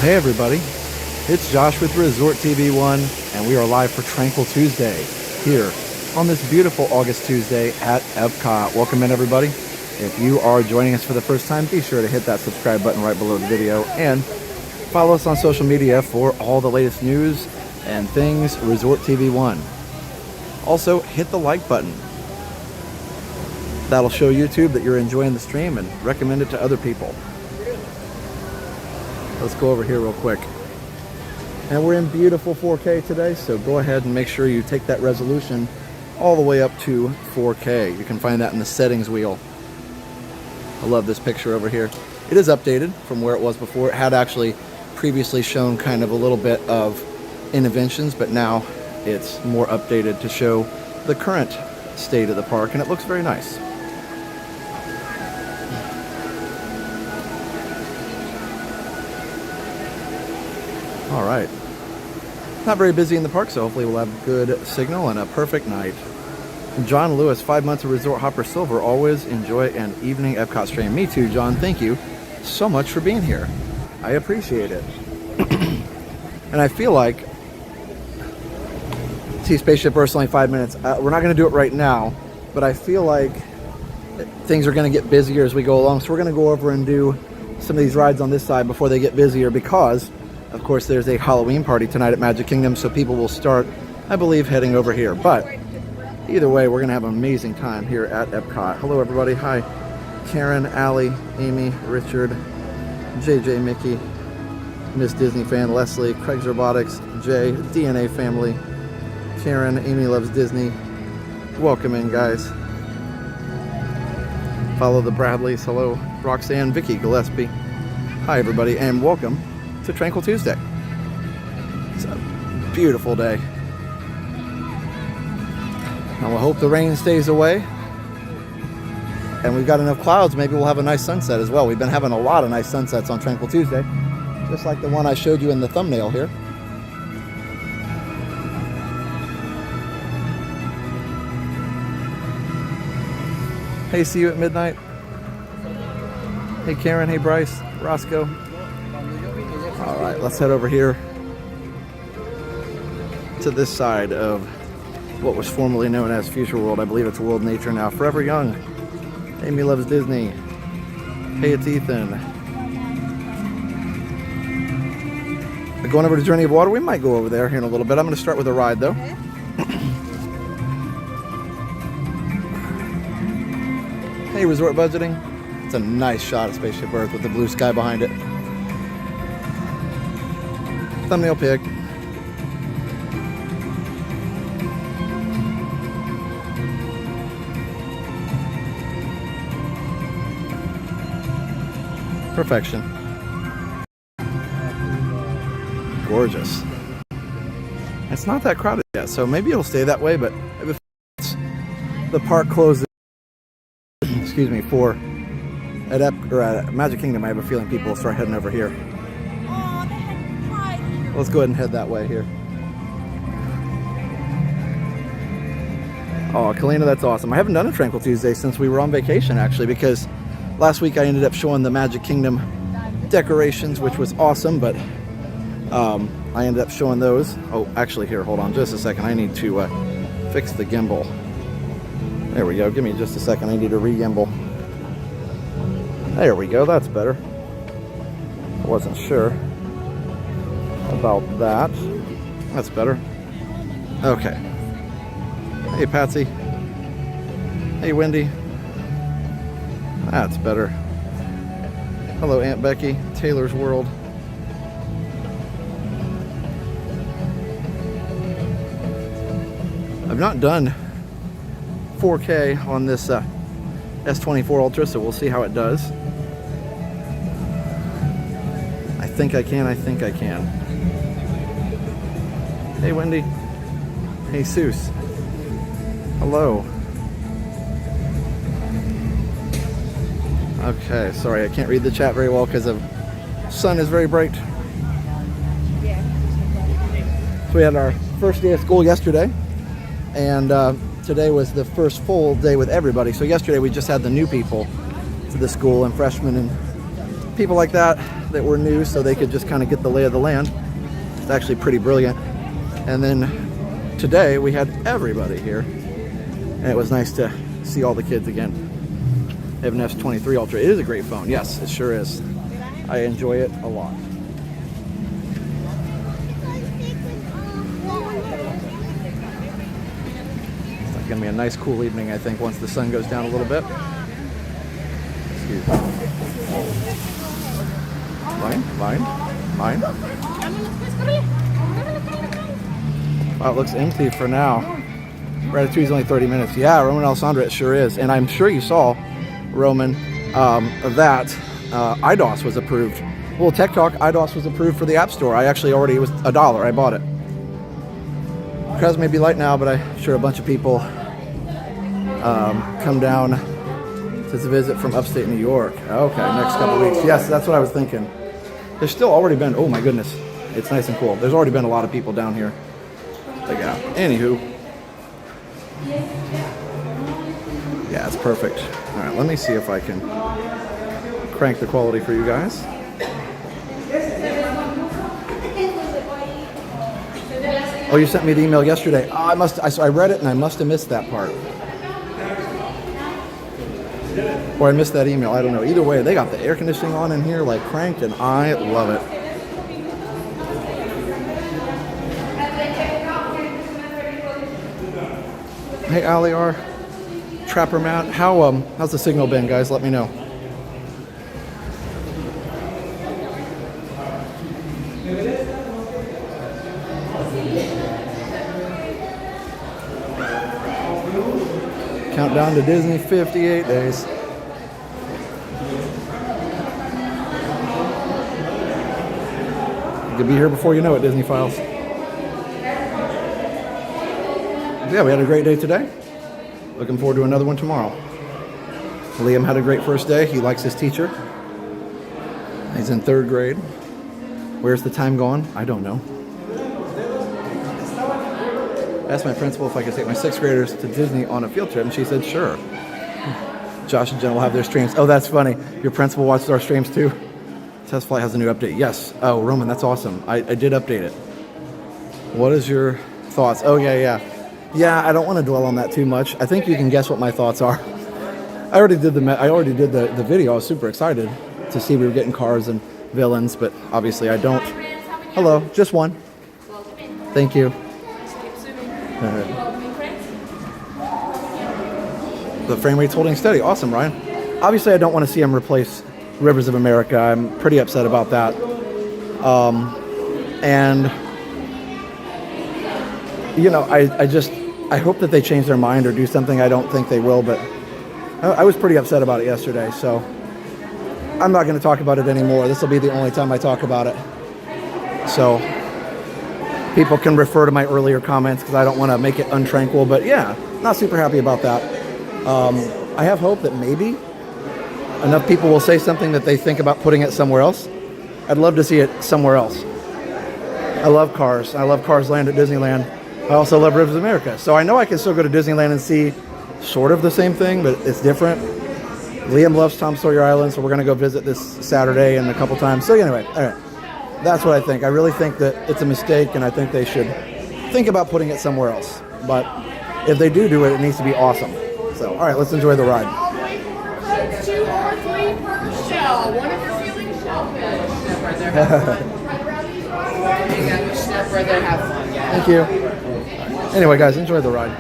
Hey everybody, it's Josh with Resort TV 1, and we are live for Tranquil Tuesday here on this beautiful August Tuesday at Epcot. Welcome in everybody. If you are joining us for the first time, be sure to hit that subscribe button right below the video and follow us on social media for all the latest news and things Resort TV 1. Also, hit the like button. That'll show YouTube that you're enjoying the stream and recommend it to other people. Let's go over here real quick. And we're in beautiful 4K today, so go ahead and make sure you take that resolution all the way up to 4K. You can find that in the settings wheel. I love this picture over here. It is updated from where it was before. It had actually previously shown kind of a little bit of interventions, but now it's more updated to show the current state of the park, and it looks very nice. All right, not very busy in the park, so hopefully we'll have good signal and a perfect night. John Lewis, 5 months of Resort Hopper Silver. Always enjoy an evening Epcot stream. Me too, John. Thank you so much for being here. I appreciate it. And I feel like, see, Spaceship Earth's only 5 minutes. We're not going to do it right now, but I feel like things are going to get busier as we go along. So we're going to go over and do some of these rides on this side before they get busier, because of course there's a Halloween party tonight at Magic Kingdom, so people will start, I believe, heading over here. But either way, we're going to have an amazing time here at Epcot. Hello everybody. Hi Karen, Allie, Amy, Richard, JJ, Mickey, Miss Disney fan, Leslie, Craig's Robotics, Jay, DNA family, Karen, Amy Loves Disney. Welcome in, guys. Follow the Bradleys. Hello Roxanne, Vicky, Gillespie. Hi everybody, and welcome to Tranquil Tuesday. It's a beautiful day. And we'll hope the rain stays away. And we've got enough clouds, maybe we'll have a nice sunset as well. We've been having a lot of nice sunsets on Tranquil Tuesday, just like the one I showed you in the thumbnail here. Hey, see you at midnight. Hey Karen, hey Bryce, Roscoe. All right, let's head over here to this side of what was formerly known as Future World. I believe it's World Nature now. Forever Young. Amy Loves Disney. Hey, it's Ethan. Going over to Journey of Water. We might go over there here in a little bit. I'm going to start with a ride, though. Hey, Resort Budgeting. It's a nice shot of Spaceship Earth with the blue sky behind it. Thumbnail pick. Perfection. Gorgeous. It's not that crowded yet, so maybe it'll stay that way, but if the park closes, excuse me, for at Magic Kingdom, I have a feeling people will start heading over here. Let's go ahead and head that way here. Oh, Kalina, that's awesome. I haven't done a Tranquil Tuesday since we were on vacation, actually, because last week I ended up showing the Magic Kingdom decorations, which was awesome, but I ended up showing those. Oh, actually, here, hold on just a second. I need to fix the gimbal. There we go. Give me just a second. I need to re-gimbal. There we go. That's better. I wasn't sure about that. That's better. Okay. Hey, Patsy. Hey, Wendy. That's better. Hello, Aunt Becky. Taylor's World. I've not done 4K on this S24 Ultra, so we'll see how it does. I think I can. Hey, Wendy. Hey, Seuss. Hello. Okay, sorry, I can't read the chat very well because the sun is very bright. So we had our first day of school yesterday, and today was the first full day with everybody. So yesterday we just had the new people to the school, and freshmen and people like that were new, so they could just kind of get the lay of the land. It's actually pretty brilliant. And then today we had everybody here, and it was nice to see all the kids again. I have an S23 Ultra. It is a great phone. Yes, it sure is. I enjoy it a lot. It's going to be a nice, cool evening, I think, once the sun goes down a little bit. Excuse me. Mine. Wow, it looks empty for now. Ratatouille's only 30 minutes. Yeah, Roman Alessandra, it sure is. And I'm sure you saw, Roman, that IDOS was approved. Well, Tech Talk, IDOS was approved for the App Store. I actually already, it was $1. I bought it. Crowds may be light now, but I'm sure a bunch of people come down to visit from upstate New York. Okay, next couple weeks. Yes, that's what I was thinking. There's still already been, oh my goodness, it's nice and cool. There's already been a lot of people down here. But yeah, anywho. Yeah, it's perfect. All right, let me see if I can crank the quality for you guys. Oh, you sent me the email yesterday. Oh, I read it and I must have missed that part. Or I missed that email, I don't know. Either way, they got the air conditioning on in here, like cranked, and I love it. Hey, Aliar, Trapper Matt, how's the signal been, guys? Let me know. Countdown to Disney, 58 days. You could be here before you know it, Disney Files. Yeah, we had a great day today. Looking forward to another one tomorrow. Liam had a great first day. He likes his teacher. He's in 3rd grade. Where's the time gone? I don't know. I asked my principal if I could take my 6th graders to Disney on a field trip, and she said, sure. Josh and Jen will have their streams. Oh, that's funny. Your principal watches our streams too? Test Flight has a new update. Yes. Oh, Roman, that's awesome. I did update it. What is your thoughts? Oh, yeah. Yeah, I don't want to dwell on that too much. I think you can guess what my thoughts are. I already did the video. I was super excited to see we were getting cars and villains, but obviously I don't. Hello, just one. Thank you. The frame rate's holding steady. Awesome, Ryan. Obviously, I don't want to see him replace Rivers of America. I'm pretty upset about that. And you know, I hope that they change their mind or do something. I don't think they will, but I was pretty upset about it yesterday, so I'm not going to talk about it anymore. This will be the only time I talk about it. So people can refer to my earlier comments because I don't want to make it untranquil, but yeah, not super happy about that. I have hope that maybe enough people will say something that they think about putting it somewhere else. I'd love to see it somewhere else. I love Cars. I love Cars Land at Disneyland. I also love Rivers of America. So I know I can still go to Disneyland and see sort of the same thing, but it's different. Liam loves Tom Sawyer Island, so we're going to go visit this Saturday and a couple times. So anyway, all right. That's what I think. I really think that it's a mistake, and I think they should think about putting it somewhere else. But if they do it, it needs to be awesome. So, all right, let's enjoy the ride. 2 or 3 per shell. One if you're feeling shellfish. Step right there, have fun. You got to step right there, have fun. Yeah. Thank you. Anyway, guys, enjoy the ride.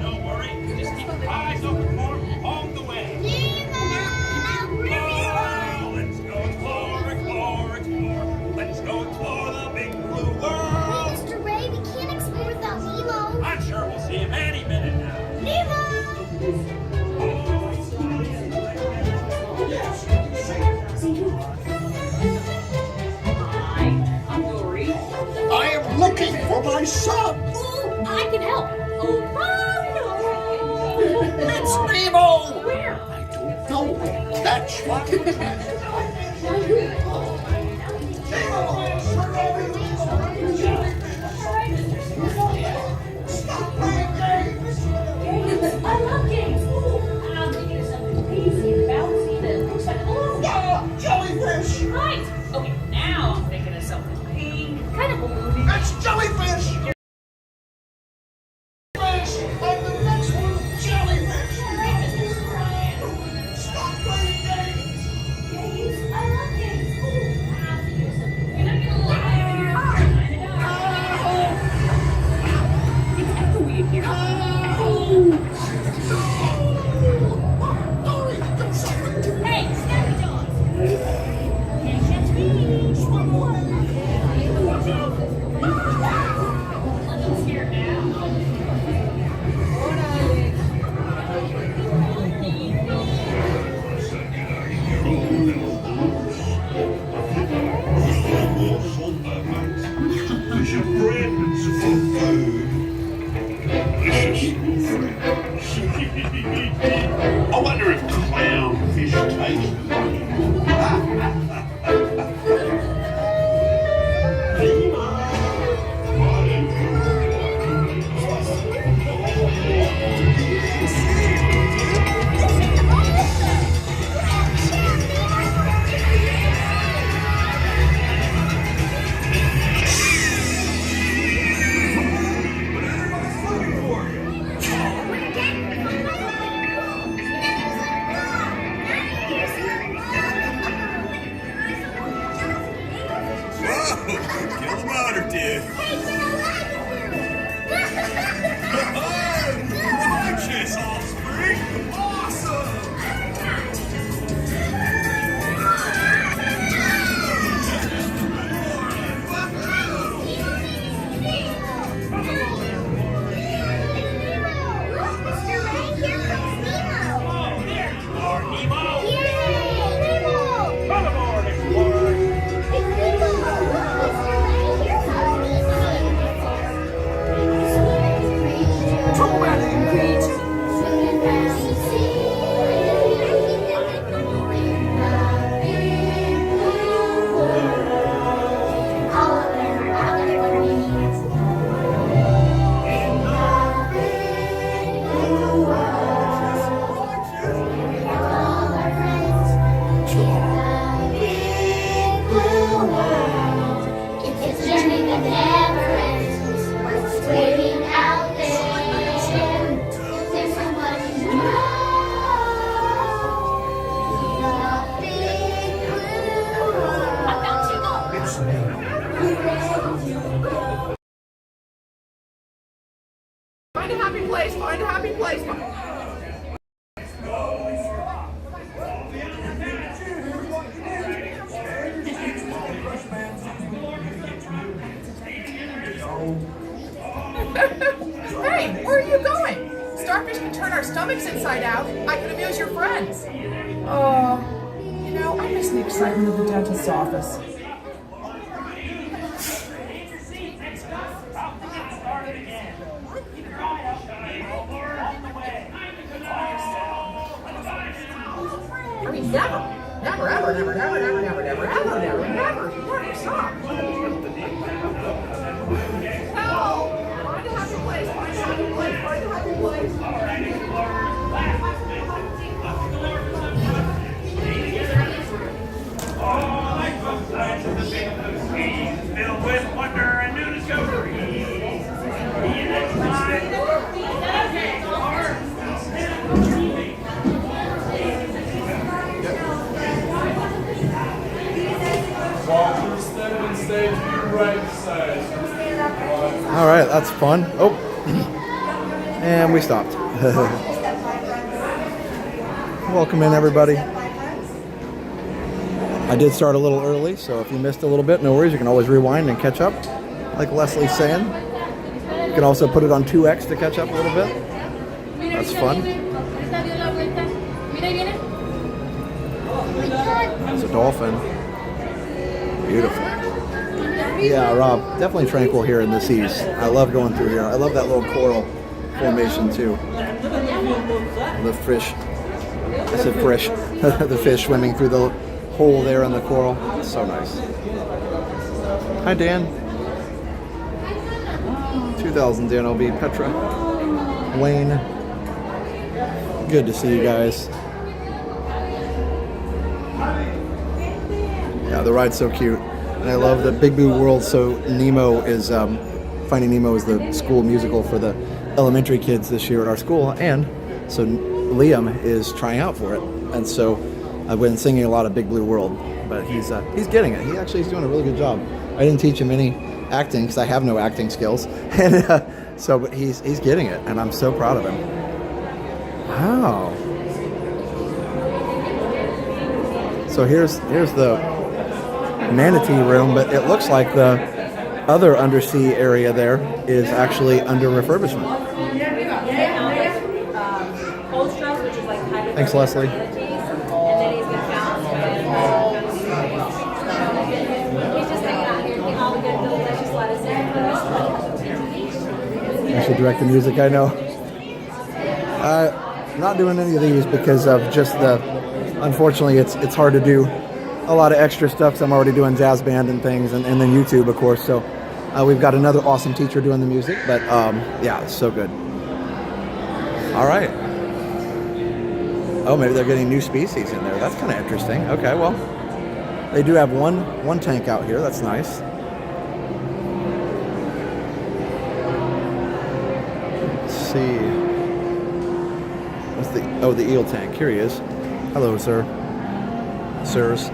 Don't worry, just keep your eyes open for him all the way. I am looking for my son. Ooh, I can help. Oh, no. It's Nemo. Where? I don't know. Catch what? Stop playing games. I love games. Ooh, I'll give you something crazy and bouncy that looks like, ooh. Jellyfish. Right. Okay, now I'm thinking of something pink, kind of balloony. It's jellyfish. Fish. And the next one, jellyfish. Stop playing games. Games? I love games. Ooh, I'll give you something. You're not gonna lie. It's echoey in here. Hey, snappy jaws. Can't catch me. Swim away. I'm scared now. There's your friends for food. Delicious friends. I wonder if clownfish taste Kill the motor, dude. Gorgeous, offspring. Awesome. Oh, there you are, Nemo. Come aboard, explorer. too many. It's a journey that never ends. What's waiting out there? There's so much to know. The big blue world. It's Nemo. Find a happy place. Find a happy place. Hey, where are you going? Starfish can turn our stomachs inside out. I can amuse your friends. You know, I miss the excitement of the dentist's office. I mean, never, ever, stop. Help! Find a happy place, find a happy place, find a happy place. Filled with wonder and new discovery. See you next time. Walter, step and stay to your right side. All right, that's fun. Oh, and we stopped. Welcome in, everybody. I did start a little early, so if you missed a little bit, no worries. You can always rewind and catch up, like Leslie's saying. You can also put it on 2x to catch up a little bit. That's fun. It's a dolphin. Beautiful. Yeah, Rob, definitely tranquil here in the seas. I love going through here. I love that little coral formation too. The fish. I said fish. The fish swimming through the hole there in the coral. It's so nice. Hi, Dan. 2000 Dan LB, Petra. Wayne. Good to see you guys. Yeah, the ride's so cute. And I love the Big Blue World. So Nemo is, Finding Nemo is the school musical for the elementary kids this year at our school. And so Liam is trying out for it. And so I've been singing a lot of Big Blue World. But he's getting it. He actually is doing a really good job. I didn't teach him any acting because I have no acting skills. And but he's getting it. And I'm so proud of him. Wow. So here's the manatee room, but it looks like the other undersea area there is actually under refurbishment. Thanks, Leslie. I should direct the music, I know. Not doing any of these because of just unfortunately it's hard to do a lot of extra stuff because I'm already doing jazz band and things, and then YouTube, of course. So we've got another awesome teacher doing the music, but yeah, it's so good. All right. Oh, maybe they're getting new species in there. That's kind of interesting. Okay, well, they do have one tank out here. That's nice. Let's see. What's the eel tank? Here he is. Hello, sir. Sirs.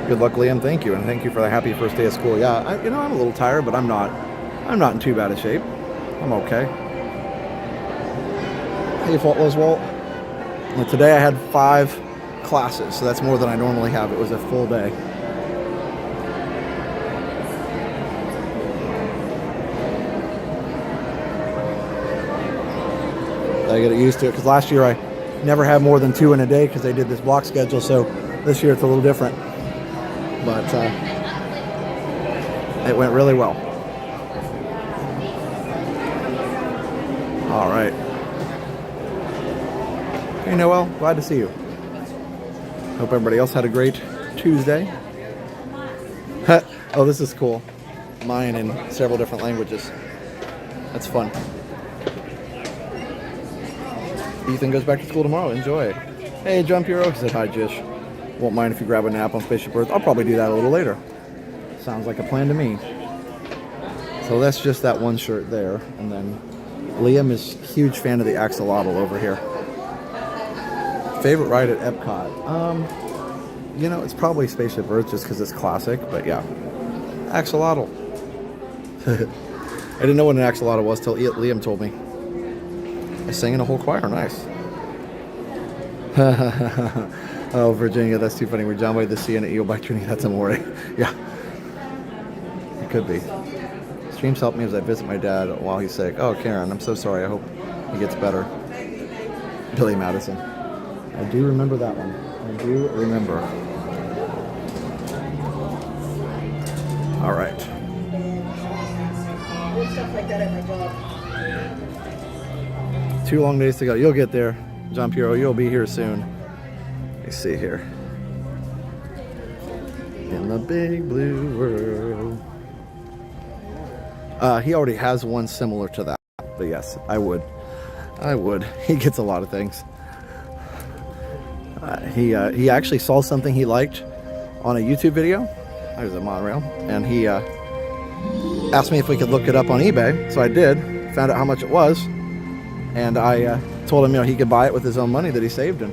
Good luck, Liam. Thank you, and thank you for the happy first day of school. Yeah, I'm a little tired, but I'm not in too bad a shape. I'm okay. Hey, Faultless Walt. Well, today I had 5 classes, so that's more than I normally have. It was a full day. I get used to it because last year I never had more than 2 in a day because they did this block schedule. So this year it's a little different. But it went really well. All right. Hey, Noel. Glad to see you. Hope everybody else had a great Tuesday. Oh, this is cool. Mine in several different languages. That's fun. Ethan goes back to school tomorrow. Enjoy. Hey, John Piero. He said hi, Jish. Won't mind if you grab a nap on Spaceship Earth. I'll probably do that a little later. Sounds like a plan to me. So that's just that one shirt there. And then Liam is a huge fan of the axolotl over here. Favorite ride at Epcot? It's probably Spaceship Earth just because it's classic. But yeah, axolotl. I didn't know what an axolotl was till Liam told me. I sang in a whole choir. Nice. Oh, Virginia, that's too funny. We're John by the sea and an eel by Trinity. That's amore. Yeah. It could be. Streams help me as I visit my dad while he's sick. Oh, Karen, I'm so sorry. I hope he gets better. Billy Madison. I do remember that one. I do remember. All right. Stuff like that at my job. 2 long days to go. You'll get there, John Piero. You'll be here soon. Let me see here. In the big blue world. He already has one similar to that. But yes, I would. He gets a lot of things. He actually saw something he liked on a YouTube video. There's a monorail. And he asked me if we could look it up on eBay. So I did. Found out how much it was. And I told him, he could buy it with his own money that he saved. And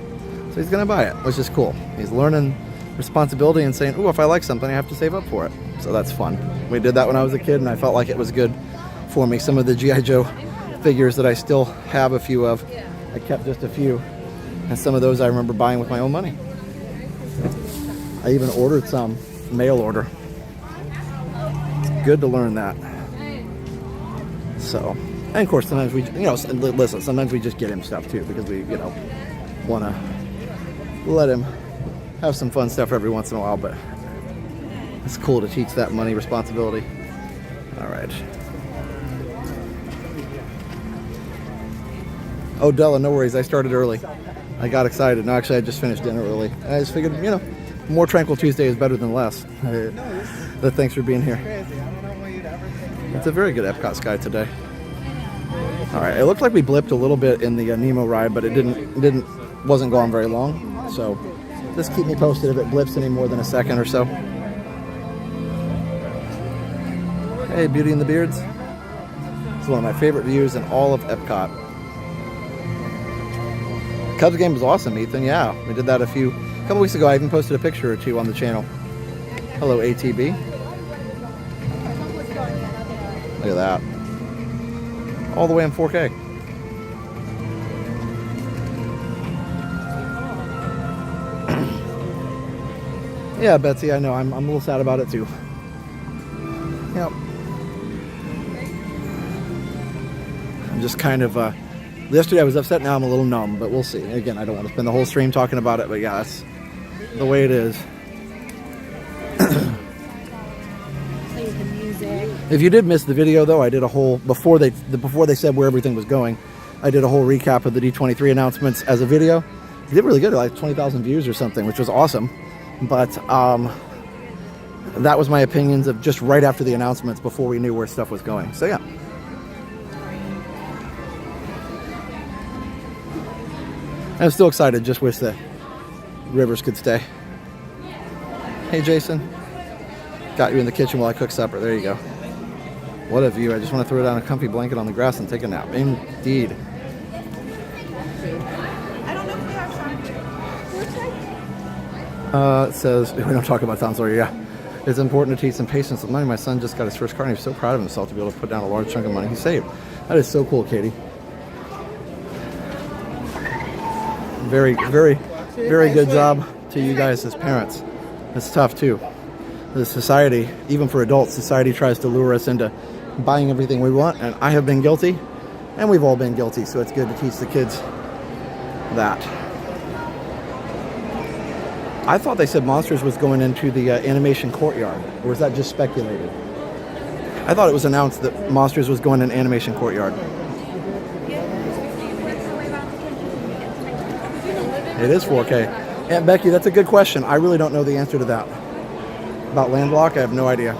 so he's going to buy it, which is cool. He's learning responsibility and saying, if I like something, I have to save up for it. So that's fun. We did that when I was a kid, and I felt like it was good for me. Some of the G.I. Joe figures that I still have a few of, I kept just a few. And some of those I remember buying with my own money. I even ordered some mail order. It's good to learn that. So, And of course, sometimes we, listen, sometimes we just get him stuff too because we, want to let him have some fun stuff every once in a while, but it's cool to teach that money responsibility. All right. Oh, Della, no worries. I started early. I got excited. No, actually, I just finished dinner early. I just figured, more Tranquil Tuesday is better than less. But thanks for being here. It's a very good Epcot sky today. All right, it looked like we blipped a little bit in the Nemo ride, but it wasn't going very long. So just keep me posted if it blips any more than a second or so. Hey, Beauty and the Beards. It's one of my favorite views in all of Epcot. Cubs game was awesome, Ethan. Yeah, we did that a couple weeks ago. I even posted a picture or two on the channel. Hello, ATB. Look at that. All the way in 4K. Yeah, Betsy, I know. I'm a little sad about it too. Yep. I'm just kind of, yesterday I was upset, now I'm a little numb, but we'll see. Again, I don't want to spend the whole stream talking about it, but yeah, that's the way it is. If you did miss the video though, I did a whole, before they said where everything was going, I did a whole recap of the D23 announcements as a video. It did really good, like 20,000 views or something, which was awesome. But that was my opinions of just right after the announcements before we knew where stuff was going. So yeah. I'm still excited, just wish the Rivers could stay. Hey Jason. Got you in the kitchen while I cook supper. There you go. What a view. I just want to throw down a comfy blanket on the grass and take a nap. Indeed. It says, we don't talk about Tom Sawyer, yeah. It's important to teach some patience with money. My son just got his first car and he's so proud of himself to be able to put down a large chunk of money he saved. That is so cool, Katie. Very, very, very good job to you guys as parents. It's tough too. The society, even for adults, society tries to lure us into buying everything we want, and I have been guilty, and we've all been guilty, so it's good to teach the kids that. I thought they said Monsters was going into the animation courtyard, or was that just speculated? I thought it was announced that Monsters was going in animation courtyard. It is 4K. Aunt Becky, that's a good question. I really don't know the answer to that. About Landlock, I have no idea.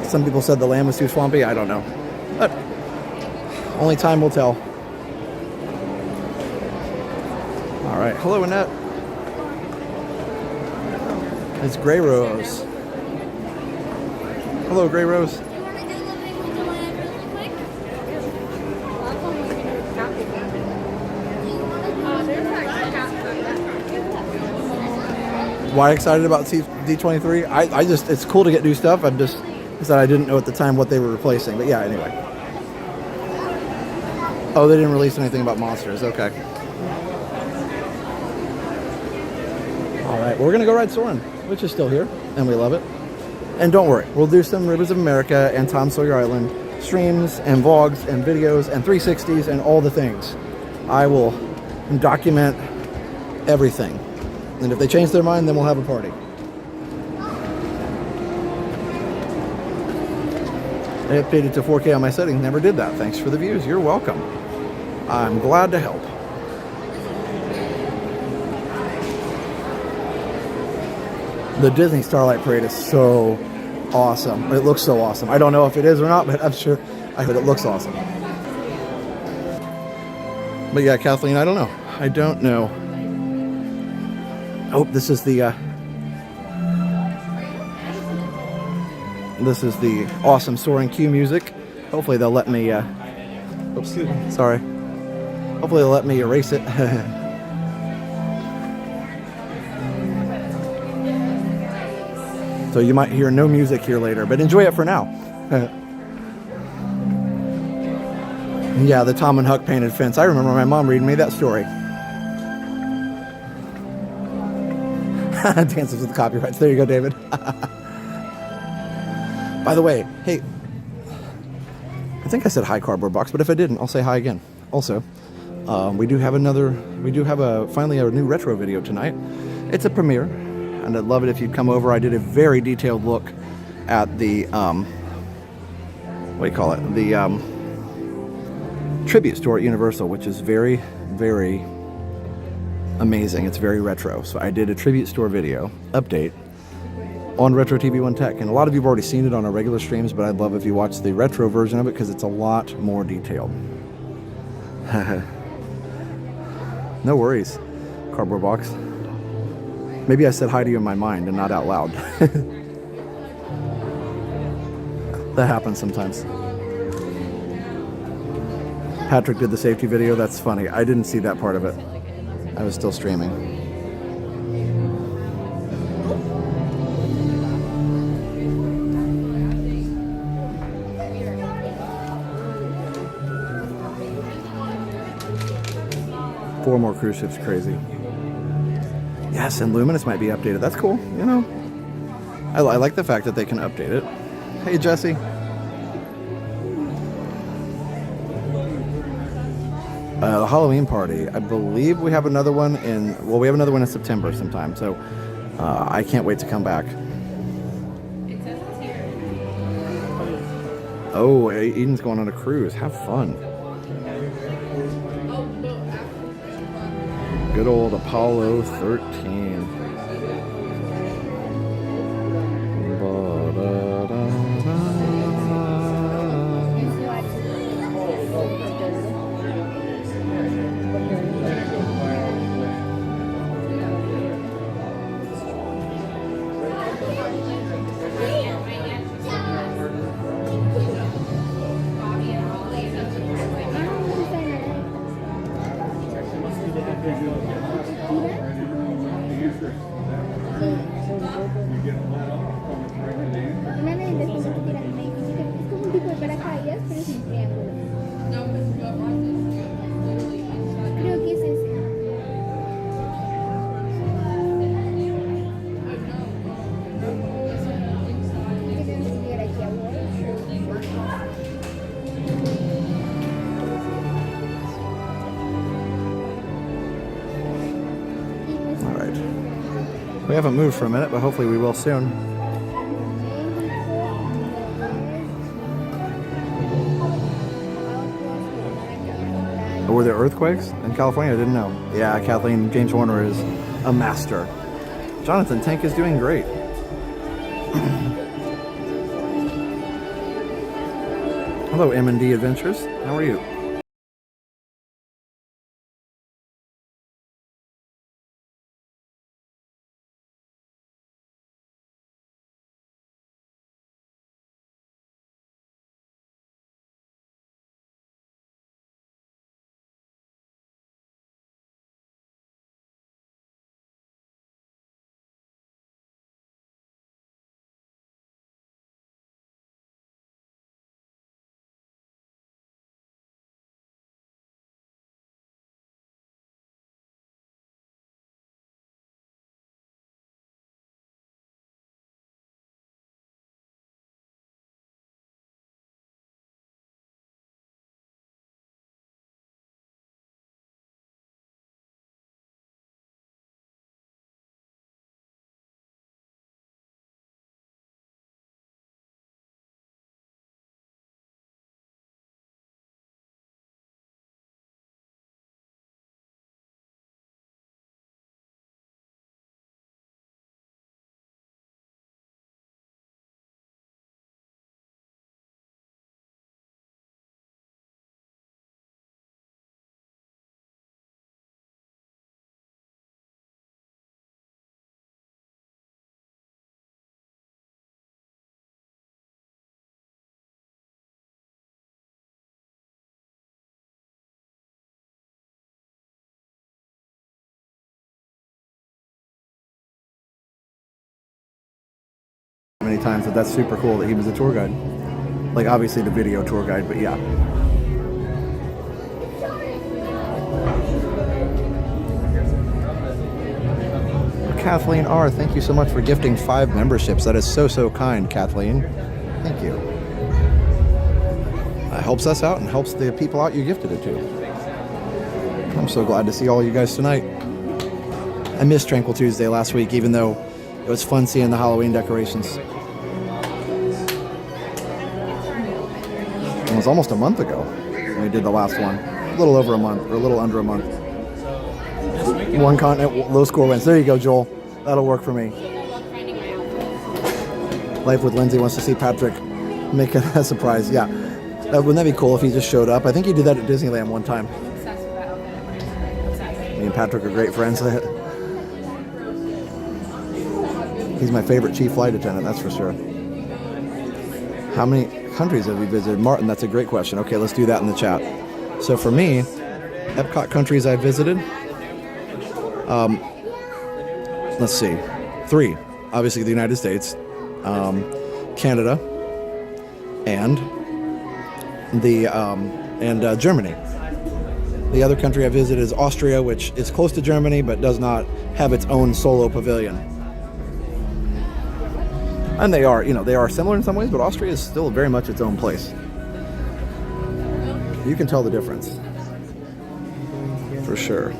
Some people said the land was too swampy. I don't know. But only time will tell. All right. Hello, Annette. It's Grey Rose. Hello, Grey Rose. Do you want to do living with the land really quick? Why excited about D23? I just, it's cool to get new stuff. I'm just that I didn't know at the time what they were replacing. But yeah, anyway. Oh, they didn't release anything about Monsters. Okay. All right, we're gonna go ride Soarin, which is still here, and we love it. And don't worry, we'll do some Rivers of America and Tom Sawyer Island streams and vlogs and videos and 360s and all the things. I will document everything. And if they change their mind, then we'll have a party. I updated to 4K on my settings. Never did that. Thanks for the views. You're welcome. I'm glad to help. The Disney Starlight Parade is so awesome. It looks so awesome. I don't know if it is or not, but I'm sure I heard it looks awesome. But yeah, Kathleen, I don't know. I don't know. Oh, this is the awesome Soarin' Q music. Hopefully they'll let me oops, sorry. Hopefully they'll let me erase it. So you might hear no music here later, but enjoy it for now. Yeah, the Tom and Huck painted fence. I remember my mom reading me that story. Dances with the copyrights. There you go, David. By the way, hey, think I said hi, Cardboard Box, but if I didn't, I'll say hi again. Also, we do have finally a new retro video tonight. It's a premiere, and I'd love it if you'd come over. I did a very detailed look at the, what do you call it? The tribute store at Universal, which is very, very amazing. It's very retro. So I did a tribute store video update on Retro TV1 Tech, and a lot of you have already seen it on our regular streams, but I'd love if you watch the retro version of it because it's a lot more detailed. No worries, Cardboard Box. Maybe I said hi to you in my mind and not out loud. That happens sometimes. Patrick did the safety video. That's funny. I didn't see that part of it. I was still streaming. 4 more cruise ships, crazy. Yes, and Luminous might be updated. That's cool, you know. I like the fact that they can update it. Hey, Jesse. The Halloween party. I believe we have another one we have another one in September sometime. So I can't wait to come back. Oh, Eden's going on a cruise. Have fun. Good old Apollo 13. We haven't moved for a minute, but hopefully we will soon. Oh, were there earthquakes in California? I didn't know. Yeah, Kathleen, James Horner is a master. Jonathan, Tank is doing great. Hello, M&D Adventures. How are you? Many times that's super cool that he was a tour guide. Like obviously the video tour guide, but yeah. Kathleen R, thank you so much for gifting 5 memberships. That is so kind, Kathleen. Thank you. helps us out and helps the people out you gifted it to. I'm so glad to see all you guys tonight. I missed Tranquil Tuesday last week, even though it was fun seeing the Halloween decorations. It was almost a month ago when we did the last one. A little over a month, or a little under a month. One continent, low score wins. There you go, Joel. That'll work for me. Life with Lindsay wants to see Patrick make it a surprise. Yeah. Wouldn't that be cool if he just showed up? I think he did that at Disneyland one time. Me and Patrick are great friends. He's my favorite chief flight attendant, that's for sure. How many countries have we visited? Martin, that's a great question. Okay, let's do that in the chat. So for me, Epcot countries I visited, let's see, 3. Obviously the United States, Canada, and Germany. The other country I visited is Austria, which is close to Germany but does not have its own solo pavilion. And they are similar in some ways, but Austria is still very much its own place. You can tell the difference, for sure.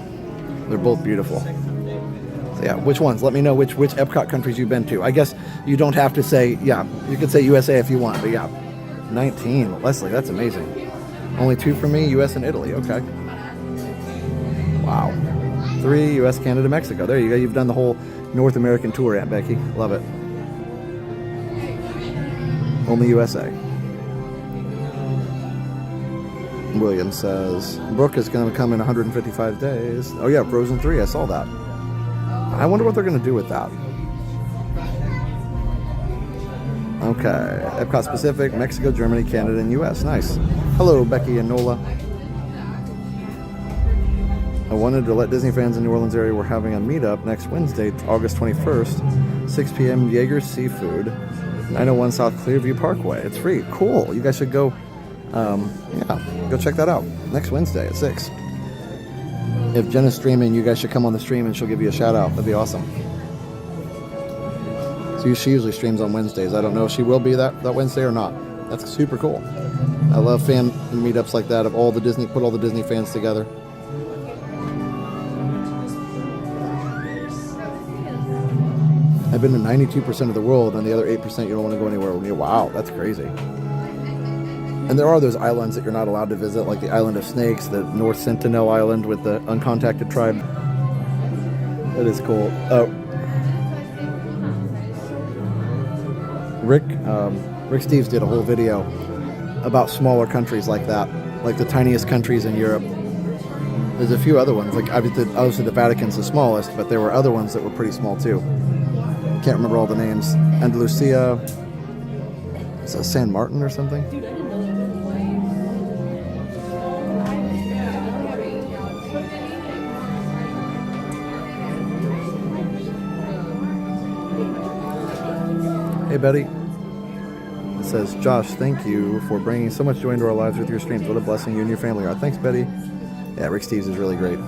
They're both beautiful. So yeah, which ones? Let me know which Epcot countries you've been to. I guess you don't have to say, yeah, you could say USA if you want, but yeah. 19, Leslie, that's amazing. Only 2 for me, US and Italy, okay. Wow. 3, US, Canada, Mexico. There you go, you've done the whole North American tour, Aunt Becky. Love it. Only USA. William says, Brooke is going to come in 155 days. Oh yeah, Frozen 3, I saw that. I wonder what they're going to do with that. Okay, Epcot Pacific, Mexico, Germany, Canada, and US. Nice. Hello, Becky and Nola. I wanted to let Disney fans in New Orleans area we're having a meetup next Wednesday, August 21st, 6 p.m. Jaeger's Seafood, 901 South Clearview Parkway. It's free. Cool. You guys should go, go check that out next Wednesday at 6. If Jenna's streaming, you guys should come on the stream and she'll give you a shout out. That'd be awesome. So she usually streams on Wednesdays. I don't know if she will be that Wednesday or not. That's super cool. I love fan meetups like that of all the Disney, put all the Disney fans together. I've been to 92% of the world, and the other 8% you don't want to go anywhere near. Wow, that's crazy. And there are those islands that you're not allowed to visit, like the Island of Snakes, the North Sentinel Island with the uncontacted tribe. That is cool. Rick Steves did a whole video about smaller countries like that, like the tiniest countries in Europe. There's a few other ones, like obviously the Vatican's the smallest, but there were other ones that were pretty small too. Can't remember all the names. Andalusia, is that San Martin or something? Hey Betty. It says, Josh, thank you for bringing so much joy into our lives with your streams. What a blessing you and your family are. Thanks, Betty. Yeah, Rick Steves is really great.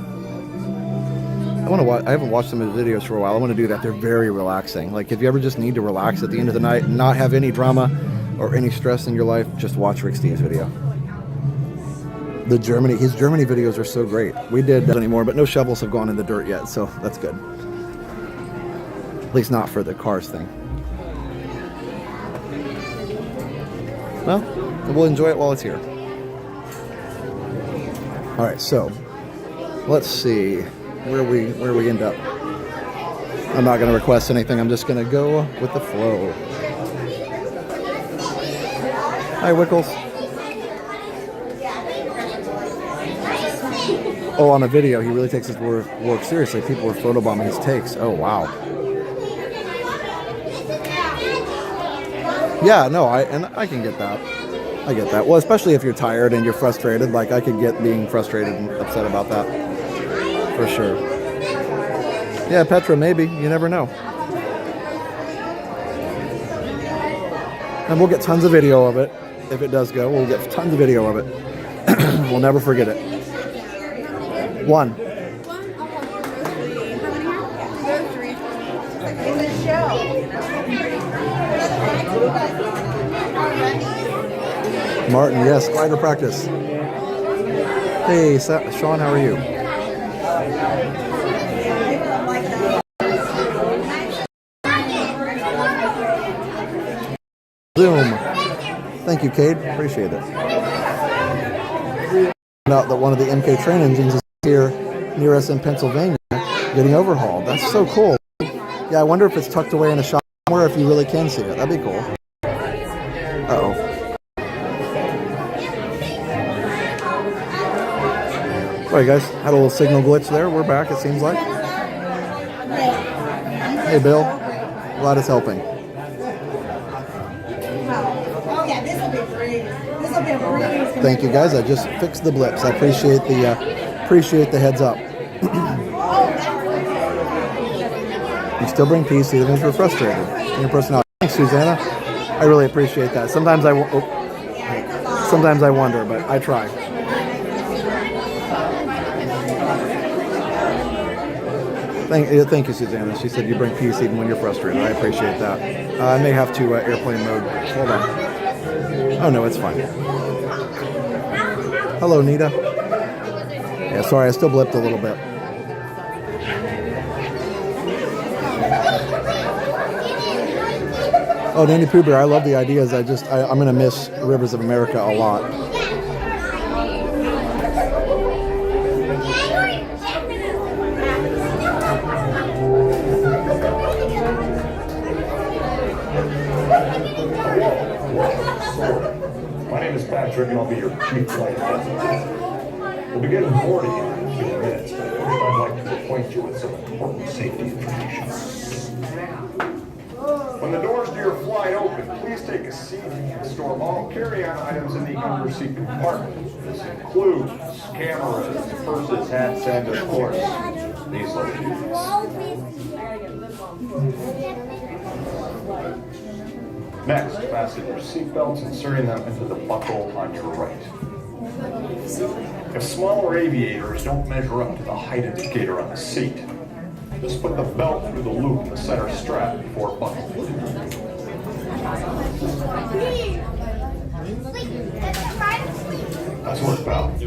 I haven't watched some of his videos for a while. I want to do that. They're very relaxing. Like if you ever just need to relax at the end of the night and not have any drama or any stress in your life, just watch Rick Steves' video. His Germany videos are so great. We did anymore, but no shovels have gone in the dirt yet, so that's good. At least not for the cars thing. Well, we'll enjoy it while it's here. All right, so let's see where we end up. I'm not going to request anything. I'm just going to go with the flow. Hi, Wickles. Oh, on a video, he really takes his work seriously. People were photobombing his takes. Oh, wow. Yeah, no, I can get that. I get that. Well, especially if you're tired and you're frustrated. Like, I could get being frustrated and upset about that. For sure. Yeah, Petra, maybe. You never know. And we'll get tons of video of it. If it does go, we'll get tons of video of it. We'll never forget it. 1. Martin, yes, glider practice. Hey, Sean, how are you? Zoom. Thank you, Cade. Appreciate it. Found out that one of the MK train engines is here near us in Pennsylvania getting overhauled. That's so cool. Yeah, I wonder if it's tucked away in a shop somewhere, if you really can see it. That'd be cool. Uh-oh. Sorry, guys. Had a little signal glitch there. We're back, it seems like. Hey, Bill. Glad it's helping. Thank you, guys. I just fixed the blips. I appreciate the heads up. You still bring peace even if you're frustrated in your personality. Thanks, Susanna. I really appreciate that. Sometimes I wonder, but I try. Thank you, Susanna. She said you bring peace even when you're frustrated. I appreciate that. I may have to airplane mode. Hold on. Oh, no, it's fine. Hello, Nita. Yeah, sorry, I still blipped a little bit. Oh, Nanny Pooh Bear, I love the ideas. I'm going to miss Rivers of America a lot. My name is Patrick, and I'll be your chief flight attendant. We'll begin boarding in a few minutes, but first I'd like to acquaint you with some important safety information. When the doors to your flight open, please take a seat and store all carry-on items in the underseat compartment. This includes cameras, purses, hats, and of course, these little dudes. Next, fasten your seatbelts, inserting them into the buckle on your right. If smaller aviators don't measure up to the height indicator on the seat, just put the belt through the loop in the center strap before buckling. That's what it's about.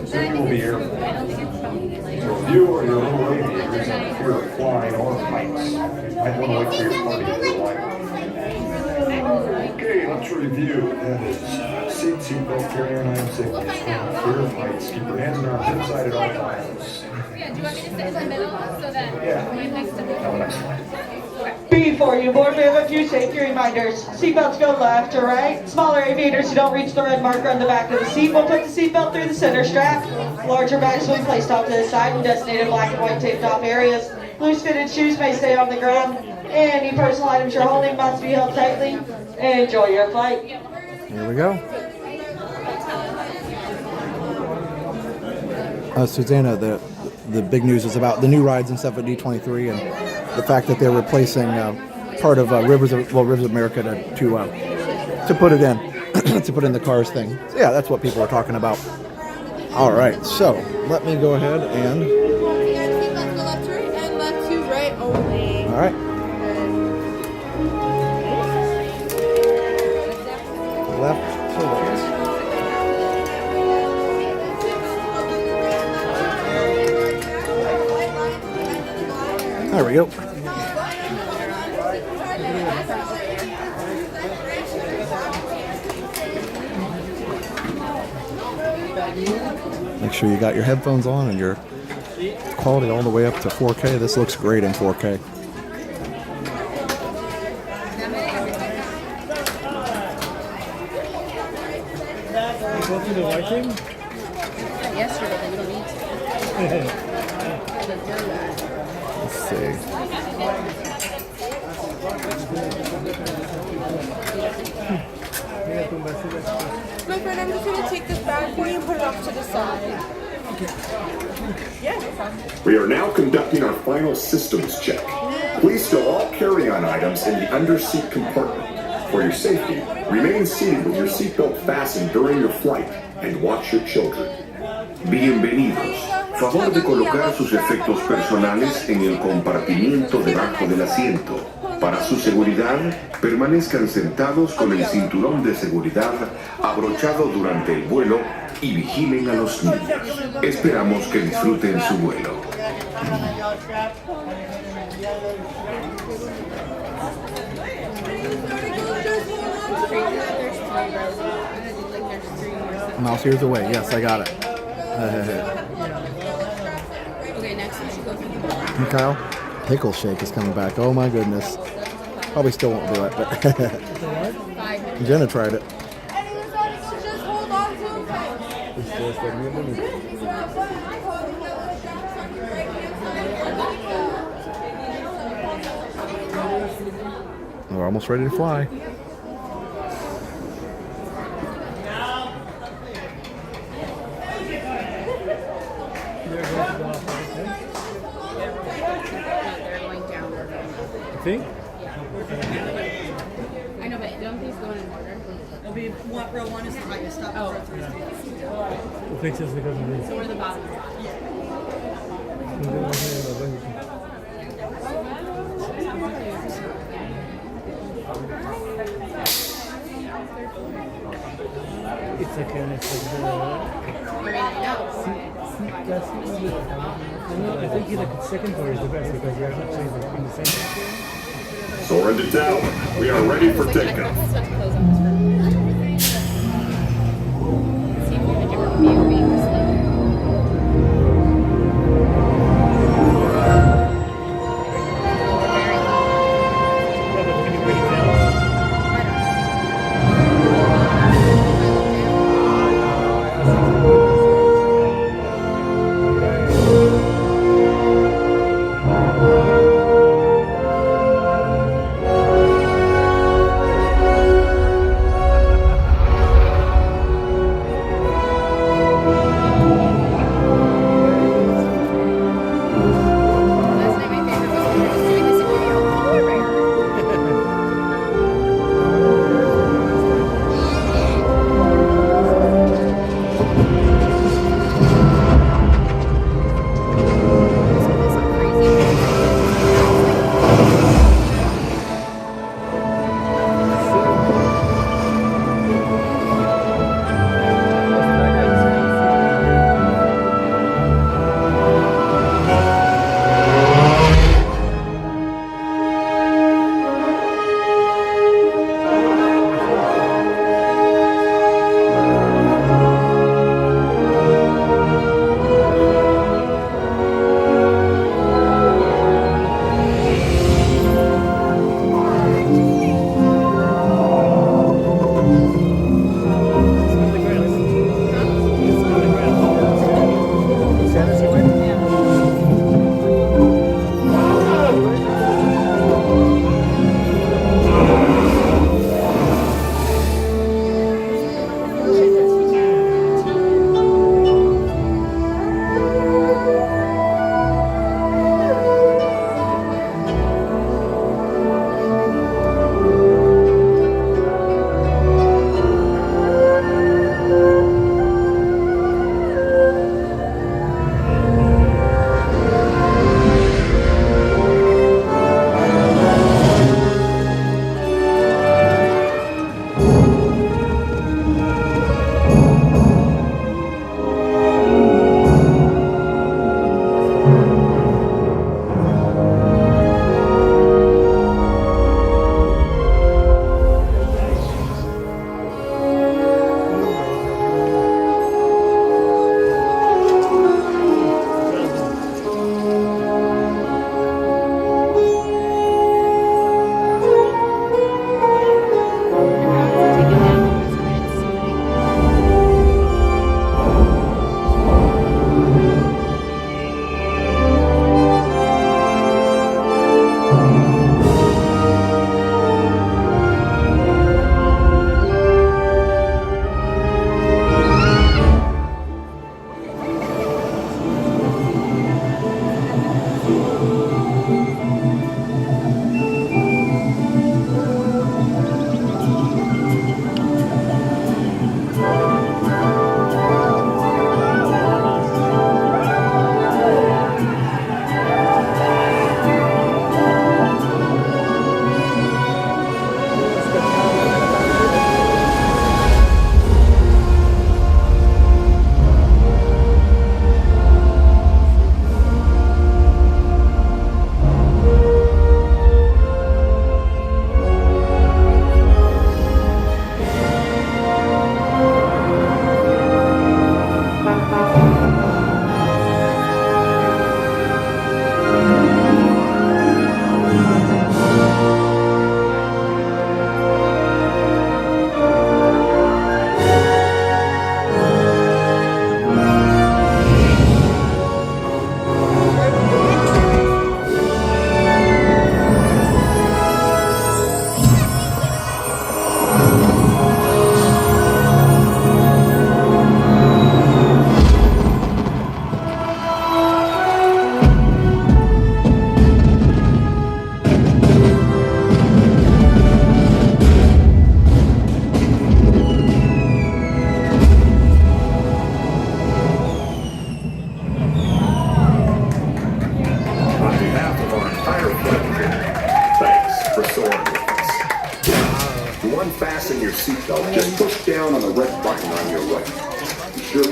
Soon you will be airborne. So if you or your little aviators have fear of flying or heights, you might want to wait for your party to arrive. Okay, let's review. That is seatbelt, carry-on item safety, fear of heights. Keep your hands and arms inside at all times. Yeah, do you want me to sit in the middle so that I'm next to me? Have a nice flight. Before you board, we have a few safety reminders. Seatbelts go left or right. Smaller aviators who don't reach the red marker on the back of the seat will put the seatbelt through the center strap. Larger bags will be placed off to the side in designated black and white taped off areas. Loose-fitted shoes may stay on the ground. Any personal items you're holding must be held tightly. Enjoy your flight. Here we go. Susanna, the big news is about the new rides and stuff at D23 and the fact that they're replacing part of Rivers of America to put it in to put in the Cars thing. So yeah, that's what people are talking about. All right, so let me go ahead and. Left to right and left to right only. All right. Left to right. There we go. Make sure you got your headphones on and your quality all the way up to 4K. This looks great in 4K. Go through the white thing? Yesterday, but we don't need to. Let's see. My friend, I'm just going to take this bag for you and put it off to the side. Yeah, no problem. We are now conducting our final systems check. Please stow all carry-on items in the underseat compartment. For your safety, remain seated with your seatbelt fastened during your flight and watch your children. Bienvenidos. Favor de colocar sus efectos personales en el compartimiento debajo del asiento. Para su seguridad, permanezcan sentados con el cinturón de seguridad abrochado durante el vuelo y vigilen a los niños. Esperamos que disfruten su vuelo. Mouse ears away. Yes, I got it. Okay, next we should go through the door. Kyle, pickle shake is coming back. Oh my goodness. Probably still won't do it, but Jenna tried it. Just hold on to it. We're almost ready to fly. They're going downward. You think? I know, but don't these go in order? It'll be row 1 is the highest up. Oh. Who thinks it's because of this? So we're the bottom. It's okay, it's I think the second floor is the best because you have to in the center. Soarin to tower. We are ready for takeoff. Let's close on this room. See if we have a different view being this way.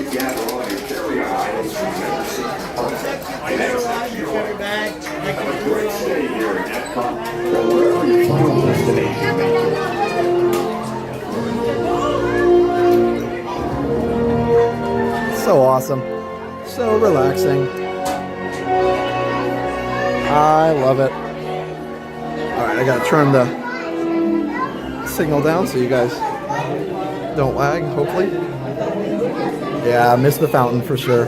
to gather all your carry-on items from the underseat compartment and exit your Have a great stay here in Epcot or wherever your final destination may be. So awesome. So relaxing. I love it. Alright, I gotta turn the signal down so you guys don't lag, hopefully. Yeah, I missed the fountain for sure.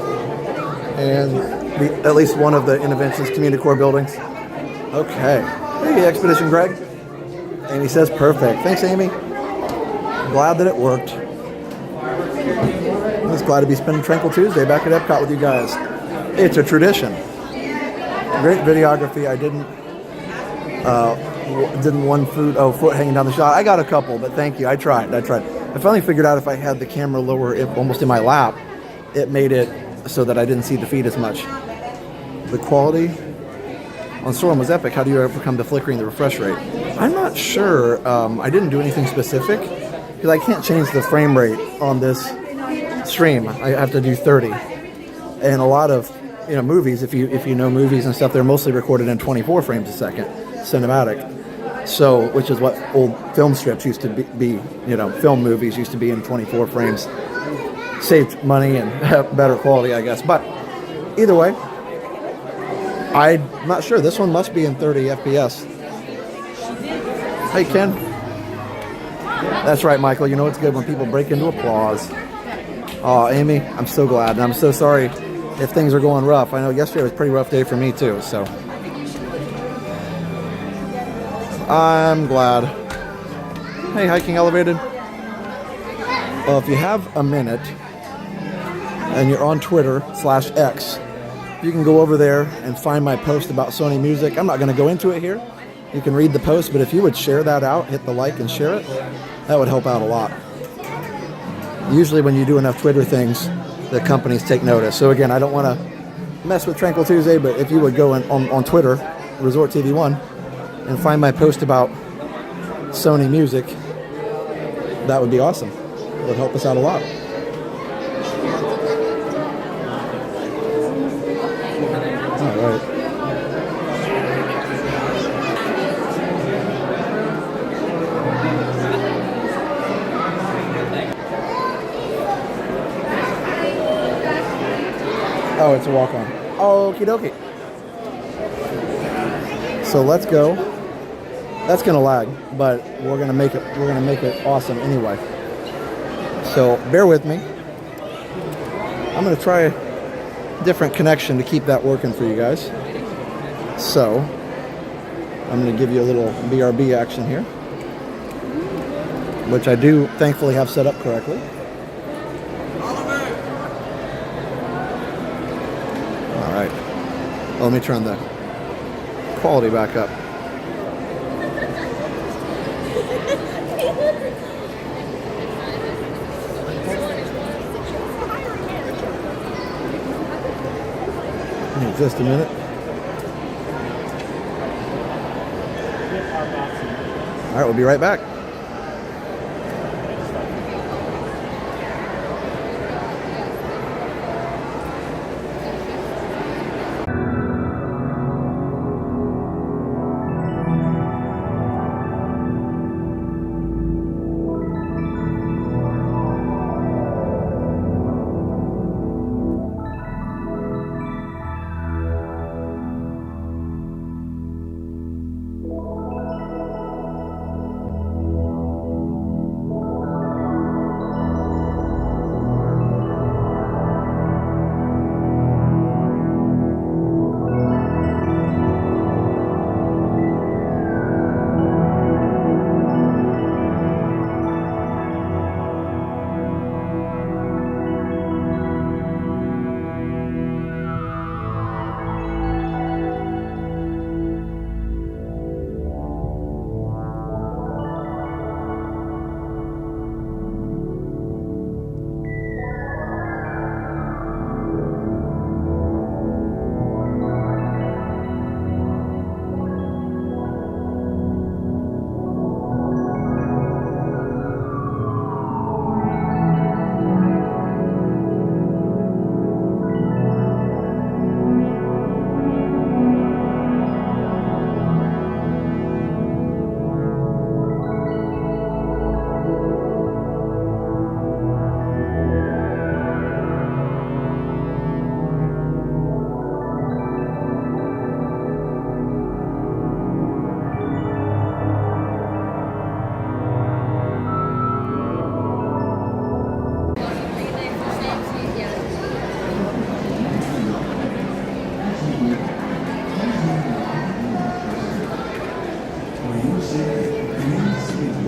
And at least one of the Interventions Community Core buildings. Okay. Hey, Expedition Greg. Amy says perfect. Thanks, Amy. Glad that it worked. I'm just glad to be spending Tranquil Tuesday back at Epcot with you guys. It's a tradition. Great videography. I didn't one foot hanging down the shot. I got a couple, but thank you. I tried. I finally figured out if I had the camera lower, almost in my lap, it made it so that I didn't see the feed as much. The quality on Soarin was epic. How do you overcome the flickering, the refresh rate? I'm not sure. I didn't do anything specific because I can't change the frame rate on this stream. I have to do 30. And a lot of movies, if you know movies and stuff, they're mostly recorded in 24 frames a second, cinematic. So, which is what old film strips used to be, film movies used to be in 24 frames. Saved money and better quality, I guess. But either way, I'm not sure. This one must be in 30 FPS. Hey, Ken. That's right, Michael. You know it's good when people break into applause. Oh, Amy, I'm so glad. And I'm so sorry if things are going rough. I know yesterday was a pretty rough day for me, too. So I'm glad. Hey, Hiking Elevated. Well, if you have a minute and you're on Twitter/X, you can go over there and find my post about Sony Music. I'm not going to go into it here. You can read the post, but if you would share that out, hit the like and share it, that would help out a lot. Usually when you do enough Twitter things, the companies take notice. So again, I don't want to mess with Tranquil Tuesday, but if you would go on Twitter, Resort TV 1, and find my post about Sony Music, that would be awesome. It would help us out a lot. All right. Oh, it's a walk-on. Okie dokie. So let's go. That's gonna lag, but we're gonna make it awesome anyway. So bear with me. I'm gonna try a different connection to keep that working for you guys. So I'm gonna give you a little BRB action here, which I do thankfully have set up correctly. All right. Let me turn the quality back up. In just a minute. All right, we'll be right back.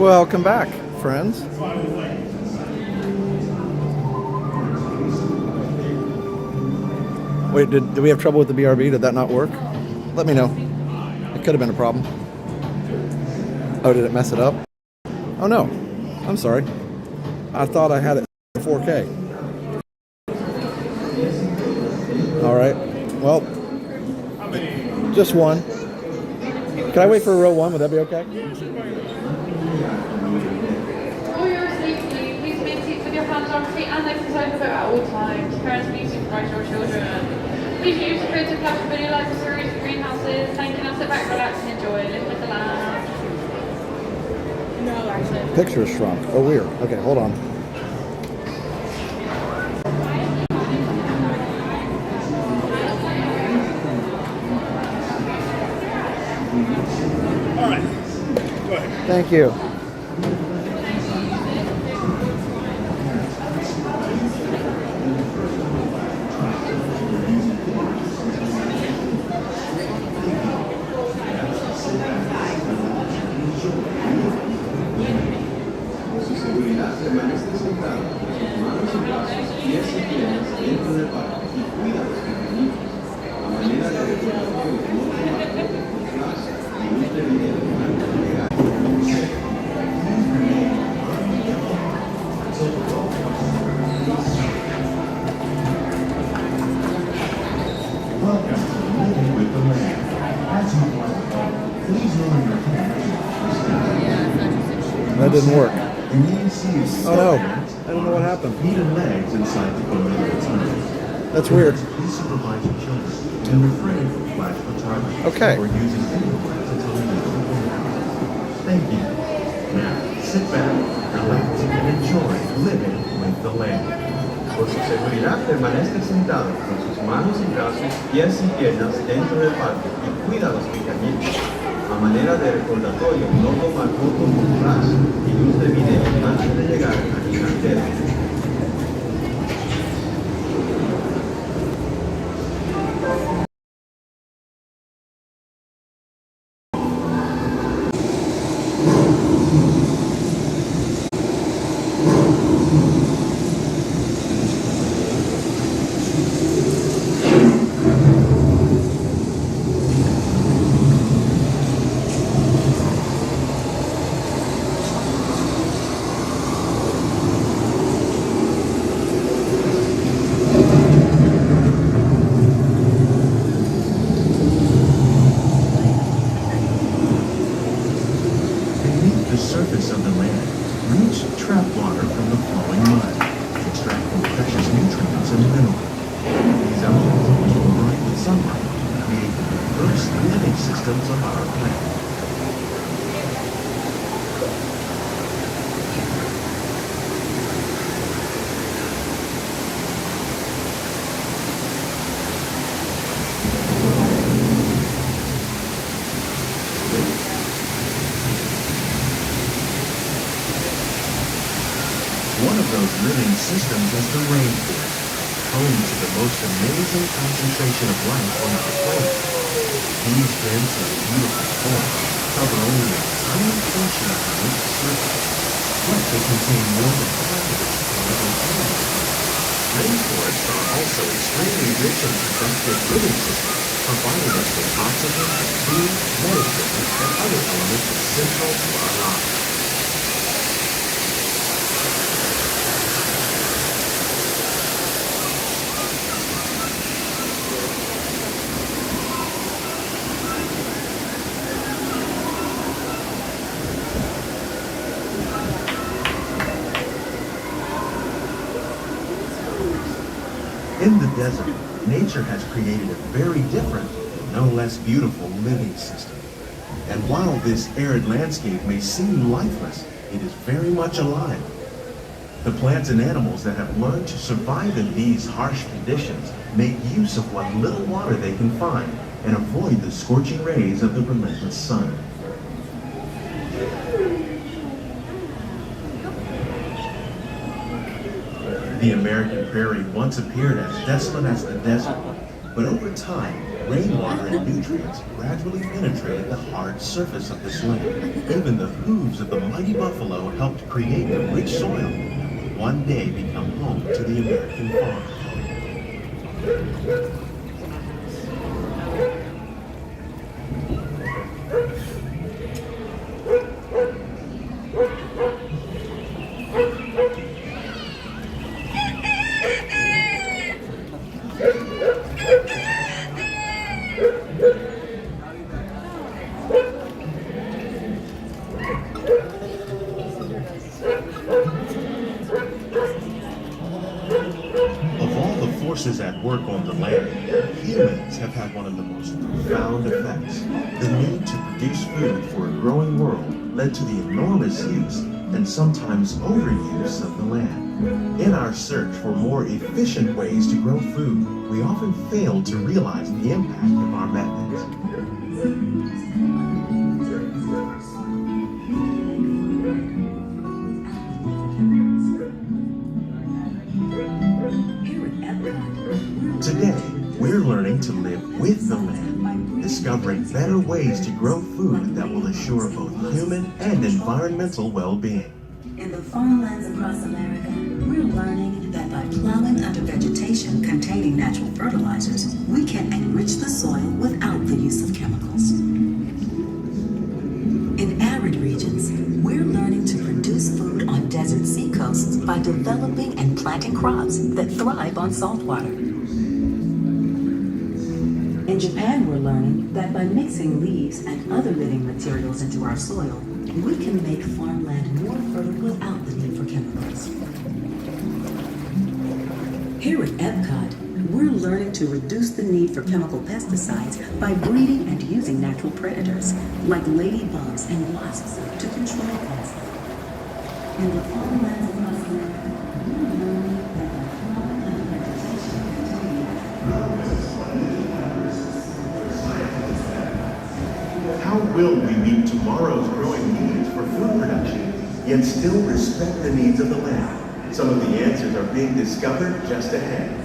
Welcome back, friends. Wait, did we have trouble with the BRB? Did that not work? Let me know. It could have been a problem. Oh, did it mess it up? Oh no, I'm sorry. I thought I had it 4K. All right, well, just one. Can I wait for row one? Would that be okay? For your safety, please remain seated with your hands on feet and legs inside the boat at all times. Parents, please supervise your children. Please use the boat to capture video live series of greenhouses. Thank you. Now sit back, relax, and enjoy. Live with the land. No, actually. Picture shrunk. Oh, weird. Okay, hold on. All right. Go ahead. Thank you. That didn't work. Oh no, I don't know what happened. That's weird. Okay. Thank you. Now, sit back, relax, and enjoy living with the land. Por su seguridad, permanezca sentado con sus manos y brazos, pies y piernas dentro del parque y cuida los picanitos. A manera de recordatorio, no tomar fotos con flash y luz de video antes de llegar a Gigantera. The surface of the land, roots trap water from the flowing mud, extracting precious nutrients and minerals. These elements, which combine with sunlight, create the diverse living systems of our planet. One of those living systems is the rainforest, home to the most amazing concentration of life on our planet. These dense and beautiful forests cover only a tiny portion of the Earth's surface, but they contain more than half of its chemical elements. Rainforests are also extremely rich in productive living systems, providing us with oxygen, food, medicine, and other elements essential to our lives. In the desert, nature has created a very different, no less beautiful living system. And while this arid landscape may seem lifeless, it is very much alive. The plants and animals that have learned to survive in these harsh conditions make use of what little water they can find and avoid the scorching rays of the relentless sun. The American prairie once appeared as desolate as the desert, But over time, rainwater and nutrients gradually penetrated the hard surface of the soil. Even the hooves of the mighty buffalo helped create the rich soil that would one day become home to the American farm. At work on the land, humans have had one of the most profound effects. The need to produce food for a growing world led to the enormous use and sometimes overuse of the land. In our search for more efficient ways to grow food, we often fail to realize the impact of our methods. Today, we're learning to live with the land, discovering better ways to grow food that will assure both human and environmental well-being. In the farmlands across America, we're learning that by plowing under vegetation containing natural fertilizers, we can enrich the soil without the use of chemicals. In arid regions, we're learning to produce food on desert seacoasts by developing and planting crops that thrive on salt water. In Japan, we're learning that by mixing leaves and other living materials into our soil, we can make farmland more fertile without the need for chemicals. Here at Epcot, we're learning to reduce the need for chemical pesticides by breeding and using natural predators, like ladybugs and wasps, to control pests. In the farmlands across America, we're learning that by plowing under vegetation How will we meet tomorrow's growing needs for food production, yet still respect the needs of the land? Some of the answers are being discovered just ahead.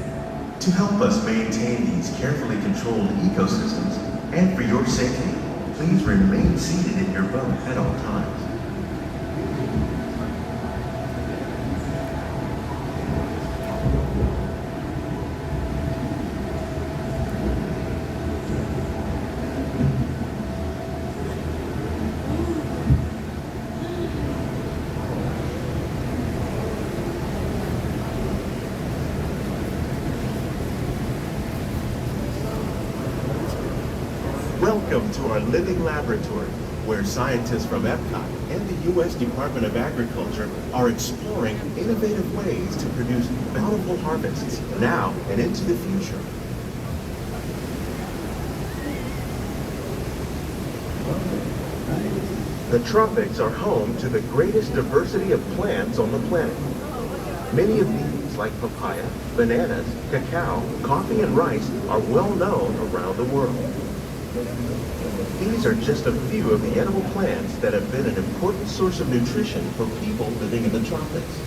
To help us maintain these carefully controlled ecosystems, and for your safety, please remain seated in your boat at all times. Welcome to our living laboratory, where scientists from Epcot and the U.S. Department of Agriculture are exploring innovative ways to produce bountiful harvests now and into the future. The tropics are home to the greatest diversity of plants on the planet. Many of these, like papaya, bananas, cacao, coffee, and rice, are well known around the world. These are just a few of the edible plants that have been an important source of nutrition for people living in the tropics.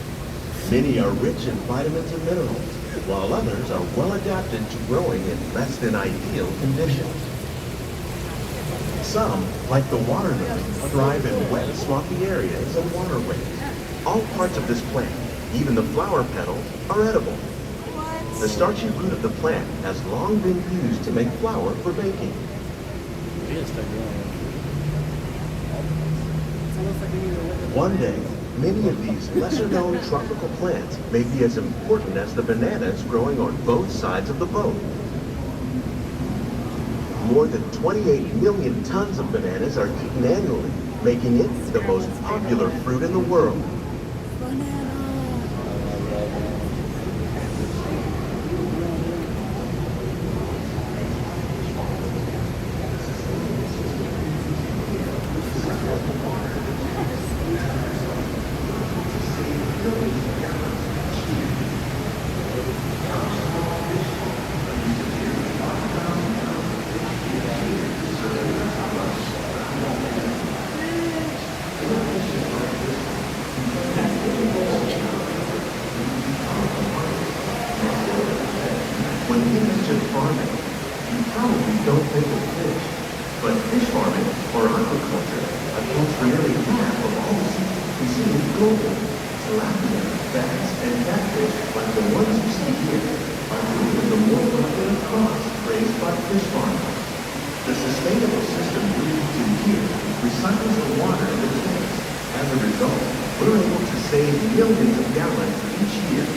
Many are rich in vitamins and minerals, while others are well adapted to growing in less than ideal conditions. Some, like the water lily, thrive in wet, swampy areas and waterways. All parts of this plant, even the flower petals, are edible. The starchy root of the plant has long been used to make flour for baking. One day, many of these lesser-known tropical plants may be as important as the bananas growing on both sides of the boat. More than 28 million tons of bananas are eaten annually, making it the most popular fruit in the world. don't think of fish, but fish farming, or aquaculture, accounts for nearly half of all the sea receiving global. Tilapia, bass, and catfish, like the ones you see here, are two of the more popular crops raised by fish farmers. The sustainable system we use in here recycles the water in the tanks. As a result, we're able to save millions of gallons each year.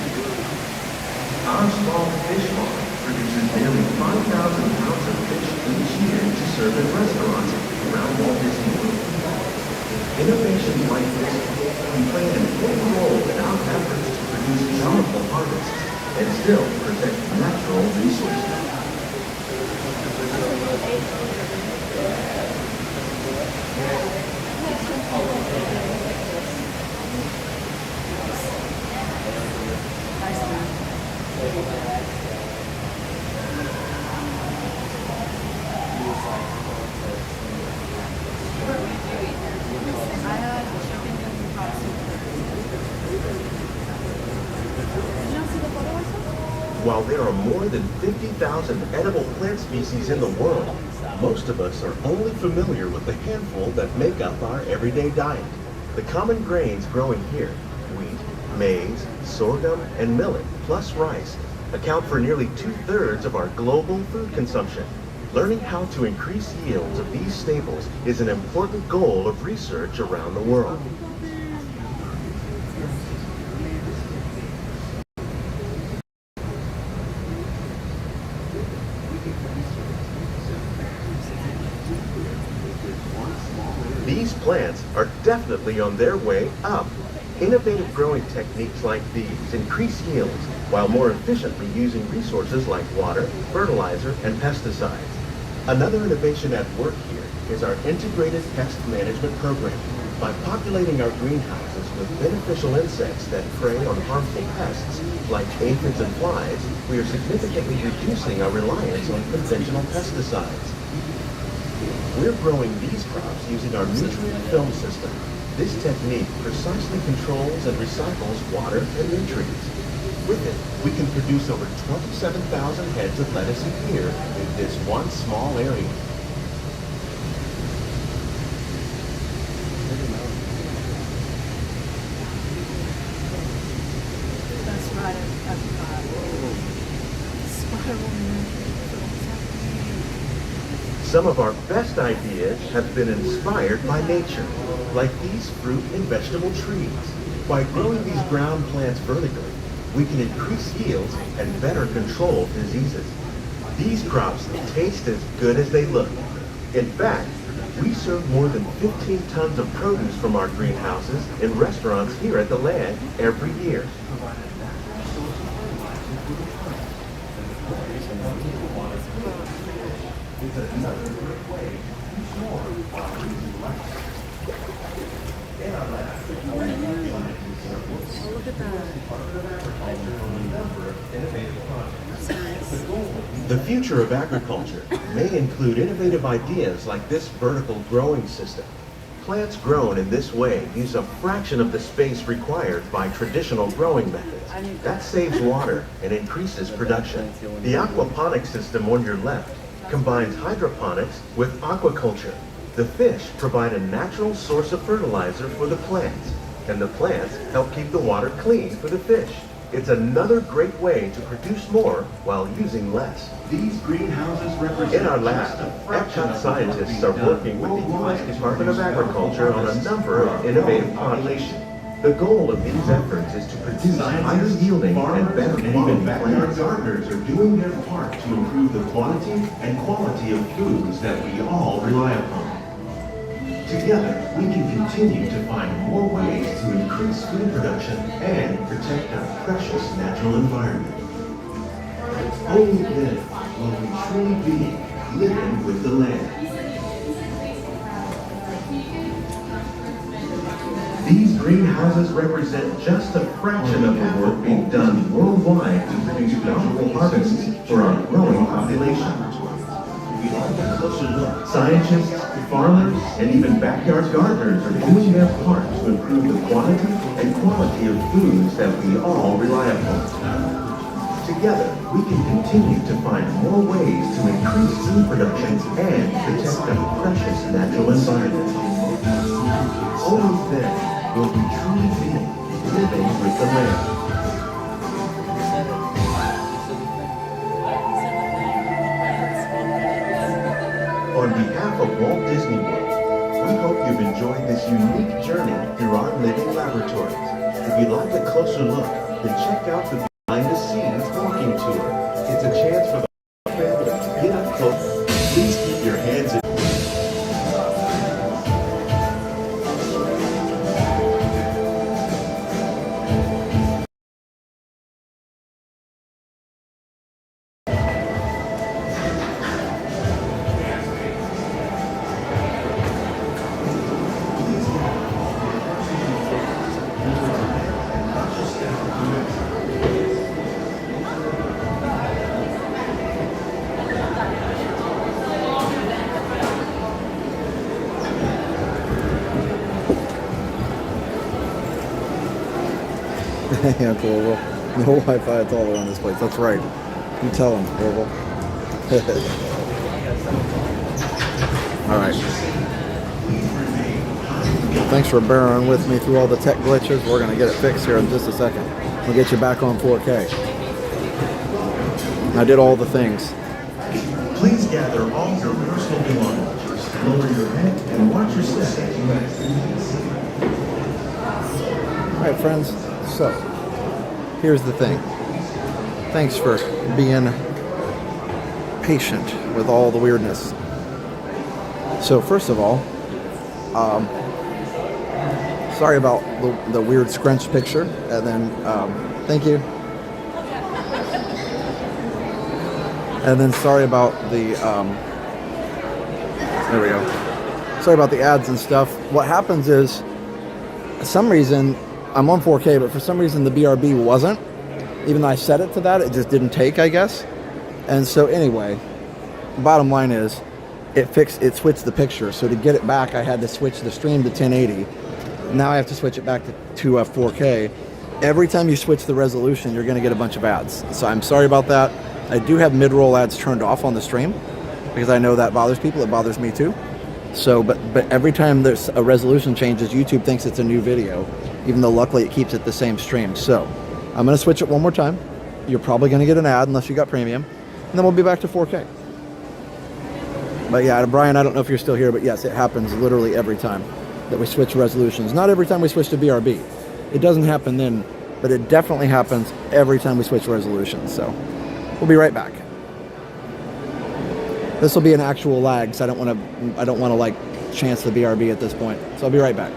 Our small fish farm produces nearly 5,000 pounds of fish each year to serve in restaurants around Walt Disney World. Innovations like this can play an important role in our efforts to produce powerful harvests and still protect natural resources. While there are more than 50,000 edible plant species in the world, most of us are only familiar with the handful that make up our everyday diet. The common grains growing here, wheat, maize, sorghum, and millet, plus rice, account for nearly 2/3 of our global food consumption. Learning how to increase yields of these staples is an important goal of research around the world. These plants are definitely on their way up. Innovative growing techniques like these increase yields while more efficiently using resources like water, fertilizer, and pesticides. Another innovation at work here is our integrated pest management program. By populating our greenhouses with beneficial insects that prey on harmful pests like aphids and flies, we are significantly reducing our reliance on conventional pesticides. We're growing these crops using our nutrient film system. This technique precisely controls and recycles water and nutrients. With it, we can produce over 27,000 heads of lettuce a year in this one small area. That's right, Epcot. Some of our best ideas have been inspired by nature, like these fruit and vegetable trees. By growing these ground plants vertically, we can increase yields and better control diseases. These crops taste as good as they look. In fact, we serve more than 15 tons of produce from our greenhouses in restaurants here at the land every year. Look at that. The future of agriculture may include innovative ideas like this vertical growing system. Plants grown in this way use a fraction of the space required by traditional growing methods. That saves water and increases production. The aquaponics system on your left combines hydroponics with aquaculture. The fish provide a natural source of fertilizer for the plants, and the plants help keep the water clean for the fish. It's another great way to produce more while using less. These greenhouses represent in our lab, Epcot scientists are working with the U.S. Department of Agriculture on a number of innovative projects. The goal of these efforts is to produce higher yielding and better quality plants. Gardeners are doing their part to improve the quantity and quality of foods that we all rely upon. Together, we can continue to find more ways to increase food production and protect our precious natural environment. Only then will we truly be living with the land. These greenhouses represent just a fraction of the work being done worldwide to produce bountiful harvests for our growing population. Scientists, farmers, and even backyard gardeners are doing their part to improve the quantity and quality of foods that we all rely upon. Together, we can continue to find more ways to increase food production and protect our precious natural environment. Only then will we truly be living with the land. On behalf of Walt Disney World, we hope you've enjoyed this unique journey through our living laboratories. If you'd like a closer look, then check out the behind-the-scenes walking tour. It's a chance for the family to get up close. Please keep your hands in. Yeah, cool. Well, no Wi-Fi at all around this place. That's right. You tell them, Orville. All right. Thanks for bearing with me through all the tech glitches. We're going to get it fixed here in just a second. We'll get you back on 4K. I did all the things. Please gather all your personal belongings. Lower your head and watch your step. All right, friends. So, here's the thing. Thanks for being patient with all the weirdness. So, first of all, sorry about the weird scrunch picture. And then, thank you. And then sorry about the, there we go. Sorry about the ads and stuff. What happens is, for some reason, I'm on 4K, but for some reason the BRB wasn't. Even though I set it to that, it just didn't take, I guess. And so anyway, bottom line is, it switched the picture. So to get it back, I had to switch the stream to 1080. Now I have to switch it back to 4K. Every time you switch the resolution, you're going to get a bunch of ads. So I'm sorry about that. I do have mid-roll ads turned off on the stream because I know that bothers people. It bothers me too. So, but every time there's a resolution changes, YouTube thinks it's a new video, even though luckily it keeps it the same stream. So I'm going to switch it one more time. You're probably going to get an ad unless you got premium, and then we'll be back to 4K. But yeah, Brian, I don't know if you're still here, but yes, it happens literally every time that we switch resolutions. Not every time we switch to BRB. It doesn't happen then, but it definitely happens every time we switch resolutions. So we'll be right back. This will be an actual lag, so I don't want to like chance the BRB at this point. So I'll be right back.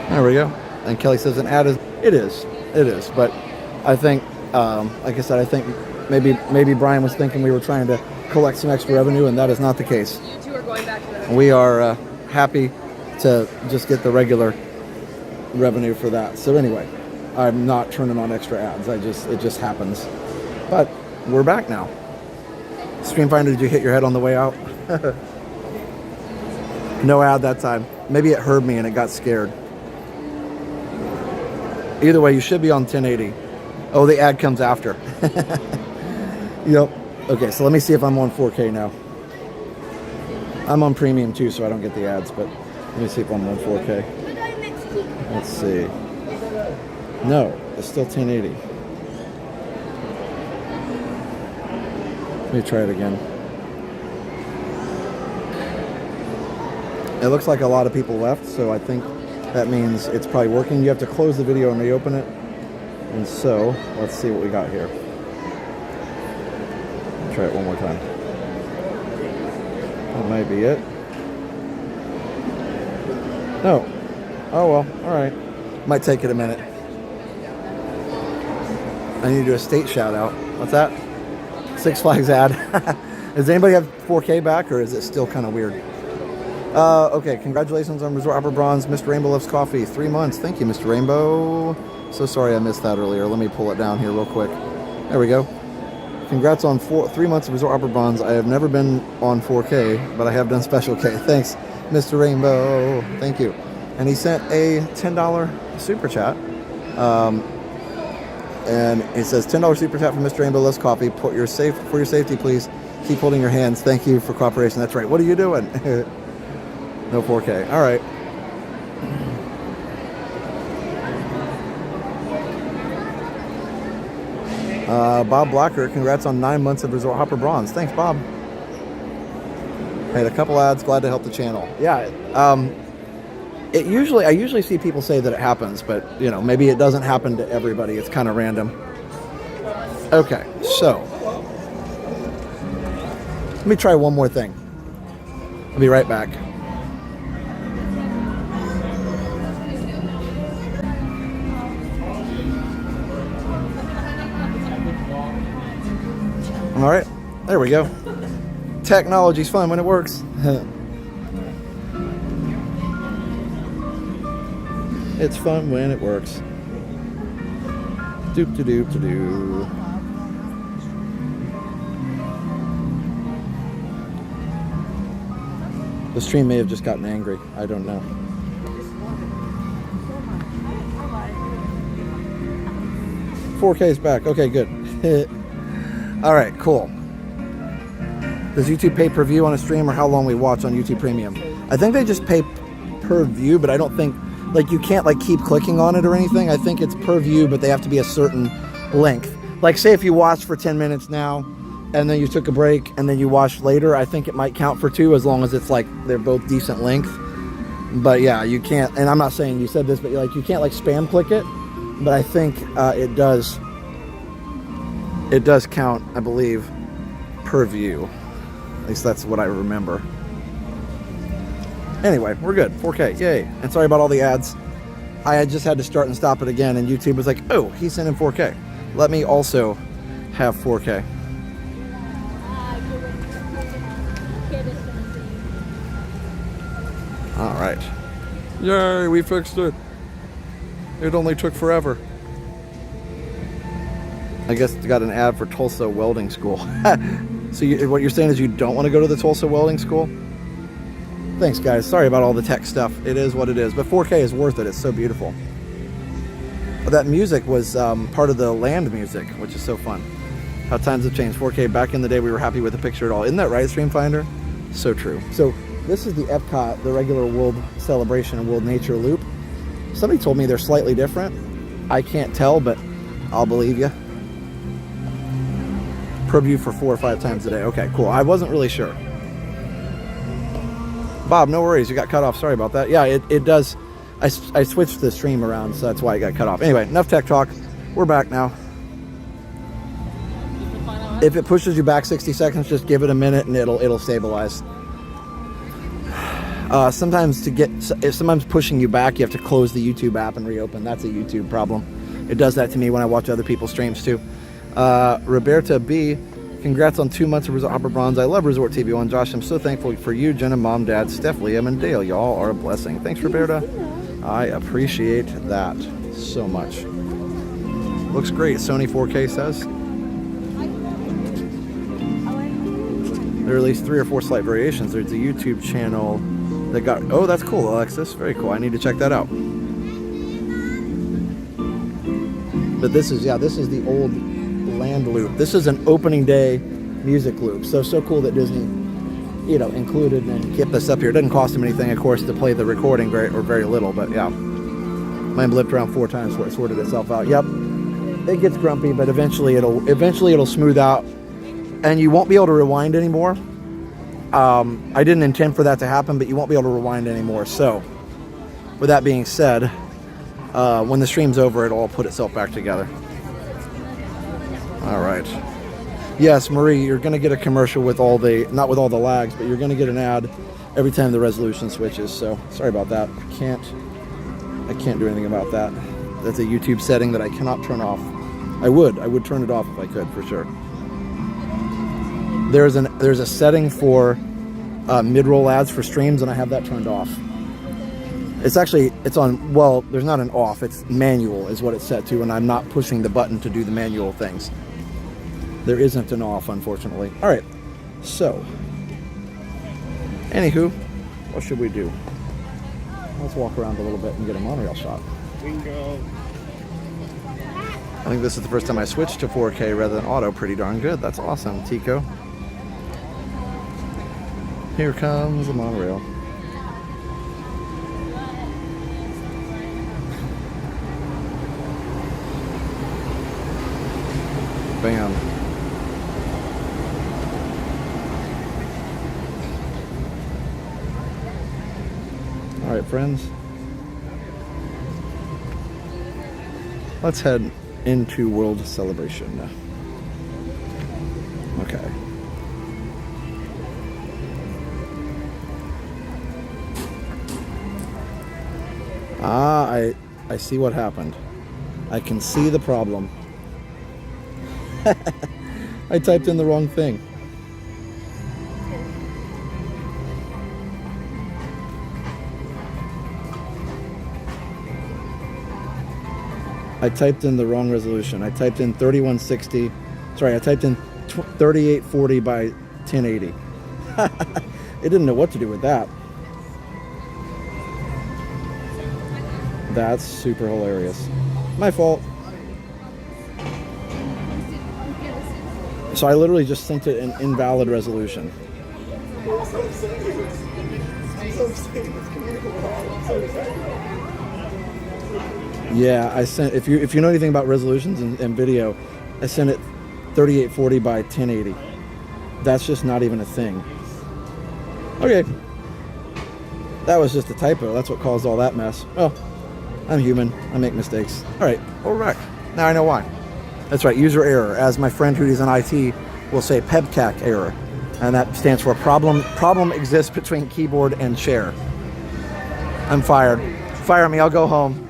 There we go. And Kelly says an ad is, it is, but I think, like I said, I think maybe Brian was thinking we were trying to collect some extra revenue, and that is not the case. You two are going back to the We are happy to just get the regular revenue for that. So anyway, I'm not turning on extra ads. It just happens. But we're back now. Streamfinder, did you hit your head on the way out? No ad that time. Maybe it heard me and it got scared. Either way, you should be on 1080. Oh, the ad comes after. Yep. Okay, so let me see if I'm on 4K now. I'm on premium too, so I don't get the ads, but let me see if I'm on 4K. Let's see. No, it's still 1080. Let me try it again. It looks like a lot of people left, so I think that means it's probably working. You have to close the video and reopen it. And so, let's see what we got here. Try it one more time. That might be it. No. Oh well, alright. Might take it a minute. I need to do a state shout out. What's that? Six Flags ad. Does anybody have 4K back, or is it still kind of weird? Okay, congratulations on Resort Upper Bronze. Mr. Rainbow Loves Coffee. 3 months. Thank you, Mr. Rainbow. So sorry I missed that earlier. Let me pull it down here real quick. There we go. Congrats on 3 months of Resort Hopper Bronze. I have never been on 4K, but I have done Special K. Thanks, Mr. Rainbow. Thank you. And he sent a $10 super chat. And it says, $10 super chat from Mr. Rainbow Loves Coffee. For your safety, please keep holding your hands. Thank you for cooperation. That's right. What are you doing? No 4K. All right. Bob Blacker, congrats on 9 months of Resort Hopper Bronze. Thanks, Bob. Had a couple ads. Glad to help the channel. Yeah. I usually see people say that it happens, but you know, maybe it doesn't happen to everybody. It's kind of random. Okay, so let me try one more thing. I'll be right back. All right, there we go. Technology's fun when it works. It's fun when it works. Doop to doop to doo. The stream may have just gotten angry. I don't know. $4K is back. Okay, good. All right, cool. Does YouTube pay per view on a stream, or how long we watch on YouTube Premium? I think they just pay per view, but I don't think, like, you can't like keep clicking on it or anything. I think it's per view, but they have to be a certain length. Like, say if you watched for 10 minutes now, and then you took a break, and then you watched later, I think it might count for 2, as long as it's like they're both decent length. But yeah, you can't, and I'm not saying you said this, but like you can't like spam click it. But I think it does count, I believe, per view. At least that's what I remember. Anyway, we're good. 4K, yay. And sorry about all the ads. I just had to start and stop it again, and YouTube was like, oh, he's sending 4K. Let me also have 4K. All right. Yay, we fixed it. It only took forever. I guess it got an ad for Tulsa Welding School. So what you're saying is you don't want to go to the Tulsa Welding School? Thanks, guys. Sorry about all the tech stuff. It is what it is. But 4K is worth it. It's so beautiful. That music was part of the land music, which is so fun. How times have changed. 4K, back in the day, we were happy with the picture at all. Isn't that right, Streamfinder? So true. So this is the Epcot, the regular World Celebration and World Nature Loop. Somebody told me they're slightly different. I can't tell, but I'll believe you. Per view for 4 or 5 times a day. Okay, cool. I wasn't really sure. Bob, no worries. You got cut off. Sorry about that. Yeah, it does. I switched the stream around, so that's why it got cut off. Anyway, enough tech talk. We're back now. If it pushes you back 60 seconds, just give it a minute and it'll stabilize. Sometimes pushing you back, you have to close the YouTube app and reopen. That's a YouTube problem. It does that to me when I watch other people's streams too. Roberta B, congrats on 2 months of Resort Hopper Bronze. I love Resort TV1. Josh, I'm so thankful for you, Jenna, Mom, Dad, Steph, Liam, and Dale. Y'all are a blessing. Thanks, Roberta. I appreciate that so much. Looks great, Sony 4K says. There are at least 3 or 4 slight variations. There's a YouTube channel that got... Oh, that's cool, Alexis. Very cool. I need to check that out. But this is the old land loop. This is an opening day music loop. So cool that Disney, included and kept this up here. It doesn't cost them anything, of course, to play the recording, very little, but yeah. Mine blipped around 4 times before it sorted itself out. Yep. It gets grumpy, but eventually it'll smooth out, and you won't be able to rewind anymore. I didn't intend for that to happen, but you won't be able to rewind anymore. So, with that being said, when the stream's over, it'll all put itself back together. All right. Yes, Marie, you're going to get a commercial with not with all the lags, but you're going to get an ad every time the resolution switches. So, sorry about that. I can't do anything about that. That's a YouTube setting that I cannot turn off. I would turn it off if I could, for sure. There's a setting for mid-roll ads for streams, and I have that turned off. It's on, well, there's not an off, it's manual is what it's set to, and I'm not pushing the button to do the manual things. There isn't an off, unfortunately. All right, so, anywho, what should we do? Let's walk around a little bit and get a monorail shot. Bingo. I think this is the first time I switched to 4K rather than auto. Pretty darn good. That's awesome, Tico. Here comes the monorail. Bam. All right, friends. Let's head into World Celebration. Okay. Ah, I see what happened. I can see the problem. I typed in the wrong thing. I typed in the wrong resolution. I typed in 3160. Sorry, I typed in 3840 by 1080. It didn't know what to do with that. That's super hilarious. My fault. So I literally just sent it an invalid resolution. Yeah, I sent, if you know anything about resolutions and video, I sent it 3840 by 1080. That's just not even a thing. Okay. That was just a typo. That's what caused all that mess. Well, I'm human. I make mistakes. All right, all right. Now I know why. That's right, user error. As my friend who's in IT will say, PEBCAC error. And that stands for problem exists between keyboard and chair. I'm fired. Fire me, I'll go home.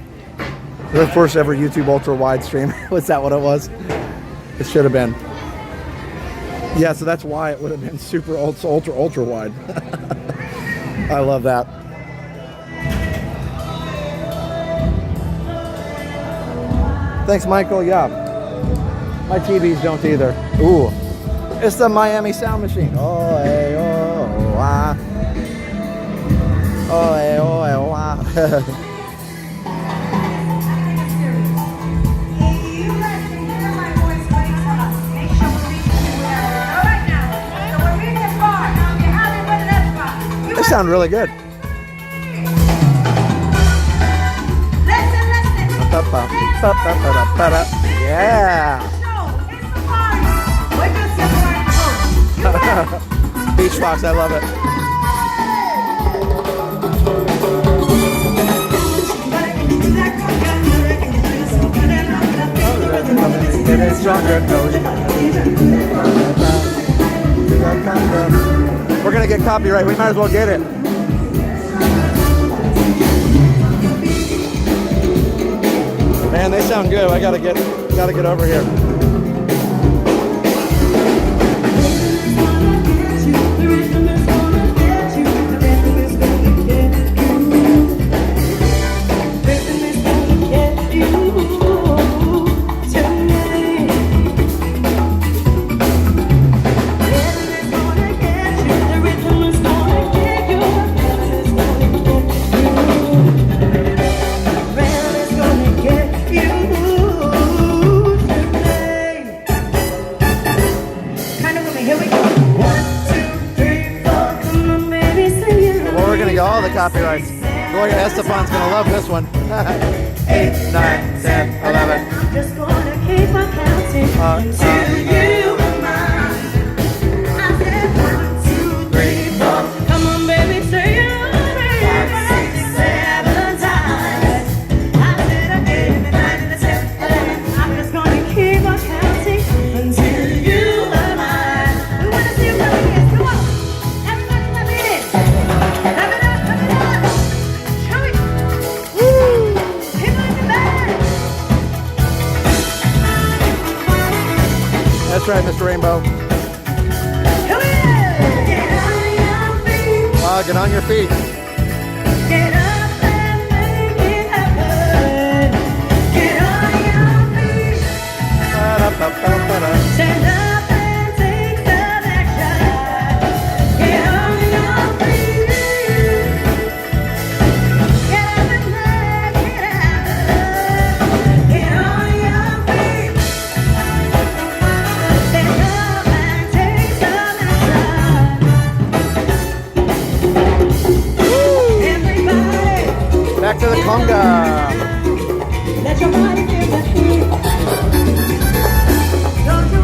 The first ever YouTube ultra wide stream. Was that what it was? It should have been. Yeah, so that's why it would have been super ultra wide. I love that. Thanks, Michael. Yeah, my TVs don't either. Ooh, it's the Miami Sound Machine. Oh, hey, oh, ah. Oh, hey, oh, hey, oh, ah. They sound really good. Yeah. Beach Fox, I love it. We're gonna get copyright. We might as well get it. Man, they sound good. I gotta get over here. Copyrights. Gloria Estefan's gonna love this one. 8, 9, 10, 11. I'm just gonna keep on counting until you are mine. I said 1, 2, 3, 4. Come on, baby, say it. 5, 6, 7 times. I said again, 9, 10, 11. I'm just gonna keep on counting until you are mine. We wanna see you coming in. Come on. Everybody let me in. That's right, Mr. Rainbow. Get on your feet. Get up and make it happen. Get on your feet. Stand up to the conga. Let your body feel the heat. Don't you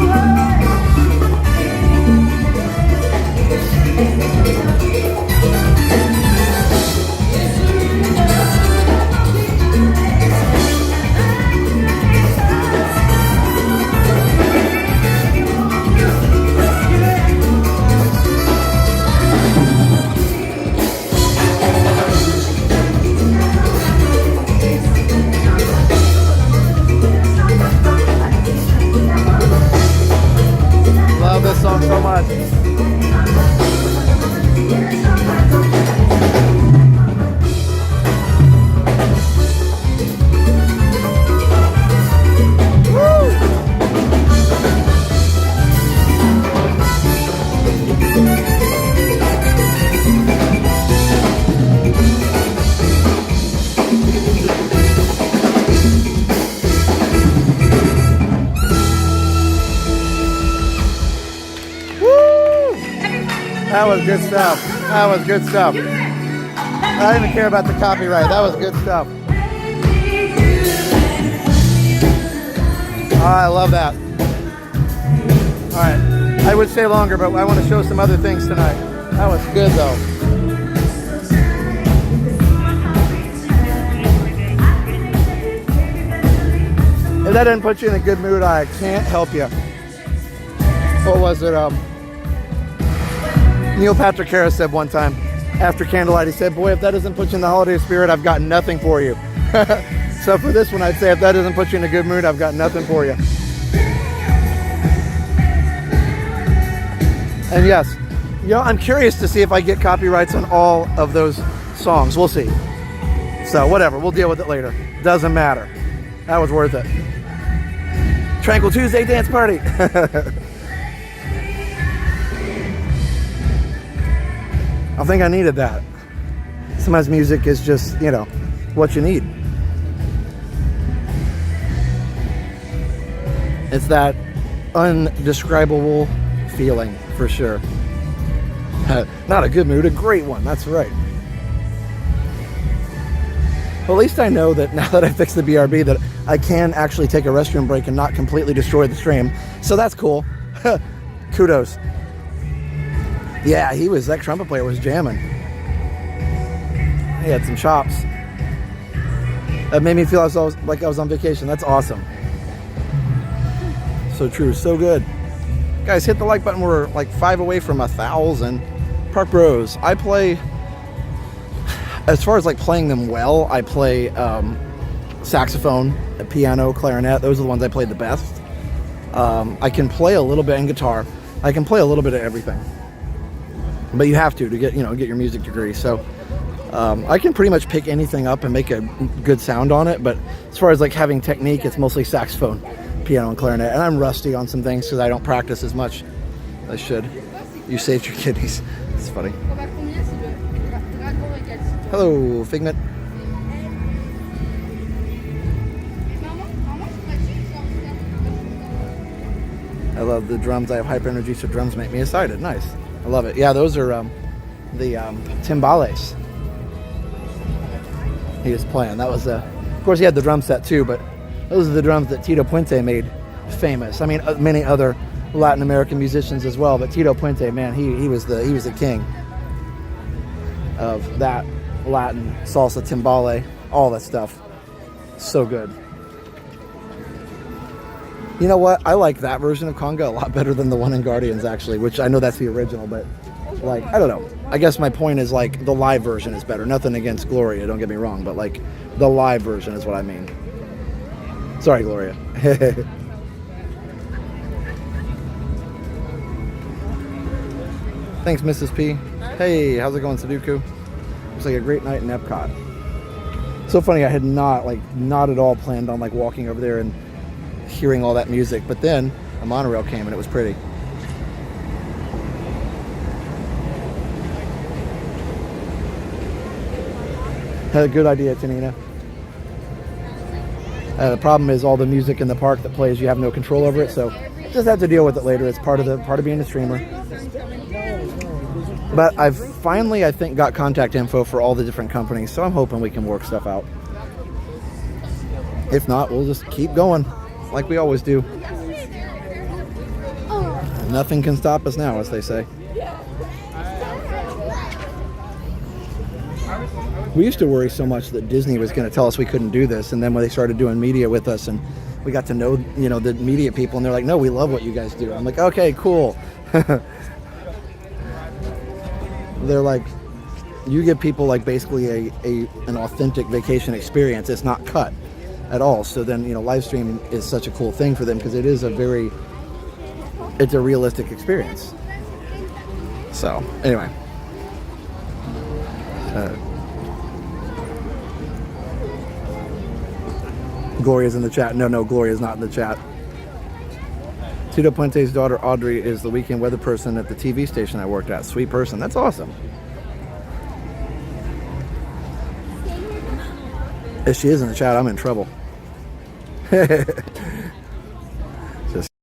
Love this song so much. That was good stuff. That was good stuff. I don't even care about the copyright. That was good stuff. Oh, I love that. All right. I would stay longer, but I want to show some other things tonight. That was good, though. If that didn't put you in a good mood, I can't help you. What was it? Neil Patrick Harris said one time after candlelight, he said, boy, if that doesn't put you in the holiday spirit, I've got nothing for you. So for this one, I'd say if that doesn't put you in a good mood, I've got nothing for you. And yes, you know, I'm curious to see if I get copyrights on all of those songs. We'll see. So whatever, we'll deal with it later. Doesn't matter. That was worth it. Tranquil Tuesday dance party. I think I needed that. Sometimes music is just, you know, what you need. It's that undescribable feeling, for sure. Not a good mood, a great one, that's right. Well, at least I know that now that I fixed the BRB that I can actually take a restroom break and not completely destroy the stream. So that's cool. Kudos. Yeah, that trumpet player was jamming. He had some chops. That made me feel like I was on vacation. That's awesome. So true, so good. Guys, hit the like button. We're like 5 away from 1,000. Park Bros. I play, as far as like playing them well, I play saxophone, piano, clarinet. Those are the ones I played the best. I can play a little bit in guitar. I can play a little bit of everything. But you have to get your music degree. So I can pretty much pick anything up and make a good sound on it. But as far as like having technique, it's mostly saxophone, piano, and clarinet. And I'm rusty on some things because I don't practice as much as I should. You saved your kidneys. It's funny. Hello, Figment. I love the drums. I have hyper energy, so drums make me excited. Nice. I love it. Yeah, those are the timbales he was playing. That was, of course, he had the drum set too, but those are the drums that Tito Puente made famous. I mean, many other Latin American musicians as well, but Tito Puente, man, he was the king of that Latin salsa, timbale, all that stuff. So good. You know what? I like that version of conga a lot better than the one in Guardians, actually, which I know that's the original, but like, I don't know. I guess my point is like the live version is better. Nothing against Gloria, don't get me wrong, but like the live version is what I mean. Sorry, Gloria. Thanks, Mrs. P. Hey, how's it going, Sudoku? Looks like a great night in Epcot. So funny, I had not at all planned on like walking over there and hearing all that music, but then a monorail came and it was pretty. Had a good idea, Tanina. The problem is all the music in the park that plays, you have no control over it, so just have to deal with it later. It's part of being a streamer. But I've finally, I think, got contact info for all the different companies, so I'm hoping we can work stuff out. If not, we'll just keep going like we always do. Nothing can stop us now, as they say. We used to worry so much that Disney was going to tell us we couldn't do this, and then when they started doing media with us and we got to know, the media people, and they're like, no, we love what you guys do. I'm like, okay, cool. They're like, you give people like basically an authentic vacation experience. It's not cut at all. So then, live stream is such a cool thing for them because it's a realistic experience. So anyway, Gloria's in the chat. No, Gloria's not in the chat. Tito Puente's daughter Audrey is the weekend weather person at the TV station I worked at. Sweet person. That's awesome. If she is in the chat, I'm in trouble. Just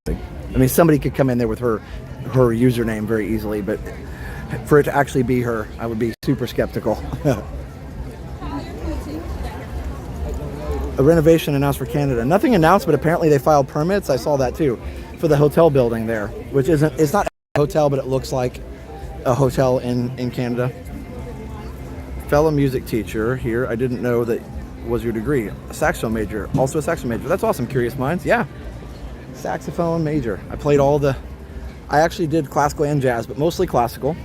kidding. I mean, somebody could come in there with her username very easily, but for it to actually be her, I would be super skeptical. A renovation announced for Canada. Nothing announced, but apparently they filed permits. I saw that too, for the hotel building there, which it's not a hotel, but it looks like a hotel in Canada. Fellow music teacher here. I didn't know that was your degree. A saxophone major. Also a saxophone major. That's awesome. Curious Minds. Yeah. Saxophone major. I played I actually did classical and jazz, but mostly classical.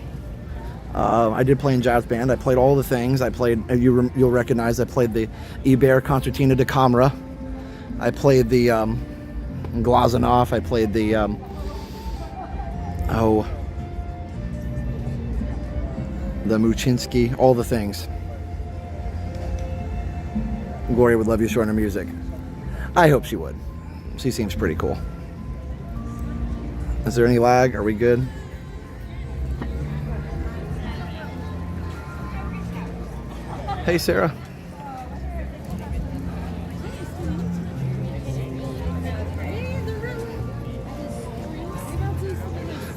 I did play in jazz band. I played all the things. I played, you'll recognize, I played the Ibert Concertina da Camera. I played the Glazunov. I played the the Muchinsky, all the things. Gloria would love you showing her music. I hope she would. She seems pretty cool. Is there any lag? Are we good? Hey, Sarah.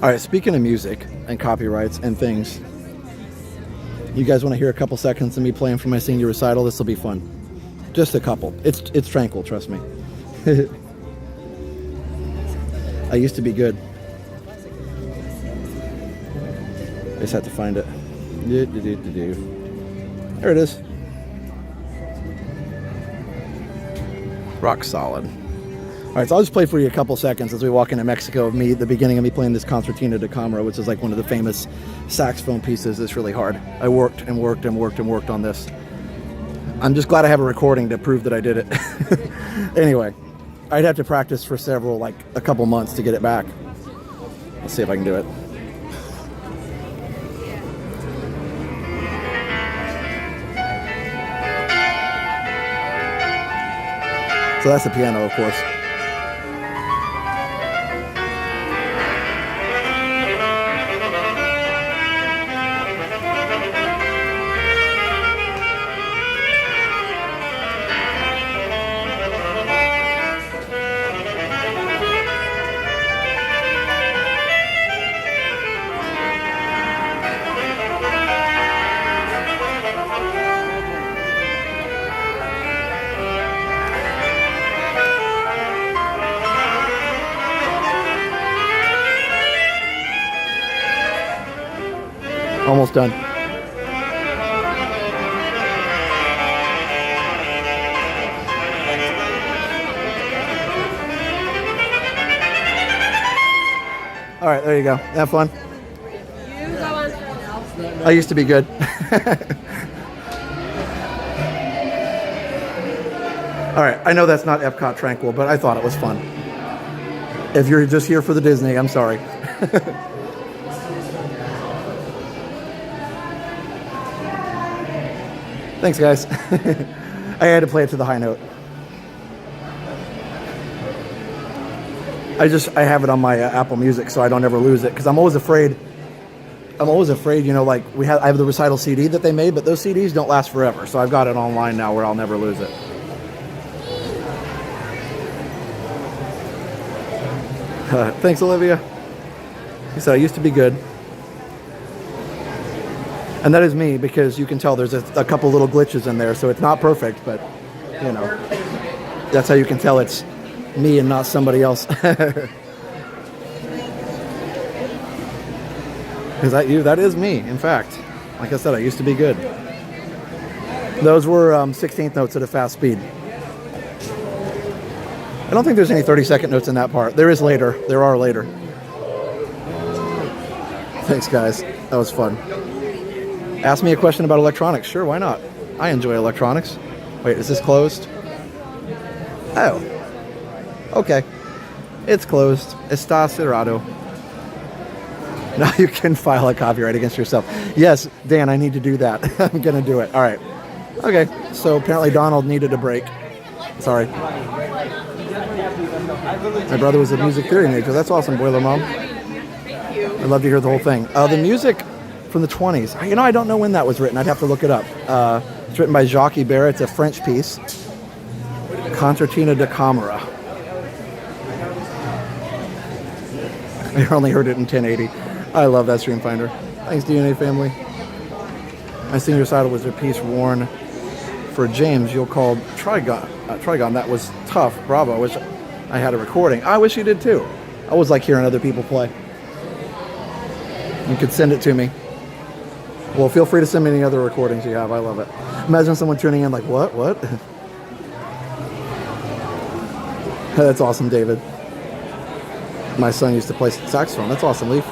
All right, speaking of music and copyrights and things, you guys want to hear a couple seconds of me playing for my senior recital? This will be fun. Just a couple. It's tranquil, trust me. I used to be good. I just have to find it. There it is. Rock solid. All right, so I'll just play for you a couple seconds as we walk into Mexico of the beginning of me playing this Concertina da Camera, which is like one of the famous saxophone pieces. It's really hard. I worked and worked and worked and worked on this. I'm just glad I have a recording to prove that I did it. Anyway, I'd have to practice for a couple months to get it back. Let's see if I can do it. So that's the piano, of course. Almost done. All right, there you go. Have fun. You go on. I used to be good. All right, I know that's not Epcot Tranquil, but I thought it was fun. If you're just here for the Disney, I'm sorry. Thanks, guys. I had to play it to the high note. I have it on my Apple Music so I don't ever lose it, because I'm always afraid, like I have the recital CD that they made, but those CDs don't last forever. So I've got it online now where I'll never lose it. Thanks, Olivia. He said, I used to be good. And that is me, because you can tell there's a couple little glitches in there, so it's not perfect, but, you know, that's how you can tell it's me and not somebody else. Is that you? That is me, in fact. Like I said, I used to be good. Those were 16th notes at a fast speed. I don't think there's any 30-second notes in that part. There is later. There are later. Thanks, guys. That was fun. Ask me a question about electronics. Sure, why not? I enjoy electronics. Wait, is this closed? Oh. Okay. It's closed. Está cerrado. Now you can file a copyright against yourself. Yes, Dan, I need to do that. I'm going to do it. All right. Okay, so apparently Donald needed a break. Sorry. My brother was a music theory major. That's awesome, Boiler Mom. I'd love to hear the whole thing. The music from the 20s. You know, I don't know when that was written. I'd have to look it up. It's written by Jacques Ibert. It's a French piece. Concertina da Camera. I only heard it in 1080. I love that stream finder. Thanks, DNA family. My senior recital was a piece worn for James. You'll call Trigon. That was tough. Bravo. I wish I had a recording. I wish you did too. I always like hearing other people play. You could send it to me. Well, feel free to send me any other recordings you have. I love it. Imagine someone tuning in like, what? That's awesome, David. My son used to play saxophone. That's awesome, Leaf.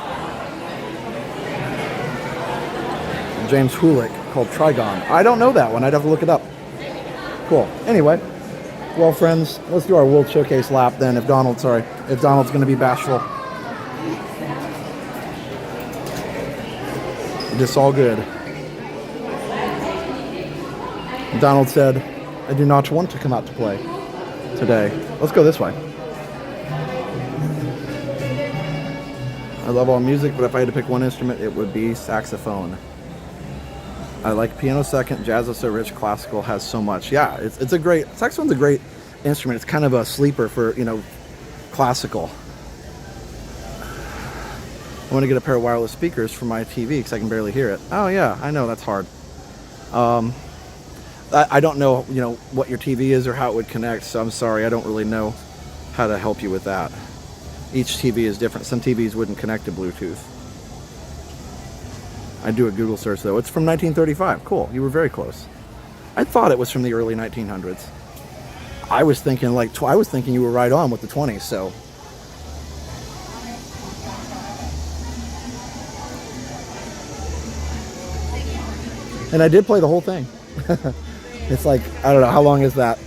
James Hulick, called Trigon. I don't know that one. I'd have to look it up. Cool. Anyway, well, friends, let's do our World Showcase lap then. If Donald's going to be bashful. It's all good. Donald said, I do not want to come out to play today. Let's go this way. I love all music, but if I had to pick one instrument, it would be saxophone. I like piano second. Jazz is so rich. Classical has so much. Yeah, it's a great, saxophone's a great instrument. It's kind of a sleeper for, you know, classical. I want to get a pair of wireless speakers for my TV because I can barely hear it. Oh yeah, I know, that's hard. I don't know, you know, what your TV is or how it would connect, so I'm sorry, I don't really know how to help you with that. Each TV is different. Some TVs wouldn't connect to Bluetooth. I do a Google search though. It's from 1935. Cool, you were very close. I thought it was from the early 1900s. I was thinking you were right on with the 20s, so. And I did play the whole thing. It's like, I don't know, how long is that?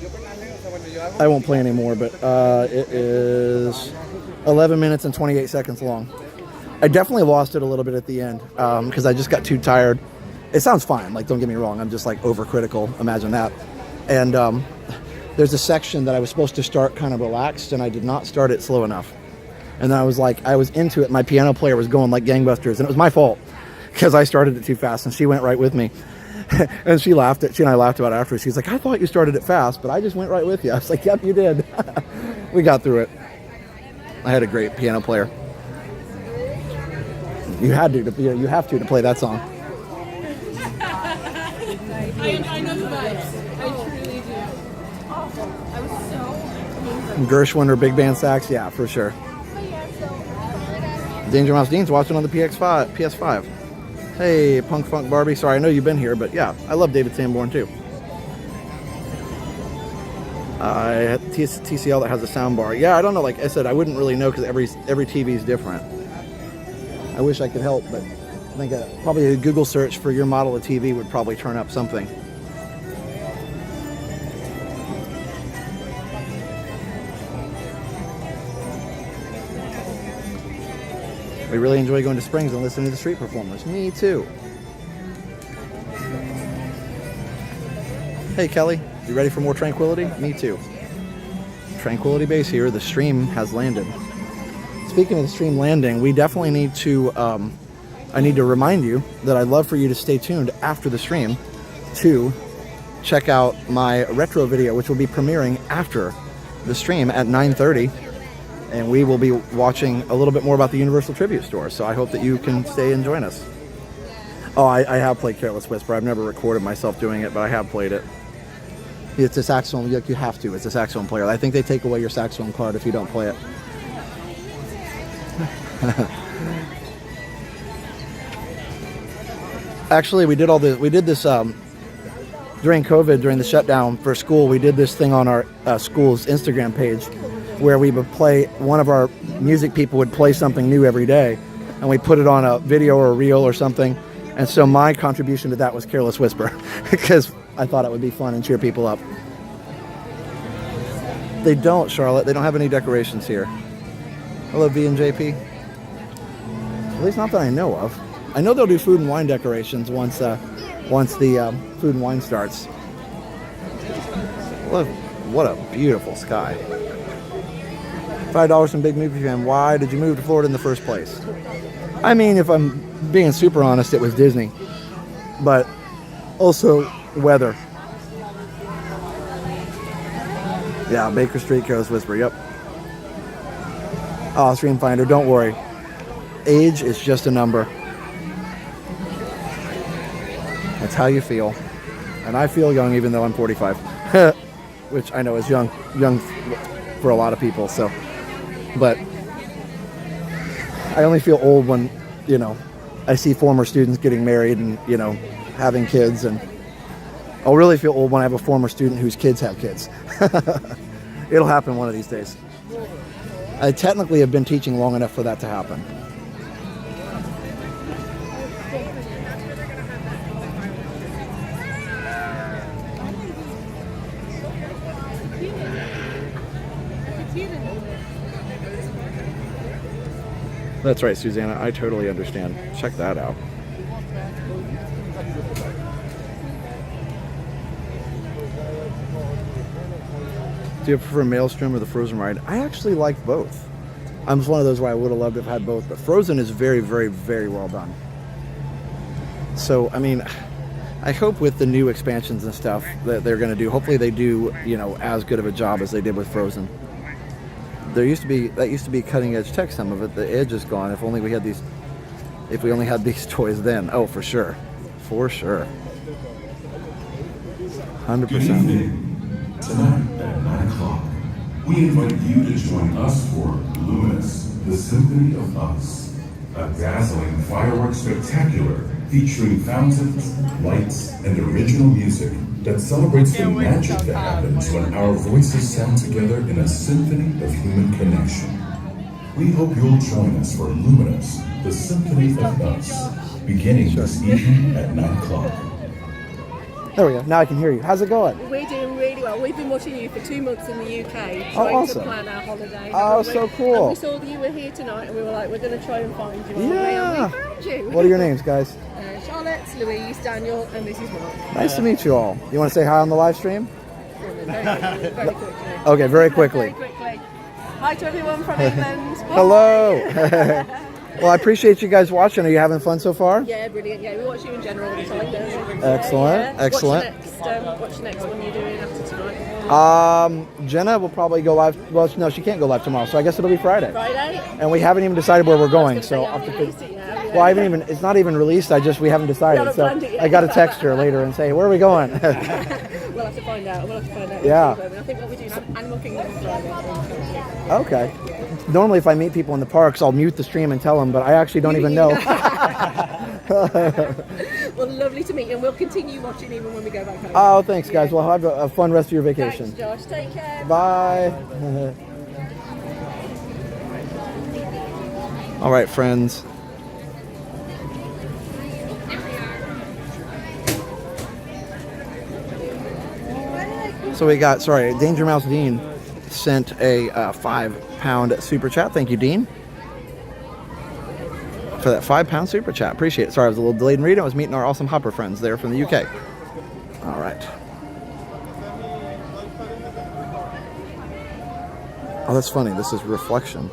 I won't play anymore, but it is 11 minutes and 28 seconds long. I definitely lost it a little bit at the end because I just got too tired. It sounds fine, like, don't get me wrong, I'm just like overcritical, imagine that. And there's a section that I was supposed to start kind of relaxed and I did not start it slow enough. And then I was into it, my piano player was going like gangbusters, and it was my fault because I started it too fast and she went right with me. And she and I laughed about it afterwards. She's like, I thought you started it fast, but I just went right with you. I was like, yep, you did. We got through it. I had a great piano player. You have to play that song. I know the vibes. I truly do. I was so Gershwin or big band sax, yeah, for sure. Danger Mouse Dean's watching on the PS5. Hey, Punk Funk Barbie. Sorry, I know you've been here, but yeah, I love David Sanborn too. I had TCL that has a sound bar. Yeah, I don't know. Like I said, I wouldn't really know because every TV is different. I wish I could help, but I think probably a Google search for your model of TV would probably turn up something. We really enjoy going to Springs and listening to the street performers. Me too. Hey Kelly, you ready for more tranquility? Me too. Tranquility base here. The stream has landed. Speaking of the stream landing, we definitely need to, I need to remind you that I'd love for you to stay tuned after the stream to check out my retro video, which will be premiering after the stream at 9:30. And we will be watching a little bit more about the Universal Tribute Store. So I hope that you can stay and join us. Oh, I have played Careless Whisper. I've never recorded myself doing it, but I have played it. It's a saxophone. You have to. It's a saxophone player. I think they take away your saxophone card if you don't play it. Actually, we did this during COVID, during the shutdown for school. We did this thing on our school's Instagram page where we would play, one of our music people would play something new every day, and we put it on a video or a reel or something. And so my contribution to that was Careless Whisper because I thought it would be fun and cheer people up. They don't, Charlotte. They don't have any decorations here. Hello, V and JP. At least not that I know of. I know they'll do food and wine decorations once the food and wine starts. What a beautiful sky. $5 from Big Movie Fan. Why did you move to Florida in the first place? I mean, if I'm being super honest, it was Disney. But also weather. Yeah, Baker Street, Careless Whisper, yep. Oh, Stream Finder, don't worry. Age is just a number. That's how you feel. And I feel young even though I'm 45. Which I know is young for a lot of people, so. But I only feel old when, you know, I see former students getting married and, you know, having kids, and I'll really feel old when I have a former student whose kids have kids. It'll happen one of these days. I technically have been teaching long enough for that to happen. That's right, Susanna. I totally understand. Check that out. Do you prefer Maelstrom or the Frozen ride? I actually like both. I'm just one of those where I would have loved to have had both, but Frozen is very, very, very well done. So, I mean, I hope with the new expansions and stuff that they're going to do, hopefully they do, you know, as good of a job as they did with Frozen. That used to be cutting edge tech, some of it. The edge is gone. If only we had if we only had these toys then. Oh, for sure. For sure. 100%. Good evening. Tonight at 9 o'clock, we invite you to join us for Luminous, the Symphony of Us, a dazzling fireworks spectacular featuring fountains, lights, and original music that celebrates the magic that happens when our voices sound together in a symphony of human connection. We hope you'll join us for Luminous, the Symphony of Us, beginning this evening at 9 o'clock. There we go. Now I can hear you. How's it going? We're doing really well. We've been watching you for 2 months in the UK, Oh, awesome. to plan our holiday. Oh, so cool. And we saw that you were here tonight, and we were like, we're going to try and find you. Yeah. And we found you. What are your names, guys? Charlotte, Louise, Daniel, and this is Mark. Nice to meet you all. You want to say hi on the live stream? Very quickly. Okay, very quickly. Very quickly. Hi to everyone from England. Hello. Well, I appreciate you guys watching. Are you having fun so far? Yeah, brilliant. Yeah, we watch you in general all the time. Excellent. Excellent. What's the next one you're doing after tonight? Jenna will probably go live. Well, no, she can't go live tomorrow, so I guess it'll be Friday. Friday? And we haven't even decided where we're going, so I'll have to well, I haven't even. It's not even released. We haven't decided. So I got to text her later and say, "Where are we going?" We'll have to find out. Yeah. I think what we do is Animal Kingdom on Friday. Okay. Normally, if I meet people in the parks, I'll mute the stream and tell them, but I actually don't even know. Well, lovely to meet you, and we'll continue watching even when we go back home. Oh, thanks, guys. Well, have a fun rest of your vacation. Thanks, Josh. Take care. Bye. All right, friends. So we got, Danger Mouse Dean sent a £5 super chat. Thank you, Dean, for that £5 super chat. Appreciate it. Sorry, I was a little delayed in reading. I was meeting our awesome Hopper friends there from the UK. All right. Oh, that's funny. This is reflection.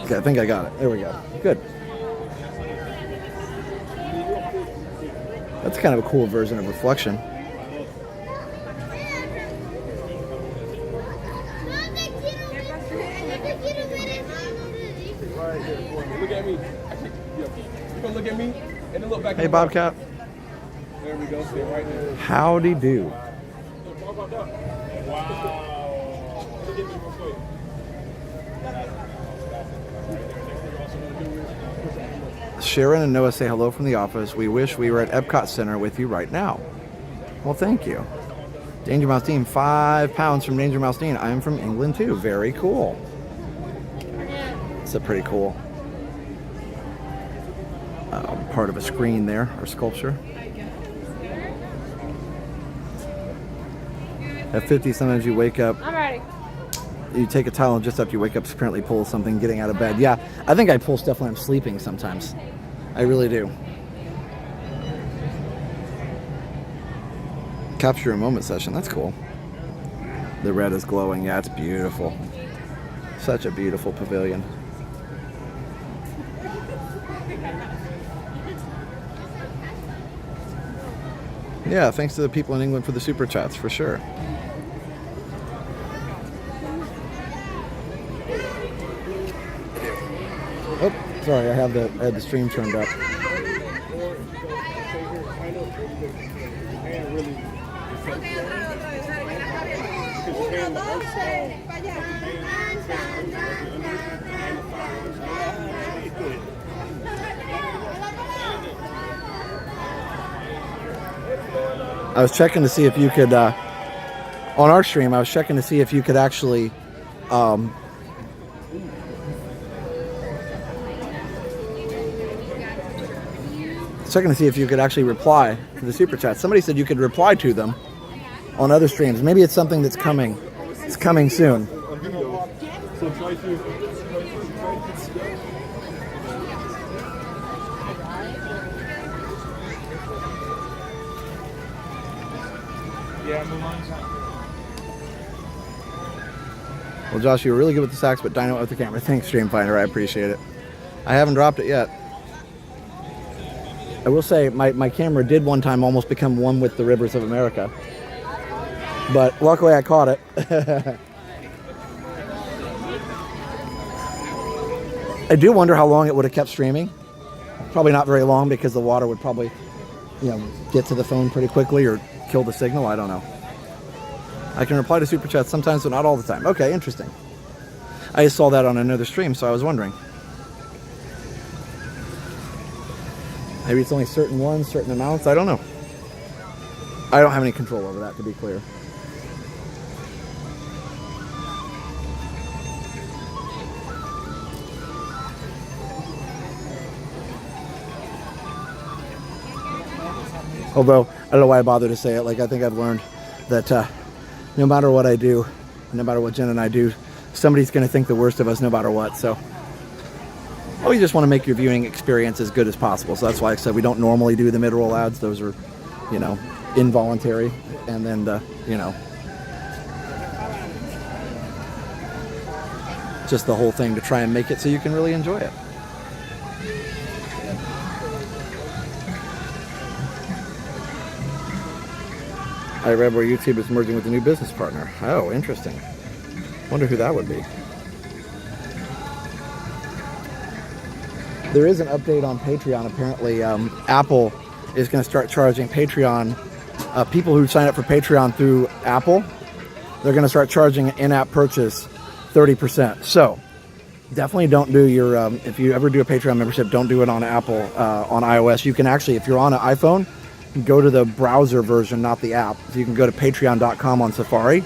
Okay, I think I got it. There we go. Good. That's kind of a cool version of reflection. right there for me. Look at me. You're gonna look at me and then look back. Hey, Bobcat. There we go. Stay right there. Howdy do. Wow. Look at me real quick. Sharon and Noah say hello from the office. We wish we were at Epcot Center with you right now. Well, thank you. Danger Mouse Dean, 5 pounds from Danger Mouse Dean. I'm from England too. Very cool. It's a pretty cool part of a screen there, or sculpture. At 50, sometimes you wake up. I'm ready. You take a Tylenol just after you wake up, apparently pull something getting out of bed. Yeah, I think I pull stuff when I'm sleeping sometimes. I really do. Capture a moment session, that's cool. The red is glowing, yeah, it's beautiful. Such a beautiful pavilion. Yeah, thanks to the people in England for the super chats, for sure. Oh, sorry, I had the stream turned up. I was checking to see if you could, on our stream, I was checking to see if you could actually, reply to the super chat. Somebody said you could reply to them on other streams. Maybe it's something that's coming. It's coming soon. Yeah, move on. Well, Josh, you were really good with the sax, but Dino with the camera. Thanks, Streamfinder. I appreciate it. I haven't dropped it yet. I will say my camera did one time almost become one with the rivers of America. But luckily I caught it. I do wonder how long it would have kept streaming. Probably not very long because the water would probably, get to the phone pretty quickly or kill the signal. I don't know. I can reply to super chats sometimes, but not all the time. Okay, interesting. I just saw that on another stream, so I was wondering. Maybe it's only certain ones, certain amounts. I don't know. I don't have any control over that, to be clear. Although, I don't know why I bother to say it. Like, I think I've learned that no matter what I do, no matter what Jen and I do, somebody's going to think the worst of us no matter what. So, we just want to make your viewing experience as good as possible. So that's why I said we don't normally do the mid-roll ads. Those are, involuntary. And then, just the whole thing to try and make it so you can really enjoy it. I read where YouTube is merging with a new business partner. Oh, interesting. Wonder who that would be. There is an update on Patreon. Apparently, Apple is going to start charging Patreon. People who sign up for Patreon through Apple, they're going to start charging an in-app purchase 30%. So, definitely don't do your, if you ever do a Patreon membership, don't do it on Apple, on iOS. You can actually, if you're on an iPhone, go to the browser version, not the app. So you can go to patreon.com on Safari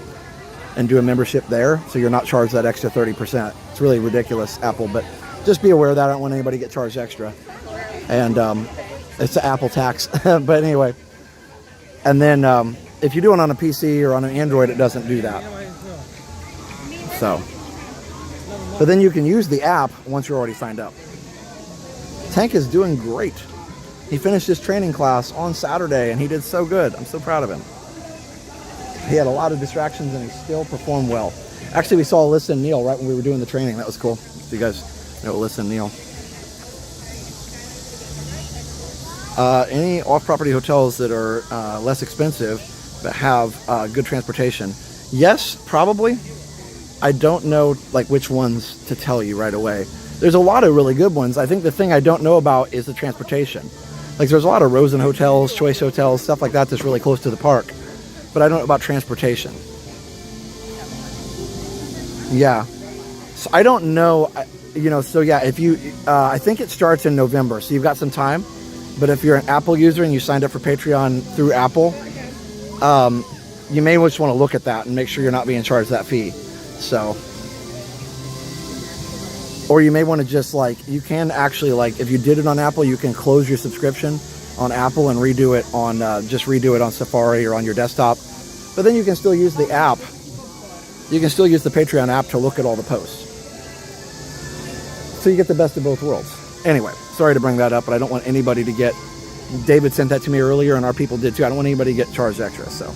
and do a membership there, so you're not charged that extra 30%. It's really ridiculous, Apple, but just be aware of that. I don't want anybody to get charged extra. And it's the Apple tax. But anyway, and then if you do it on a PC or on an Android, it doesn't do that. So, but then you can use the app once you're already signed up. Tank is doing great. He finished his training class on Saturday, and he did so good. I'm so proud of him. He had a lot of distractions, and he still performed well. Actually, we saw Alyssa and Neil right when we were doing the training. That was cool. So you guys know Alyssa and Neil. Any off-property hotels that are less expensive but have good transportation? Yes, probably. I don't know which ones to tell you right away. There's a lot of really good ones. I think the thing I don't know about is the transportation. Like there's a lot of Rosen hotels, Choice hotels, stuff like that that's really close to the park. But I don't know about transportation. Yeah. So I don't know, you know, so yeah, if you, I think it starts in November, so you've got some time. But if you're an Apple user and you signed up for Patreon through Apple, you may just want to look at that and make sure you're not being charged that fee. So, or you may want to just like, you can actually like, if you did it on Apple, you can close your subscription on Apple and redo it on, just redo it on Safari or on your desktop. But then you can still use the app. You can still use the Patreon app to look at all the posts. So you get the best of both worlds. Anyway, sorry to bring that up, but I don't want anybody to get, David sent that to me earlier and our people did too. I don't want anybody to get charged extra, so.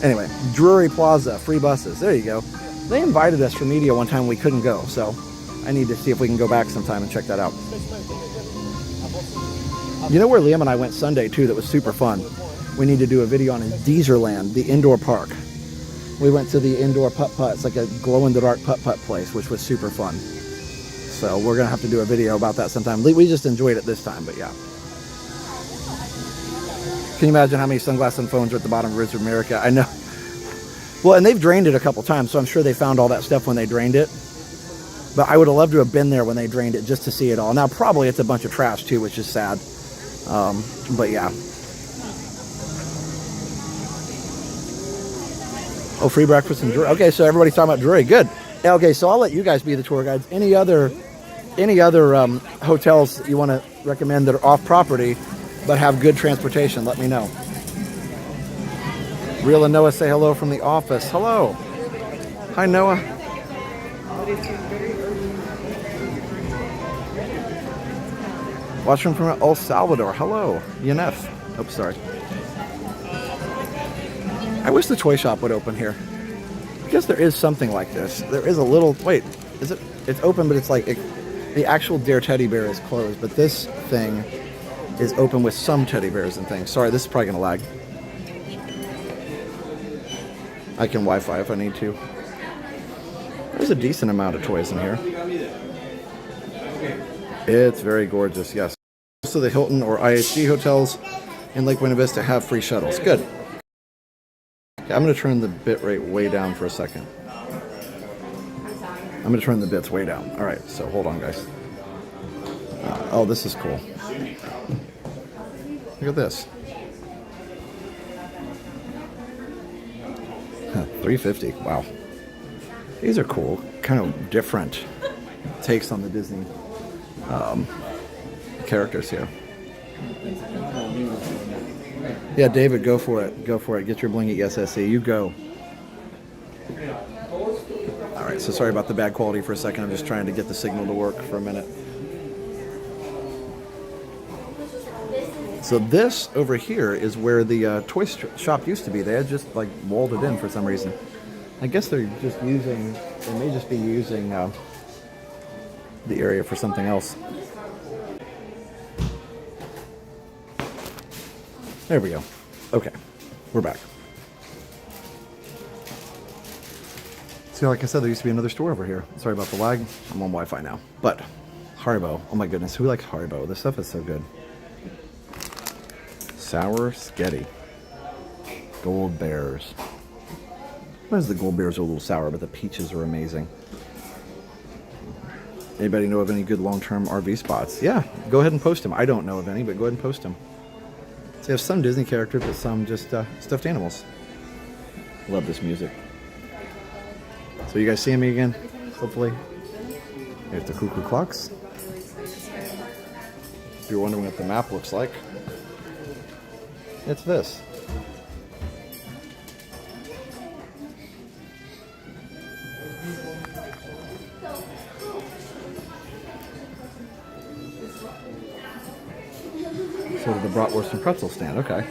Anyway, Drury Plaza, free buses. There you go. They invited us for media one time, we couldn't go, so I need to see if we can go back sometime and check that out. You know where Liam and I went Sunday too that was super fun? We need to do a video on Deezerland, the indoor park. We went to the indoor putt-putt. It's like a glow-in-the-dark putt-putt place, which was super fun. So we're going to have to do a video about that sometime. We just enjoyed it this time, but yeah. Can you imagine how many sunglasses and phones are at the bottom of Rivers of America? I know. Well, and they've drained it a couple times, so I'm sure they found all that stuff when they drained it. But I would have loved to have been there when they drained it just to see it all. Now, probably it's a bunch of trash too, which is sad. But yeah. Oh, free breakfast and Drury. Okay, so everybody's talking about Drury. Good. Okay, so I'll let you guys be the tour guides. Any other hotels that you want to recommend that are off property but have good transportation, let me know. Real and Noah say hello from the office. Hello. Hi, Noah. Watching from El Salvador. Hello. Yanef. Oh, sorry. I wish the toy shop would open here. I guess there is something like this. There is a little, wait, is it? It's open, but it's like, the actual Dare teddy bear is closed, but this thing is open with some teddy bears and things. Sorry, this is probably gonna lag. I can Wi-Fi if I need to. There's a decent amount of toys in here. It's very gorgeous, yes. So the Hilton or IHG hotels in Lake Buena Vista have free shuttles. Good. Okay, I'm gonna turn the bit rate way down for a second. I'm gonna turn the bits way down. All right, so hold on, guys. Oh, this is cool. Look at this. $350. Wow. These are cool. Kind of different takes on the Disney characters here. Yeah, David, go for it. Go for it. Get your blingy SSE. You go. All right, so sorry about the bad quality for a second. I'm just trying to get the signal to work for a minute. So this over here is where the toy shop used to be. They had just like walled it in for some reason. I guess they're just using, they may just be using the area for something else. There we go. Okay, we're back. See, like I said, there used to be another store over here. Sorry about the lag. I'm on Wi-Fi now. But Haribo, oh my goodness, who likes Haribo? This stuff is so good. Sour Sketty. Gold Bears. Sometimes the Gold Bears are a little sour, but the peaches are amazing. Anybody know of any good long-term RV spots? Yeah, go ahead and post them. I don't know of any, but go ahead and post them. So you have some Disney characters, but some just stuffed animals. Love this music. So you guys seeing me again? Hopefully. Here's the cuckoo clocks. If you're wondering what the map looks like, it's this. Sort of the bratwurst and pretzel stand. Okay.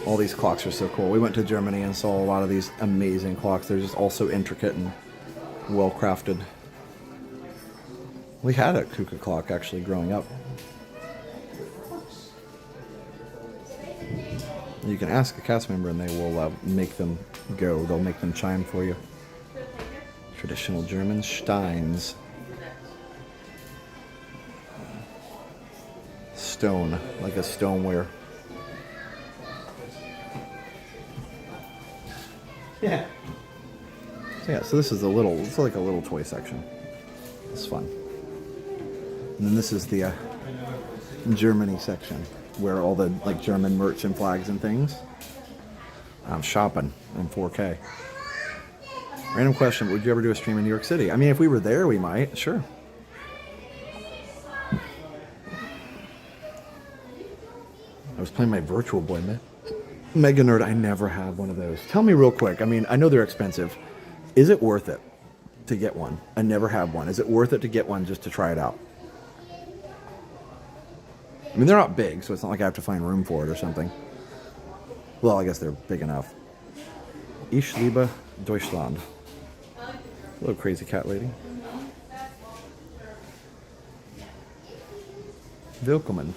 All these clocks are so cool. We went to Germany and saw a lot of these amazing clocks. They're just all so intricate and well crafted. We had a cuckoo clock actually growing up. You can ask a cast member and they will make them go. They'll make them chime for you. Traditional German Steins. stone, like a stoneware. Yeah. So yeah, so this is it's like a little toy section. It's fun. And then this is the Germany section, where all the like German merch and flags and things. I'm shopping in 4K. Random question, would you ever do a stream in New York City? I mean, if we were there, we might, sure. I was playing my Virtual Boy, Mega Nerd. I never have one of those. Tell me real quick, I mean, I know they're expensive. Is it worth it to get one? I never have one. Is it worth it to get one just to try it out? I mean, they're not big, so it's not like I have to find room for it or something. Well, I guess they're big enough. Ich liebe Deutschland. Hello, crazy cat lady. Willkommen.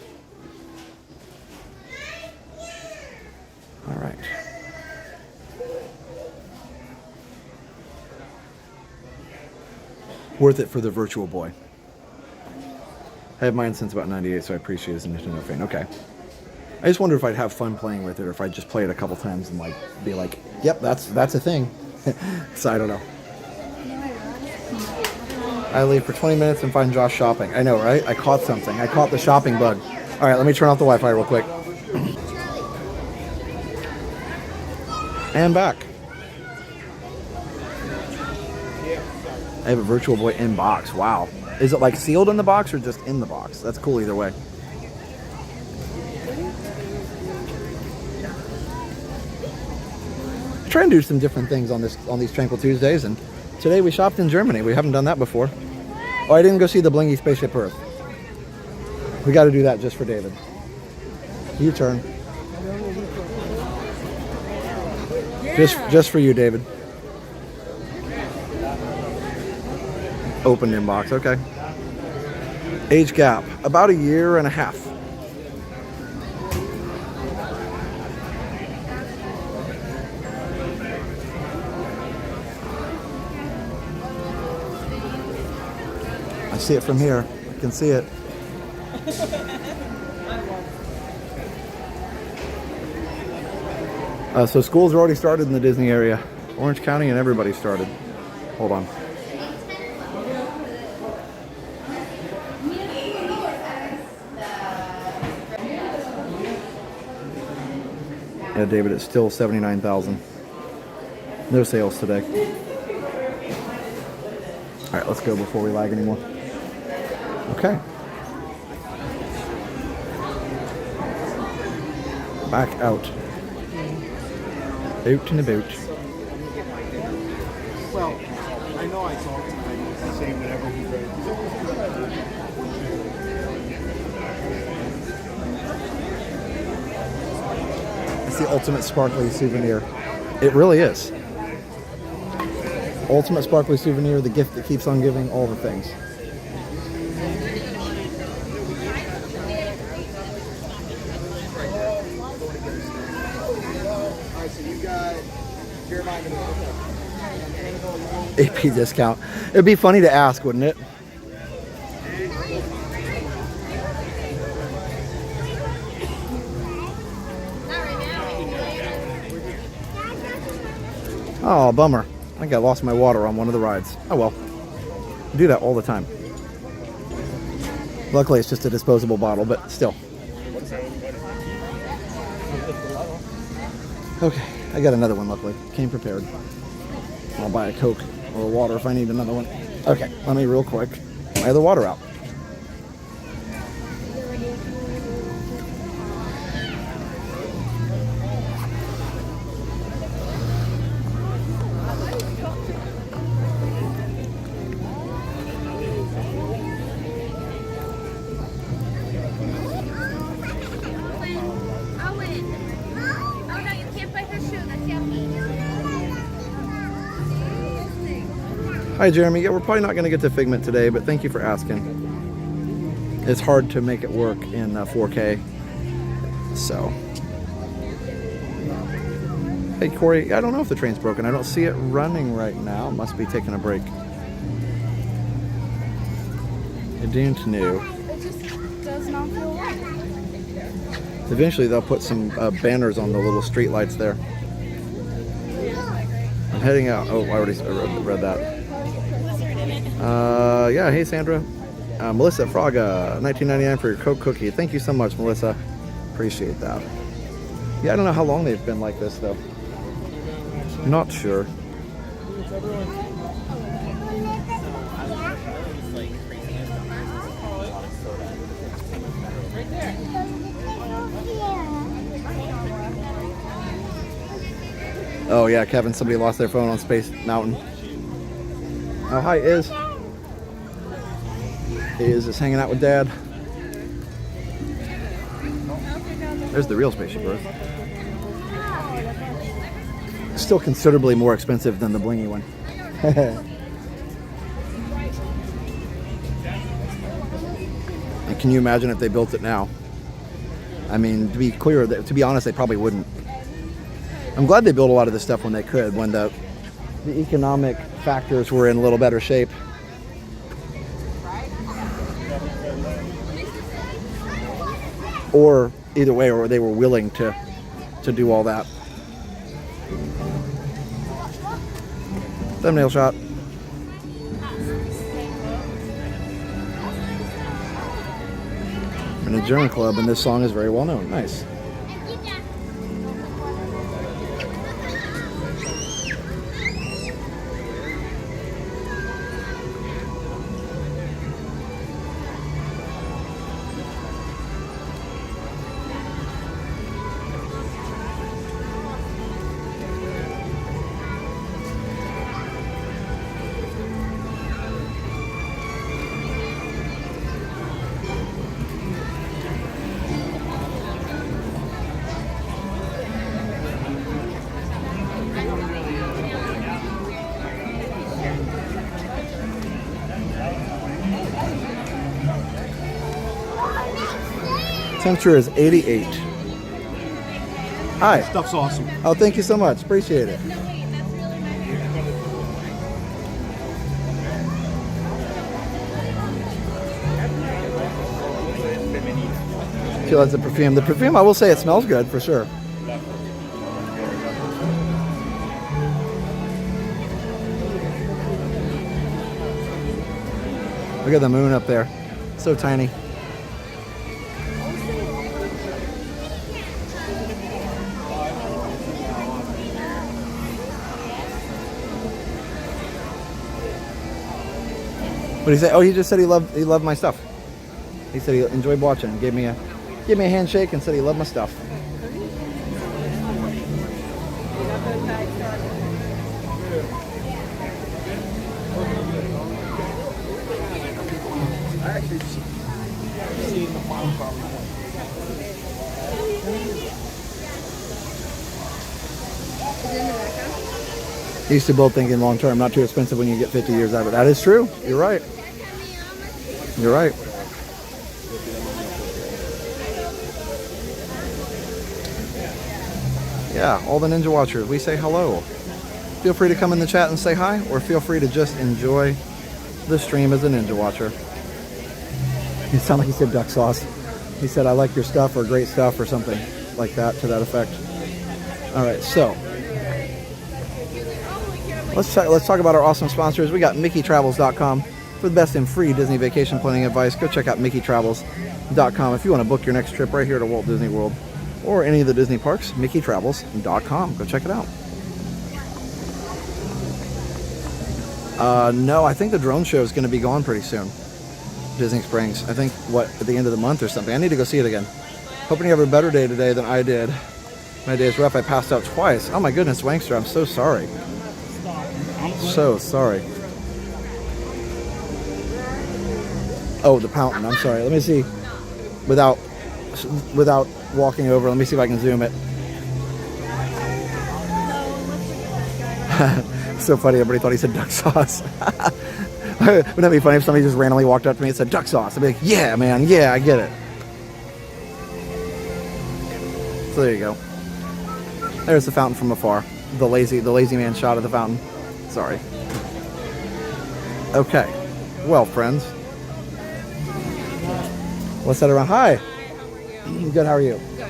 All right. Worth it for the Virtual Boy. I have mine since about 98, so I appreciate it as a Nintendo fan. Okay. I just wonder if I'd have fun playing with it, or if I'd just play it a couple times and like be like, yep, that's a thing. So I don't know. I leave for 20 minutes and find Josh shopping. I know, right? I caught something. I caught the shopping bug. All right, let me turn off the Wi-Fi real quick. And back. I have a Virtual Boy in box. Wow. Is it like sealed in the box or just in the box? That's cool either way. Try and do some different things on these Tranquil Tuesdays, and today we shopped in Germany. We haven't done that before. Oh, I didn't go see the blingy Spaceship Earth. We got to do that just for David. U-turn. Just for you, David. Open inbox, okay. Age gap, about a year and a half. I see it from here. I can see it. So schools are already started in the Disney area. Orange County and everybody started. Hold on. Yeah, David, it's still 79,000. No sales today. All right, let's go before we lag anymore. Okay. Back out. Out and about. Well, I know I talked to him. I say whatever he wrote. It's the ultimate sparkly souvenir. It really is. Ultimate sparkly souvenir, the gift that keeps on giving, all the things. AP discount. It'd be funny to ask, wouldn't it? Oh, bummer. I think I lost my water on one of the rides. Oh well. I do that all the time. Luckily, it's just a disposable bottle, but still. Okay, I got another one, luckily. Came prepared. I'll buy a Coke or a water if I need another one. Okay, let me real quick buy the water out. Hi, Jeremy. Yeah, we're probably not going to get to Figment today, but thank you for asking. It's hard to make it work in 4K. So. Hey, Corey, I don't know if the train's broken. I don't see it running right now. It must be taking a break. I don't know. It just does not feel right. Eventually they'll put some banners on the little street lights there. I'm heading out. Oh, I already read that. Yeah, hey Sandra. Melissa Fraga, $19.99 for your Coke cookie. Thank you so much, Melissa. Appreciate that. Yeah, I don't know how long they've been like this though. Not sure. Oh yeah, Kevin, somebody lost their phone on Space Mountain. Oh, hi, Iz. Iz is hanging out with Dad. There's the real spaceship Earth. Still considerably more expensive than the blingy one. And can you imagine if they built it now? I mean, to be clear, to be honest, they probably wouldn't. I'm glad they built a lot of this stuff when they could, when the economic factors were in a little better shape. Or either way, or they were willing to do all that. Thumbnail shot. I'm in a German club and this song is very well known. Nice. Temperature is 88. Hi. Stuff's awesome. Oh, thank you so much. Appreciate it. She loves the perfume. The perfume, I will say, it smells good for sure. Look at the moon up there. So tiny. What did he say? Oh, he just said he loved my stuff. He said he enjoyed watching. Gave me a handshake and said he loved my stuff. Used to build thinking long term, not too expensive when you get 50 years out of it. That is true. You're right. You're right. Yeah, all the Ninja Watchers, we say hello. Feel free to come in the chat and say hi, or feel free to just enjoy the stream as a Ninja Watcher. You sound like he said duck sauce. He said, I like your stuff, or great stuff, or something like that, to that effect. All right, so let's talk about our awesome sponsors. We got MickeyTravels.com for the best in free Disney vacation planning advice. Go check out MickeyTravels.com if you want to book your next trip right here to Walt Disney World or any of the Disney parks. MickeyTravels.com. Go check it out. No, I think the drone show is going to be gone pretty soon. Disney Springs. I think, at the end of the month or something. I need to go see it again. Hoping you have a better day today than I did. My day is rough. I passed out twice. Oh my goodness, Wankster, I'm so sorry. So sorry. Oh, the fountain. I'm sorry. Let me see. Without walking over, let me see if I can zoom it. So funny. Everybody thought he said duck sauce. Wouldn't that be funny if somebody just randomly walked up to me and said duck sauce? I'd be like, yeah, man. Yeah, I get it. So there you go. There's the fountain from afar. The lazy man shot of the fountain. Sorry. Okay. Well, friends. Let's head around. Hi. Good. How are you? Good.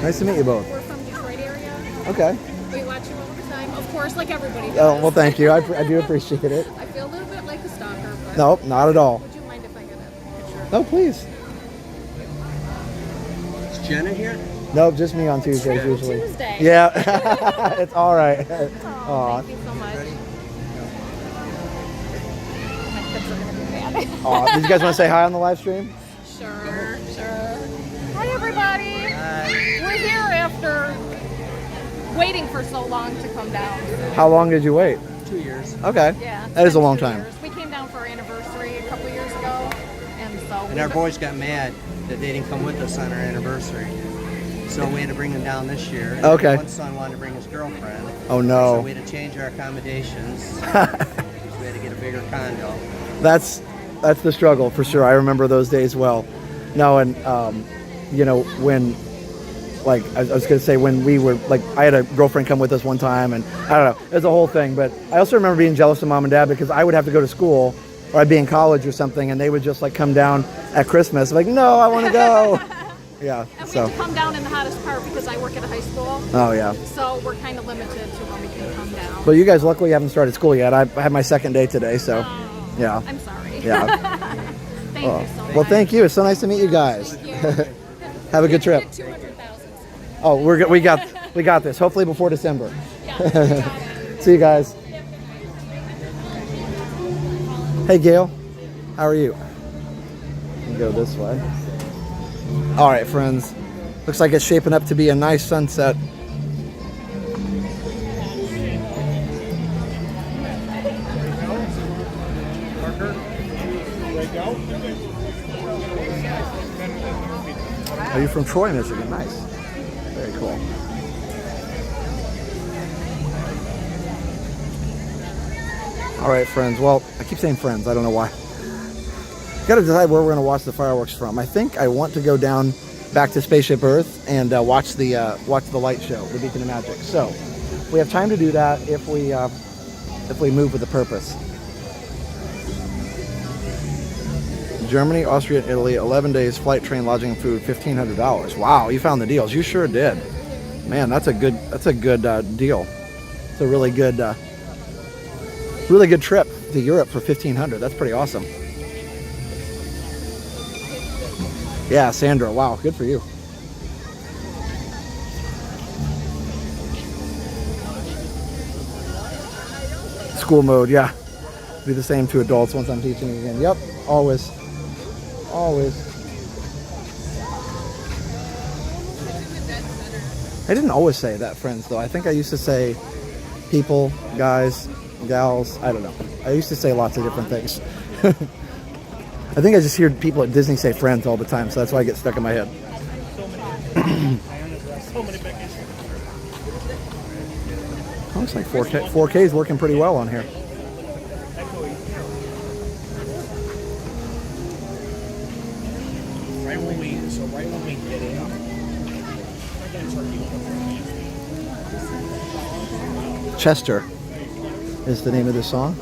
Nice to meet you both. We're from Detroit area. Okay. We watch you all the time, of course, like everybody does. Oh, well, thank you. I do appreciate it. I feel a little bit like a stalker, but... Nope, not at all. Would you mind if I get a picture? No, please. Is Jenna here? Nope, just me on Tuesdays usually. Tuesday. Yeah, it's all right. Oh, thank you so much. My tips are gonna be bad. Aw, did you guys want to say hi on the live stream? Sure. Hi, everybody. We're here after waiting for so long to come down. How long did you wait? 2 years. Okay. Yeah. That is a long 2 time. years. We came down for our anniversary a couple years ago, and so. And our boys got mad that they didn't come with us on our anniversary. So we had to bring them down this year. And Okay. One son wanted to bring his girlfriend. Oh, no. So we had to change our accommodations. We had to get a bigger condo. That's the struggle for sure. I remember those days well. No, and you know, when, like, I was gonna say, when we were, like, I had a girlfriend come with us one time, and I don't know, it was a whole thing. But I also remember being jealous of mom and dad because I would have to go to school, or I'd be in college or something, and they would just like come down at Christmas, like, no, I want to go. Yeah. And we So. have to come down in the hottest part because I work at a high school. Oh yeah. So we're kind of limited to when we can come down. But you guys luckily haven't started school yet. I had my second day today, so yeah. I'm sorry. Yeah. Thank you so much. Well, thank you. It's so nice to meet you guys. Have a good trip. Oh, we got this. Hopefully before December. See you guys. Hey, Gail. How are you? You can go this way. All right, friends. Looks like it's shaping up to be a nice sunset. Are you from Troy, Michigan? Nice. Very cool. All right, friends. Well, I keep saying friends. I don't know why. Got to decide where we're going to watch the fireworks from. I think I want to go down back to Spaceship Earth and watch the light show, the Beacon of Magic. So we have time to do that if we move with a purpose. Germany, Austria, and Italy, 11 days, flight, train, lodging, and food, $1,500. Wow, you found the deals. You sure did. Man, that's a good deal. It's a really good trip to Europe for $1,500. That's pretty awesome. Yeah, Sandra. Wow, good for you. School mode, yeah. Be the same to adults once I'm teaching again. Yep, always. Always. I didn't always say that, friends, though. I think I used to say people, guys, gals. I don't know. I used to say lots of different things. I think I just hear people at Disney say friends all the time, so that's why I get stuck in my head. Looks like 4K is working pretty well on here. Right when we get in. Chester is the name of this song.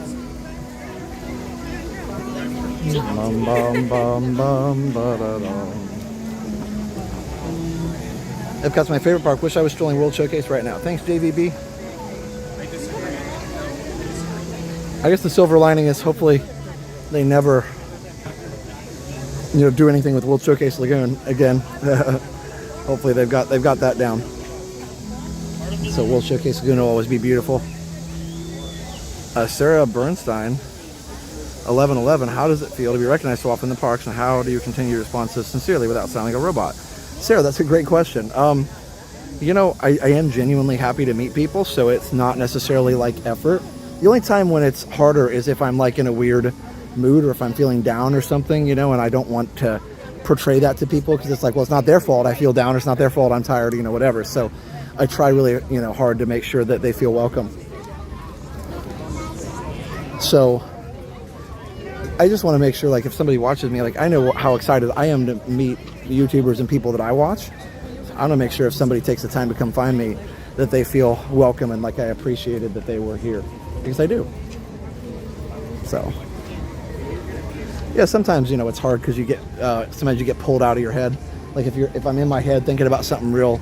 Bum, bum, bum, bum, ba-da-dum. Epcot's my favorite park. Wish I was strolling World Showcase right now. Thanks, JVB. I guess the silver lining is hopefully they never, do anything with World Showcase Lagoon again. Hopefully they've got that down. So World Showcase Lagoon will always be beautiful. Sarah Bernstein, 1111. How does it feel to be recognized so often in the parks, and how do you continue your responses sincerely without sounding like a robot? Sarah, that's a great question. I am genuinely happy to meet people, so it's not necessarily like effort. The only time when it's harder is if I'm like in a weird mood or if I'm feeling down or something, and I don't want to portray that to people because it's like, well, it's not their fault I feel down, or it's not their fault I'm tired, whatever. So I try really, hard to make sure that they feel welcome. So I just want to make sure, like, if somebody watches me, like, I know how excited I am to meet YouTubers and people that I watch. So I want to make sure if somebody takes the time to come find me, that they feel welcome and like I appreciated that they were here, because I do. So yeah, sometimes it's hard because you get sometimes you get pulled out of your head. Like if I'm in my head thinking about something real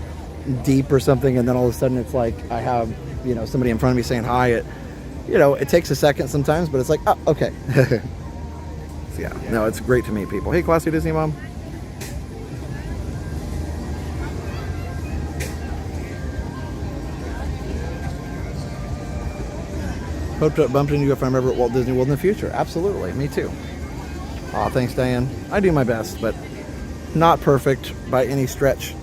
deep or something, and then all of a sudden it's like I have, you know, somebody in front of me saying hi. It takes a second sometimes, but it's like, oh, okay. So yeah, no, it's great to meet people. Hey, classy Disney mom. Hope to bump into you if I'm ever at Walt Disney World in the future. Absolutely, me too. Aw, thanks, Diane. I do my best, but not perfect by any stretch.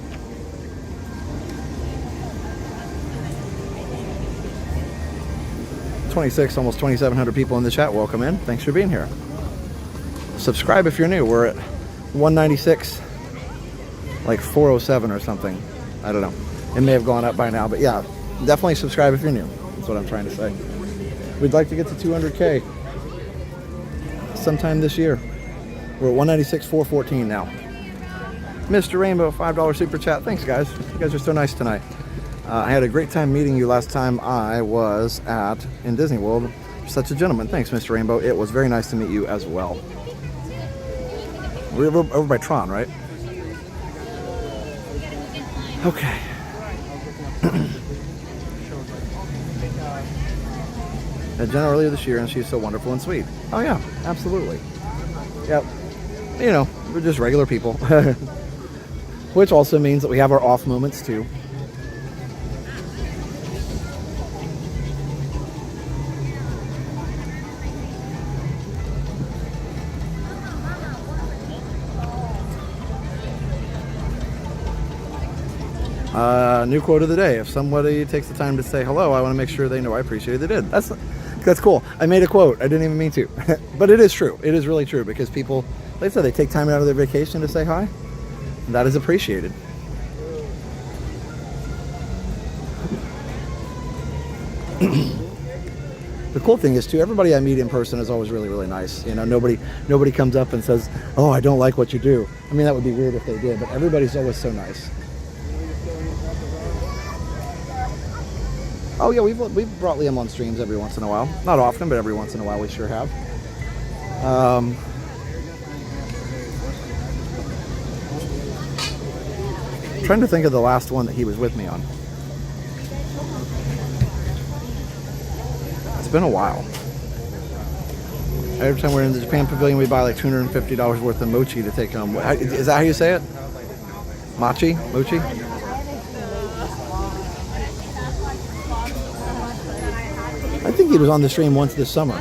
Almost 2,700 people in the chat. Welcome in. Thanks for being here. Subscribe if you're new. We're at 196, like 407 or something. I don't know. It may have gone up by now, but yeah, definitely subscribe if you're new. That's what I'm trying to say. We'd like to get to 200K sometime this year. We're at 196, 414 now. Mr. Rainbow, $5 super chat. Thanks, guys. You guys are so nice tonight. I had a great time meeting you last time I was in Disney World. You're such a gentleman. Thanks, Mr. Rainbow. It was very nice to meet you as well. We're over by Tron, right? Okay. Met Jenna earlier this year, and she's so wonderful and sweet. Oh yeah, absolutely. Yep. You know, we're just regular people. Which also means that we have our off moments too. New quote of the day. If somebody takes the time to say hello, I want to make sure they know I appreciate they did. That's cool. I made a quote. I didn't even mean to. But it is true. It is really true because people, like I said, they take time out of their vacation to say hi. And that is appreciated. The cool thing is too, everybody I meet in person is always really, really nice. You know, nobody comes up and says, "Oh, I don't like what you do." I mean, that would be weird if they did, but everybody's always so nice. Oh yeah, we've brought Liam on streams every once in a while. Not often, but every once in a while we sure have. Trying to think of the last one that he was with me on. It's been a while. Every time we're in the Japan Pavilion, we buy like $250 worth of mochi to take home. Is that how you say it? Mochi? Mochi? I think he was on the stream once this summer.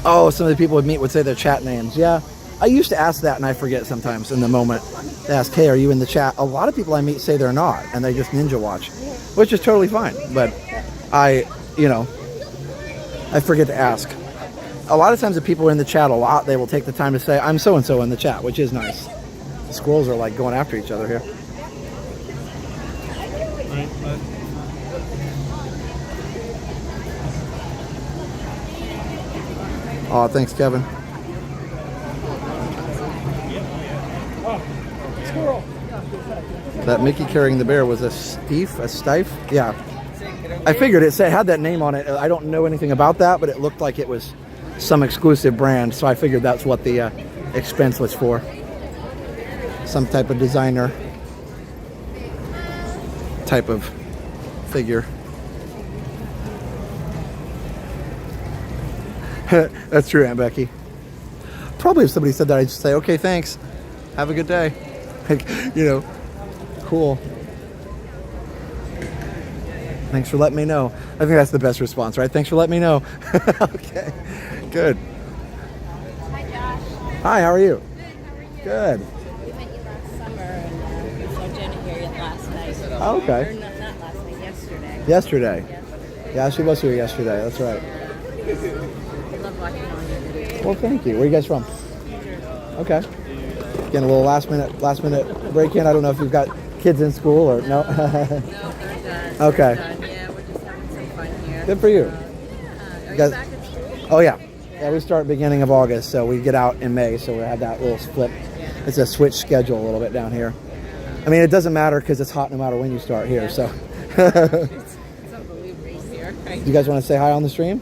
Oh, some of the people would meet would say their chat names. Yeah, I used to ask that and I forget sometimes in the moment. They ask, "Hey, are you in the chat?" A lot of people I meet say they're not and they just ninja watch, which is totally fine. But I forget to ask. A lot of times if people are in the chat a lot, they will take the time to say, "I'm so-and-so in the chat," which is nice. The squirrels are like going after each other here. Oh, thanks, Kevin. That Mickey carrying the bear was a stife? Yeah. I figured it had that name on it. I don't know anything about that, but it looked like it was some exclusive brand, so I figured that's what the expense was for. Some type of designer type of figure. That's true, Aunt Becky. Probably if somebody said that, I'd just say, "Okay, thanks. Have a good day." Like, cool. Thanks for letting me know. I think that's the best response, right? Thanks for letting me know. Okay, good. Hi, Josh. Hi, how are you? Good. How are you? Good. We met you last summer, and we saw Jenna here last night. Oh, okay. Or not last night, yesterday. Yesterday. Yeah, she was here yesterday. That's right. I love watching all your videos. Well, thank you. Where are you guys from? Okay. Getting a little last minute break in. I don't know if you've got kids in school or no. No, they're done. Okay. They're done. Yeah, we're just having some fun here. Good for you. Are you guys, back at school? Oh yeah. Yeah, we start beginning of August, so we get out in May, so we have that little split. It's a switch schedule a little bit down here. I mean, it doesn't matter because it's hot no matter when you start here. So. It's unbelievable here. Right? Do you guys want to say hi on the stream?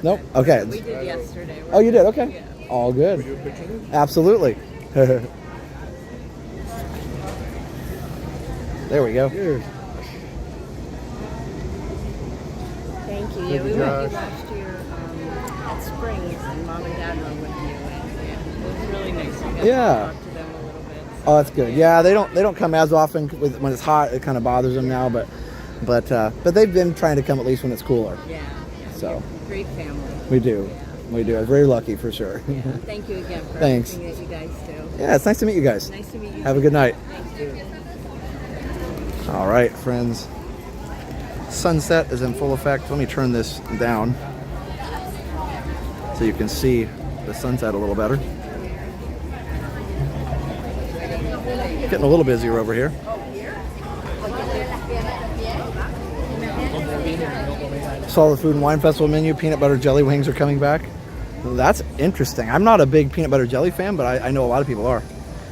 Nope. Okay. We did yesterday. Oh, you did? Okay. Yeah. All good. Absolutely. There we go. Thank you. Yeah, we went last year at Springs, and Mom and Dad were with you, and it was really nice. We got to talk to them a little bit. So. Oh, that's good. Yeah, they don't come as often when it's hot. It kind of bothers them now, but they've been trying to come at least when it's cooler. Yeah. So Great family. we do. We do. I'm very lucky for sure. Yeah. Thank you again for Thanks. everything that you guys do. Yeah, it's nice to meet you guys. Nice to meet you. Have a good night. Thank you. All right, friends. Sunset is in full effect. Let me turn this down so you can see the sunset a little better. Getting a little busier over here. Saw the Food and Wine Festival menu. Peanut butter jelly wings are coming back. That's interesting. I'm not a big peanut butter jelly fan, but I know a lot of people are.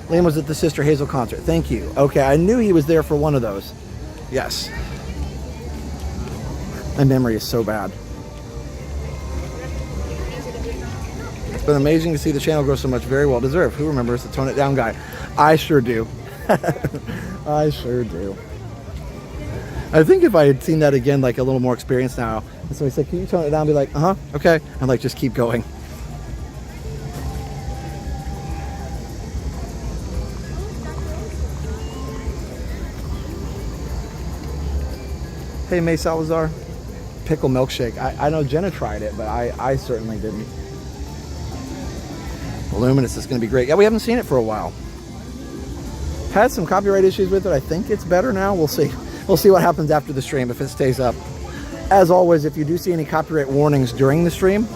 Liam was at the Sister Hazel concert. Thank you. Okay, I knew he was there for one of those. Yes. My memory is so bad. It's been amazing to see the channel grow so much. Very well deserved. Who remembers the Tone It Down guy? I sure do. I sure do. I think if I had seen that again, like a little more experience now, and somebody said, can you tone it down? I'd be like, okay. And like, just keep going. Hey, May Salazar. Pickle milkshake. I know Jenna tried it, but I certainly didn't. Luminous is going to be great. Yeah, we haven't seen it for a while. Had some copyright issues with it. I think it's better now. We'll see. We'll see what happens after the stream if it stays up. As always, if you do see any copyright warnings during the stream,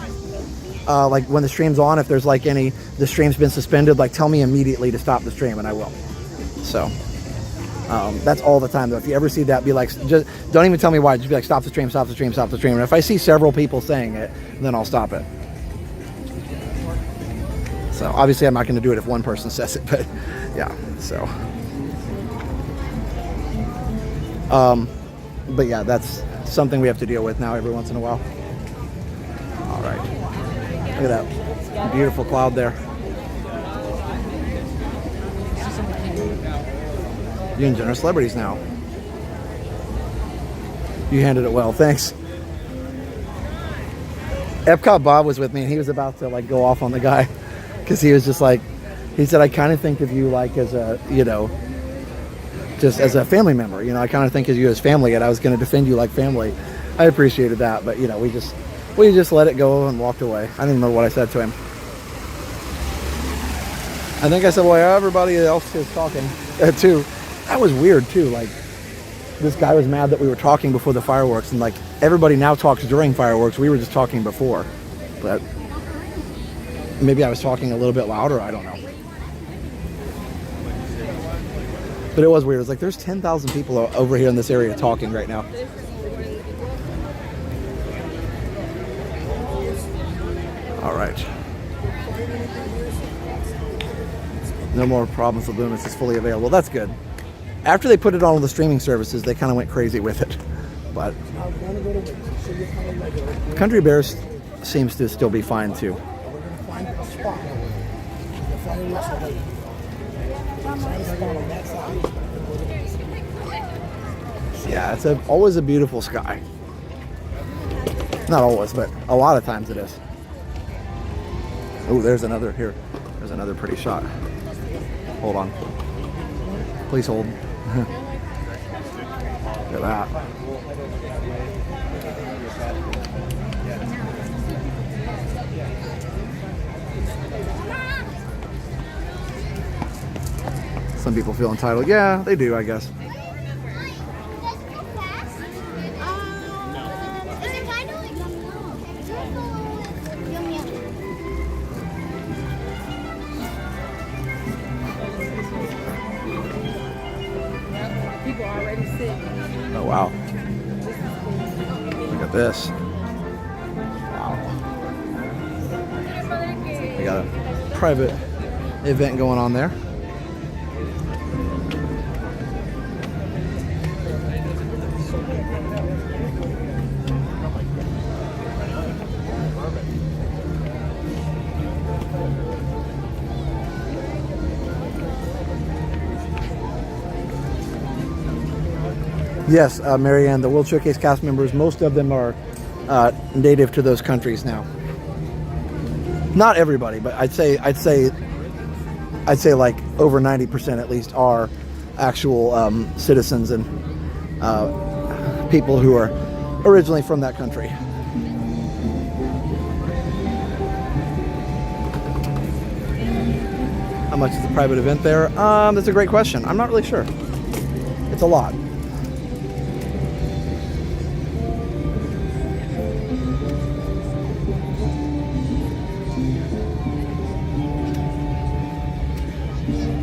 like when the stream's on, if there's like the stream's been suspended, like tell me immediately to stop the stream and I will. So that's all the time though. If you ever see that, be like, just don't even tell me why. Just be like, stop the stream, stop the stream, stop the stream. And if I see several people saying it, then I'll stop it. So obviously I'm not going to do it if one person says it, but yeah, so. But yeah, that's something we have to deal with now every once in a while. All right. Look at that beautiful cloud there. You and Jen are celebrities now. You handled it well. Thanks. Epcot Bob was with me and he was about to like go off on the guy because he was just like, he said, I kind of think of you like as a, just as a family member, I kind of think of you as family, and I was going to defend you like family. I appreciated that, but we just let it go and walked away. I don't even remember what I said to him. I think I said, well, everybody else is talking too. That was weird too. Like this guy was mad that we were talking before the fireworks, and like everybody now talks during fireworks. We were just talking before, but maybe I was talking a little bit louder. I don't know. But it was weird. It was like there's 10,000 people over here in this area talking right now. All right. No more problems with Luminous. It's fully available. That's good. After they put it on all the streaming services, they kind of went crazy with it. But Country Bears seems to still be fine too. Yeah, it's always a beautiful sky. Not always, but a lot of times it is. Oh, there's another here. There's another pretty shot. Hold on. Please hold. Look at that. Some people feel entitled. Yeah, they do, I guess. Oh, wow. Look at this. Wow. We got a private event going on there. Yes, Marianne, the World Showcase cast members, most of them are native to those countries now. Not everybody, but I'd say like over 90% at least are actual citizens and people who are originally from that country. How much is the private event there? That's a great question. I'm not really sure. It's a lot.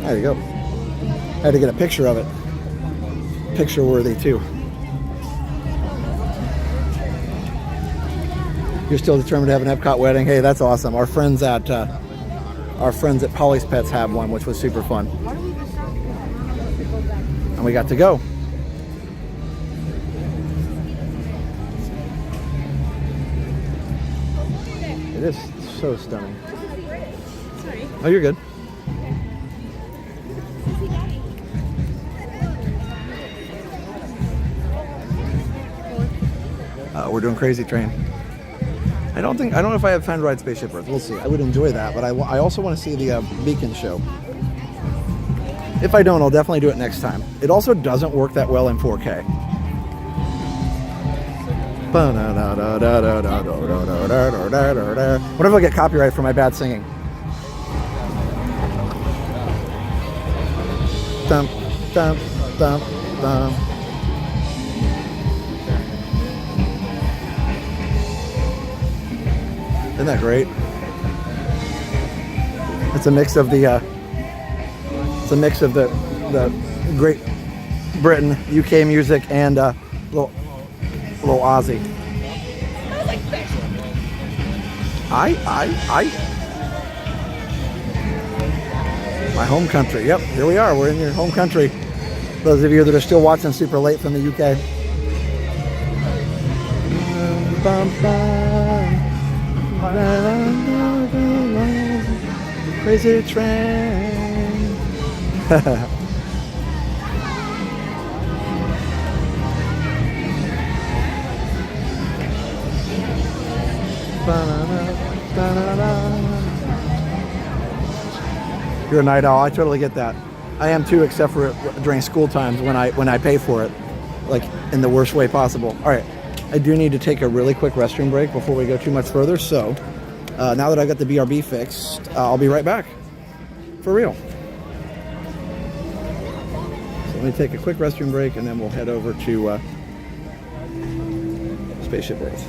There you go. I had to get a picture of it. Picture worthy too. You're still determined to have an Epcot wedding? Hey, that's awesome. Our friends at Polly's Pets have one, which was super fun. And we got to go. It is so stunning. Sorry. Oh, you're good. We're doing Crazy Train. I don't know if I have time to ride Spaceship Earth. We'll see. I would enjoy that, but I also want to see the Beacon show. If I don't, I'll definitely do it next time. It also doesn't work that well in 4K. What if I get copyright for my bad singing? Dum, dum, dum, dum. Isn't that great? It's a mix of the Great Britain, UK music, and little Aussie. Smells like fish. My home country. Yep, here we are. We're in your home country. Those of you that are still watching super late from the UK. Crazy train. You're a night owl. I totally get that. I am too, except for during school times when I pay for it, like in the worst way possible. All right, I do need to take a really quick restroom break before we go too much further. So now that I got the BRB fixed, I'll be right back. For real. So let me take a quick restroom break and then we'll head over to Spaceship Earth.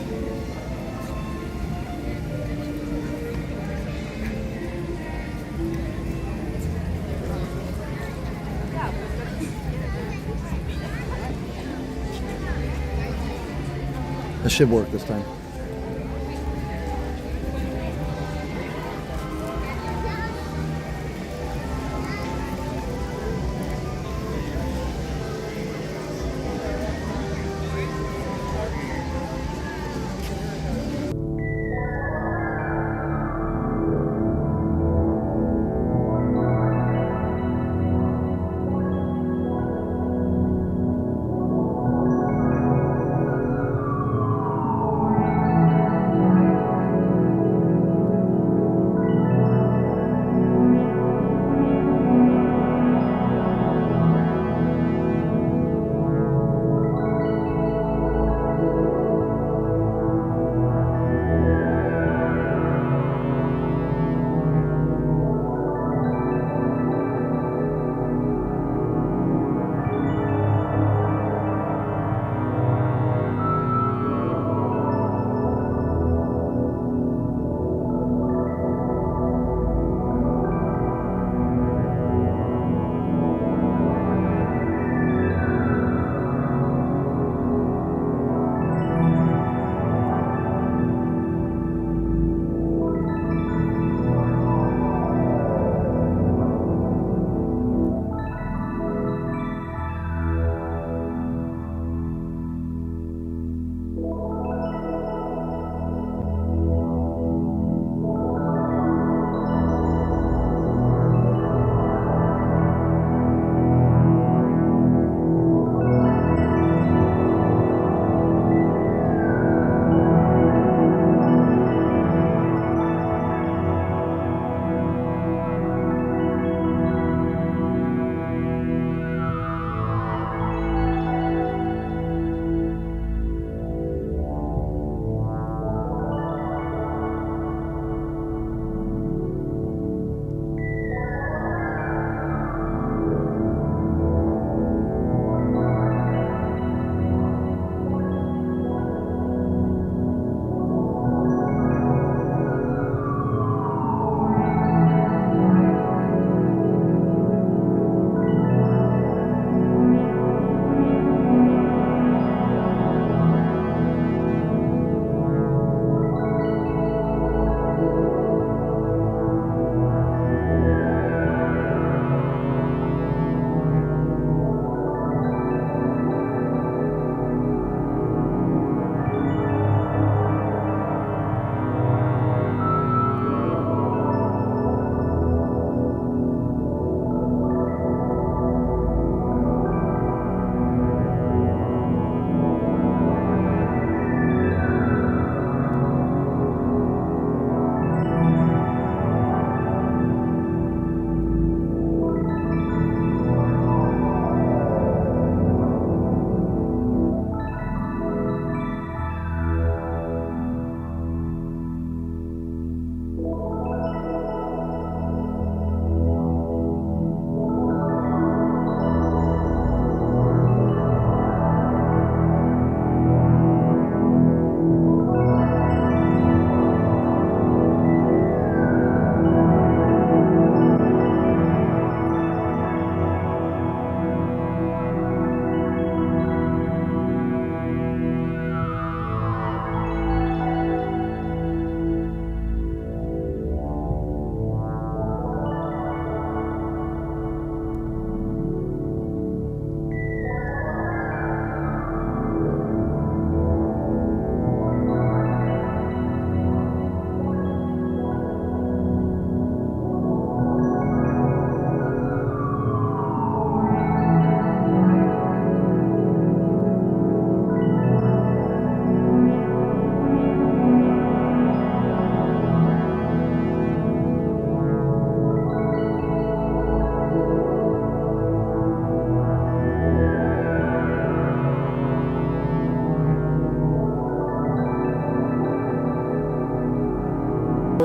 This should work this time.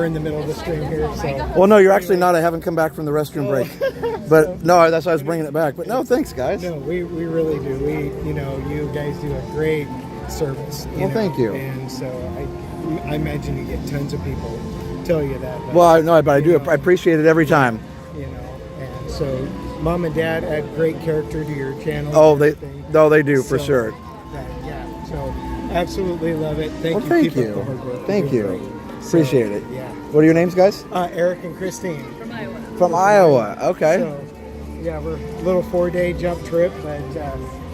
we're in the middle of the stream here. So. Well, no, you're actually not. I haven't come back from the restroom break. But no, that's why I was bringing it back. But no, thanks, guys. No, we really do. You guys do a great service. Thank you. And so I imagine you get tons of people tell you that. But, well, no, but I do. I appreciate it every time. And so Mom and Dad add great character to your channel. Oh, they do for sure. Yeah, so absolutely love it. Thank you. Thank you. Thank you. Appreciate it. Yeah. What are your names, guys? Eric and Christine. From Iowa. From Iowa. Okay. So, yeah, we're a little 4-day jump trip, but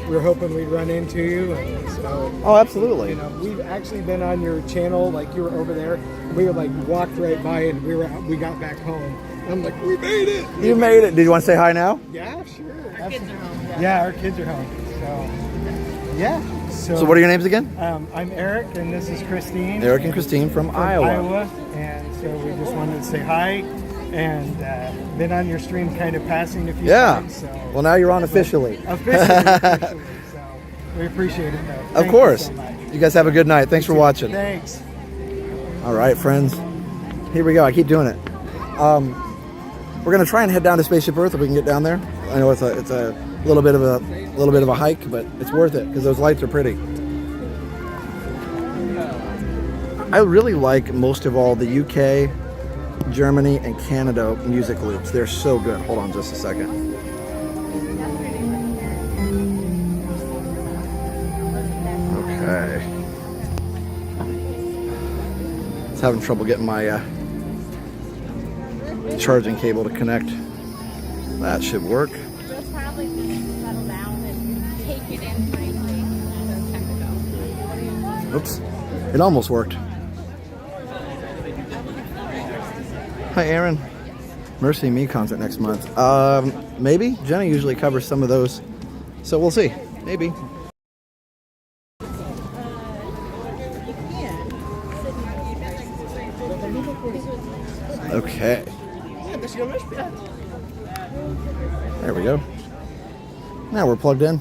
we were hoping we'd run into you. And so, oh, absolutely. We've actually been on your channel, like you were over there. We were like walked right by, and we got back home. I'm like, we made it. You made it. Did you want to say hi now? Yeah, sure. Our kids are home. Yeah, our kids are home. So, yeah. So what are your names again? I'm Eric, and this is Christine. Eric and Christine from Iowa. And so we just wanted to say hi, and been on your stream kind of passing a few times. So. Well, now you're on officially. Officially. So we appreciate it, though. Of course. You guys have a good night. Thanks for watching. Thanks. All right, friends. Here we go. I keep doing it. We're gonna try and head down to Spaceship Earth if we can get down there. I know it's a little bit of a hike, but it's worth it because those lights are pretty. I really like most of all the UK, Germany, and Canada music loops. They're so good. Hold on just a second. Okay. I was having trouble getting my charging cable to connect. That should work. You'll probably settle down and take it in finally. Oops. It almost worked. Hi, Aaron. Mercy Me concert next month. Maybe. Jenny usually covers some of those. So we'll see. Maybe. Okay. There we go. Now we're plugged in.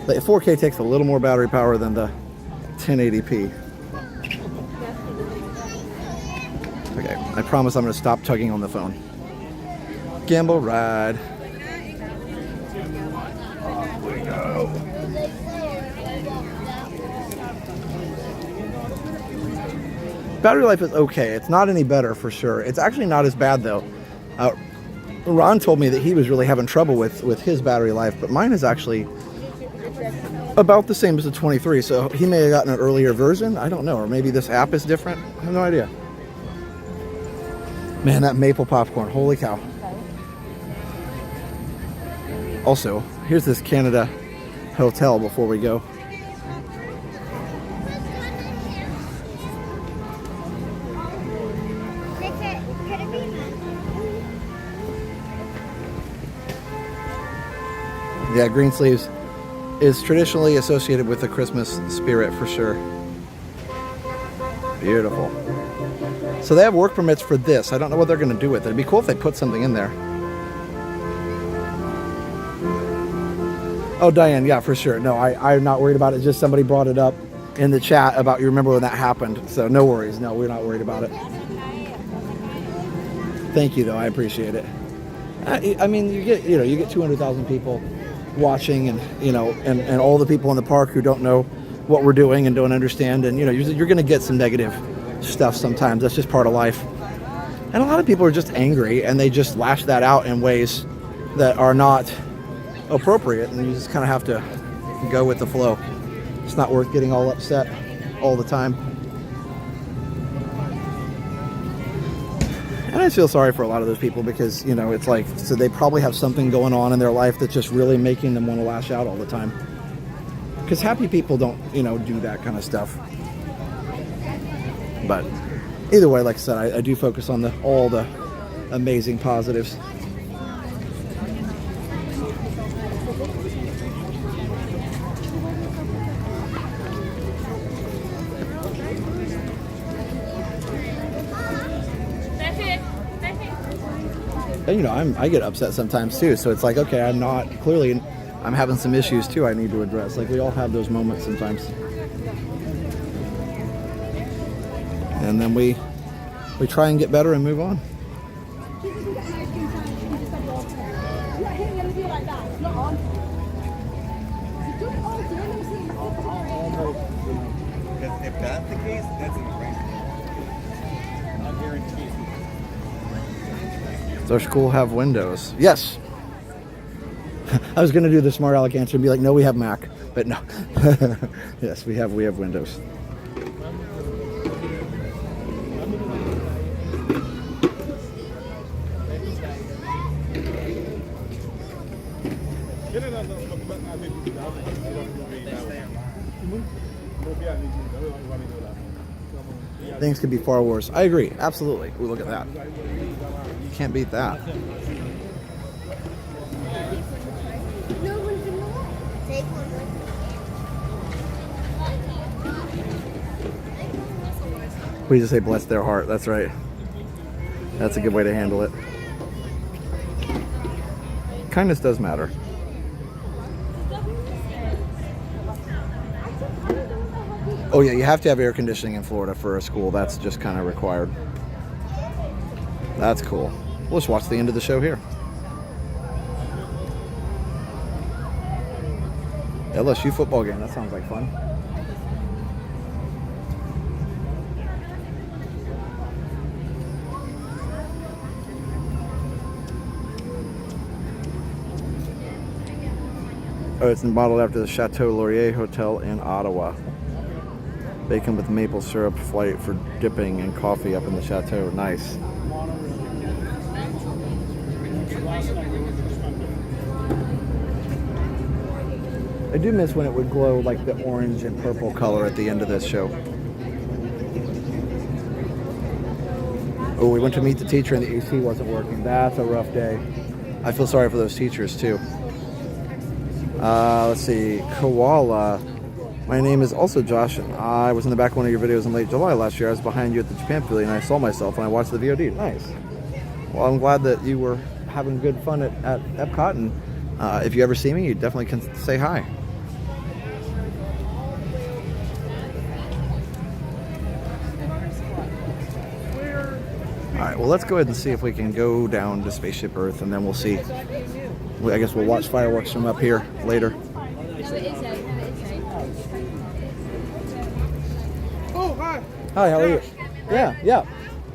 The 4K takes a little more battery power than the 1080p. Okay, I promise I'm going to stop tugging on the phone. Gimbal ride. Off we go. Battery life is okay. It's not any better for sure. It's actually not as bad though. Ron told me that he was really having trouble with his battery life, but mine is actually about the same as the 23, so he may have gotten an earlier version. I don't know, or maybe this app is different. I have no idea. Man, that maple popcorn, holy cow. Also, here's this Canada hotel before we go. Yeah, Greensleeves is traditionally associated with the Christmas spirit for sure. Beautiful. So they have work permits for this. I don't know what they're going to do with it. It'd be cool if they put something in there. Oh, Diane, yeah, for sure. No, I'm not worried about it. Just somebody brought it up in the chat about, you remember when that happened. So no worries. No, we're not worried about it. Thank you, though. I appreciate it. I mean, you get 200,000 people watching, and and all the people in the park who don't know what we're doing and don't understand, and you're going to get some negative stuff sometimes. That's just part of life. And a lot of people are just angry, and they just lash that out in ways that are not appropriate, and you just kind of have to go with the flow. It's not worth getting all upset all the time. And I feel sorry for a lot of those people because, it's like, so they probably have something going on in their life that's just really making them want to lash out all the time. Because happy people don't, do that kind of stuff. But either way, like I said, I do focus on all the amazing positives. And, I get upset sometimes too. So it's like, okay, I'm having some issues too I need to address. Like we all have those moments sometimes. And then we we try and get better and move on. If that's the case, that's a great. I'll guarantee. Does our school have windows? Yes. I was going to do the smart aleck answer and be like, no, we have Mac, but no. Yes, we have windows. Things could be far worse. I agree. Absolutely. Ooh, look at that. Can't beat that. We just say bless their heart. That's right. That's a good way to handle it. Kindness does matter. Oh yeah, you have to have air conditioning in Florida for a school. That's just kind of required. That's cool. We'll just watch the end of the show here. LSU football game. That sounds like fun. Oh, it's modeled after the Chateau Laurier Hotel in Ottawa. Bacon with maple syrup flight for dipping and coffee up in the chateau. Nice. I do miss when it would glow like the orange and purple color at the end of this show. Oh, we went to meet the teacher and the AC wasn't working. That's a rough day. I feel sorry for those teachers too. Let's see. Koala. My name is also Josh, and I was in the back of one of your videos in late July last year. I was behind you at the Japan Pavilion, and I saw myself when I watched the VOD. Nice. Well, I'm glad that you were having good fun at Epcot, and if you ever see me, you definitely can say hi. All right, well, let's go ahead and see if we can go down to Spaceship Earth, and then we'll see. I guess we'll watch fireworks from up here later. Oh, hi. Hi, how are you? Yeah.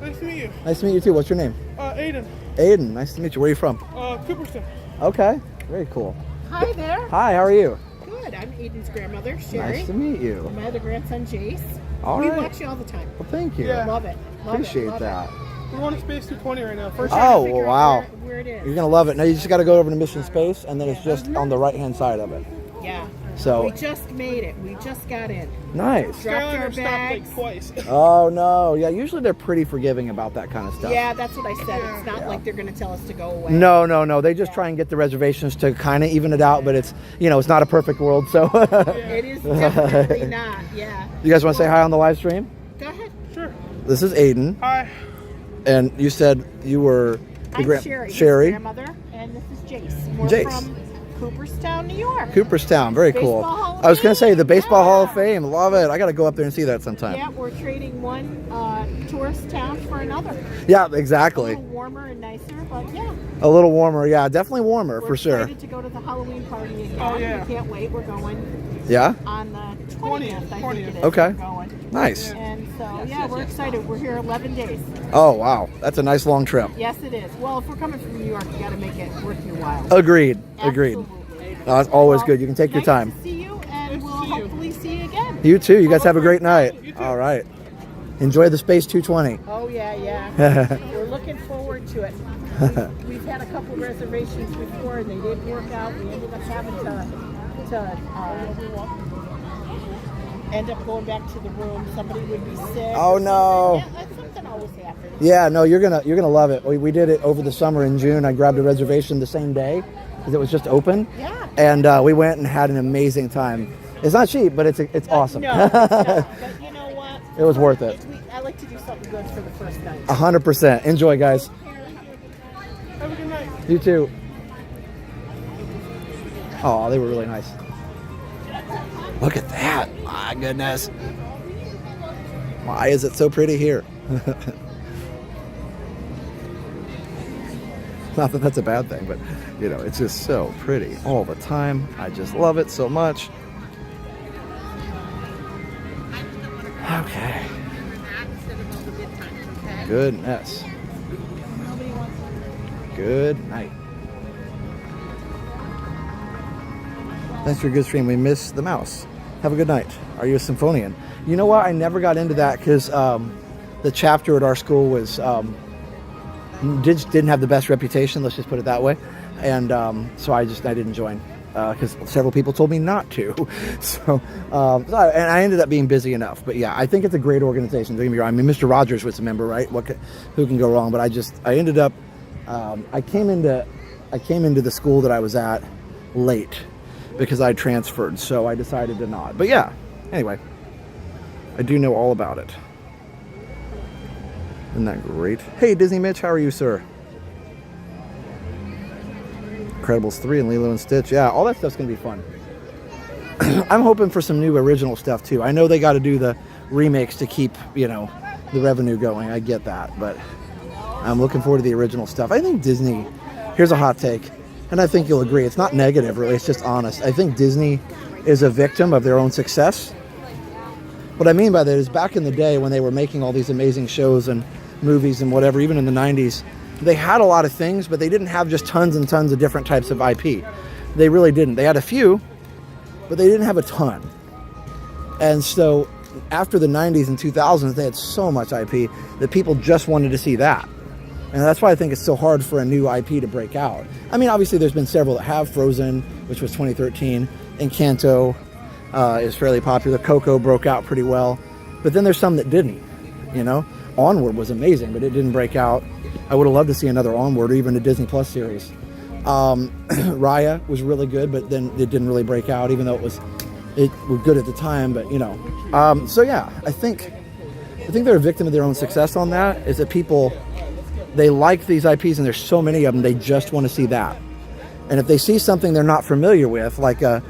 Nice to meet you. Nice to meet you too. What's your name? Aiden. Aiden, nice to meet you. Where are you from? Cooperstown. Okay, very cool. Hi there. Hi, how are you? Good. I'm Aiden's grandmother, Sherry. Nice to meet you. My other grandson, Jace. All we right. watch you all the time. Well, thank you. Yeah. Love it. Appreciate that. We're going to Space 220 right now. First Oh, wow. Where it is. You're going to love it. Now you just got to go over to Mission Space, and then it's just on the right-hand side of it. Yeah. So we just made it. We just got in. Nice. Dropped our Skylar stopped bags. like twice. Oh, no. Yeah, usually they're pretty forgiving about that kind of stuff. Yeah, that's what I said. It's not like they're going to tell us to go away. No. They just try and get the reservations to kind of even it out, but it's, it's not a perfect world, so. It is definitely not, yeah. You guys want to say hi on the live stream? Go ahead. Sure. This is Aiden. Hi. And you said you were I'm Sherry. His grandmother, and this is Jace. We're Jace. from Cooperstown, New York. Cooperstown, very cool. Baseball Hall of I was going to say Fame. the Baseball Hall of Fame. Love it. I got to go up there and see that sometime. Yeah, we're trading one tourist town for another. Yeah, exactly. A little warmer and nicer, but yeah. A little warmer, yeah, definitely warmer We're for sure. excited to go to the Halloween party again. Oh, yeah. We can't wait. We're going Yeah? on the 20th, I think it is. Okay. We're going. Nice. And so, yeah, we're excited. We're here 11 days. Oh, wow. That's a nice long trip. Yes, it is. Well, if we're coming from New York, you got to make it worth your while. Agreed. That's always good. You can take your time. Nice to see you, and we'll hopefully see you again. You too. You guys have a great night. All right. Enjoy the Space 220. Oh, yeah. We're looking forward to it. We've had a couple reservations before, and they didn't work out. We ended up having to end up going back to the room. Somebody would be sick. Oh, no. Yeah, something always happens. Yeah, no, you're gonna love it. We did it over the summer in June. I grabbed a reservation the same day because it was just open. Yeah. And we went and had an amazing time. It's not cheap, but it's awesome. No, it's not. But you know what? It was worth it. I like to do something good for the first night. 100%. Enjoy, guys. Have a good night. You too. Oh, they were really nice. Look at that. My goodness. Why is it so pretty here? Not that that's a bad thing, but you know, it's just so pretty all the time. I just love it so much. Okay. Goodness. Good night. Thanks for a good stream. We missed the mouse. Have a good night. Are you a symphonian? You know what? I never got into that because the chapter at our school was didn't have the best reputation. Let's just put it that way. And so I didn't join because several people told me not to. So and I ended up being busy enough. But yeah, I think it's a great organization. Don't get me wrong. I mean, Mr. Rogers was a member, right? Who can go wrong? But I ended up. I came into the school that I was at late because I transferred, so I decided to not. But yeah, anyway, I do know all about it. Isn't that great? Hey, Disney Mitch, how are you, sir? Incredibles 3 and Lilo and Stitch. Yeah, all that stuff's going to be fun. I'm hoping for some new original stuff, too. I know they got to do the remakes to keep, you know, the revenue going. I get that, but I'm looking forward to the original stuff. I think Disney, here's a hot take, and I think you'll agree. It's not negative, really. It's just honest. I think Disney is a victim of their own success. What I mean by that is back in the day when they were making all these amazing shows and movies and whatever, even in the 90s, they had a lot of things, but they didn't have just tons and tons of different types of IP. They really didn't. They had a few, but they didn't have a ton. And so after the 90s and 2000s, they had so much IP that people just wanted to see that. And that's why I think it's so hard for a new IP to break out. I mean, obviously there's been several that have. Frozen, which was 2013, Encanto is fairly popular. Coco broke out pretty well. But then there's some that didn't, you know. Onward was amazing, but it didn't break out. I would have loved to see another Onward or even a Disney Plus series. Raya was really good, but then it didn't really break out, even though it was good at the time, but you know. So yeah, I think they're a victim of their own success on that, is that people, they like these IPs and there's so many of them, they just want to see that. And if they see something they're not familiar with, like a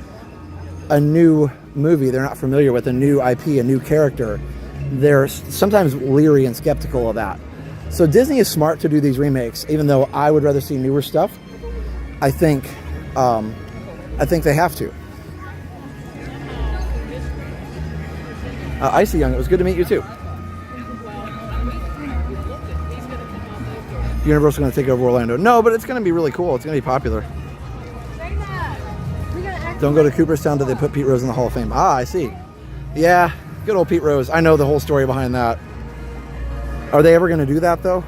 new movie they're not familiar with, a new IP, a new character, they're sometimes leery and skeptical of that. So Disney is smart to do these remakes, even though I would rather see newer stuff. I think they have to. Icy Young, it was good to meet you too. Universal's going to take over Orlando. No, but it's going to be really cool. It's going to be popular. Don't go to Cooperstown till they put Pete Rose in the Hall of Fame. Ah, I see. Yeah, good old Pete Rose. I know the whole story behind that. Are they ever going to do that, though?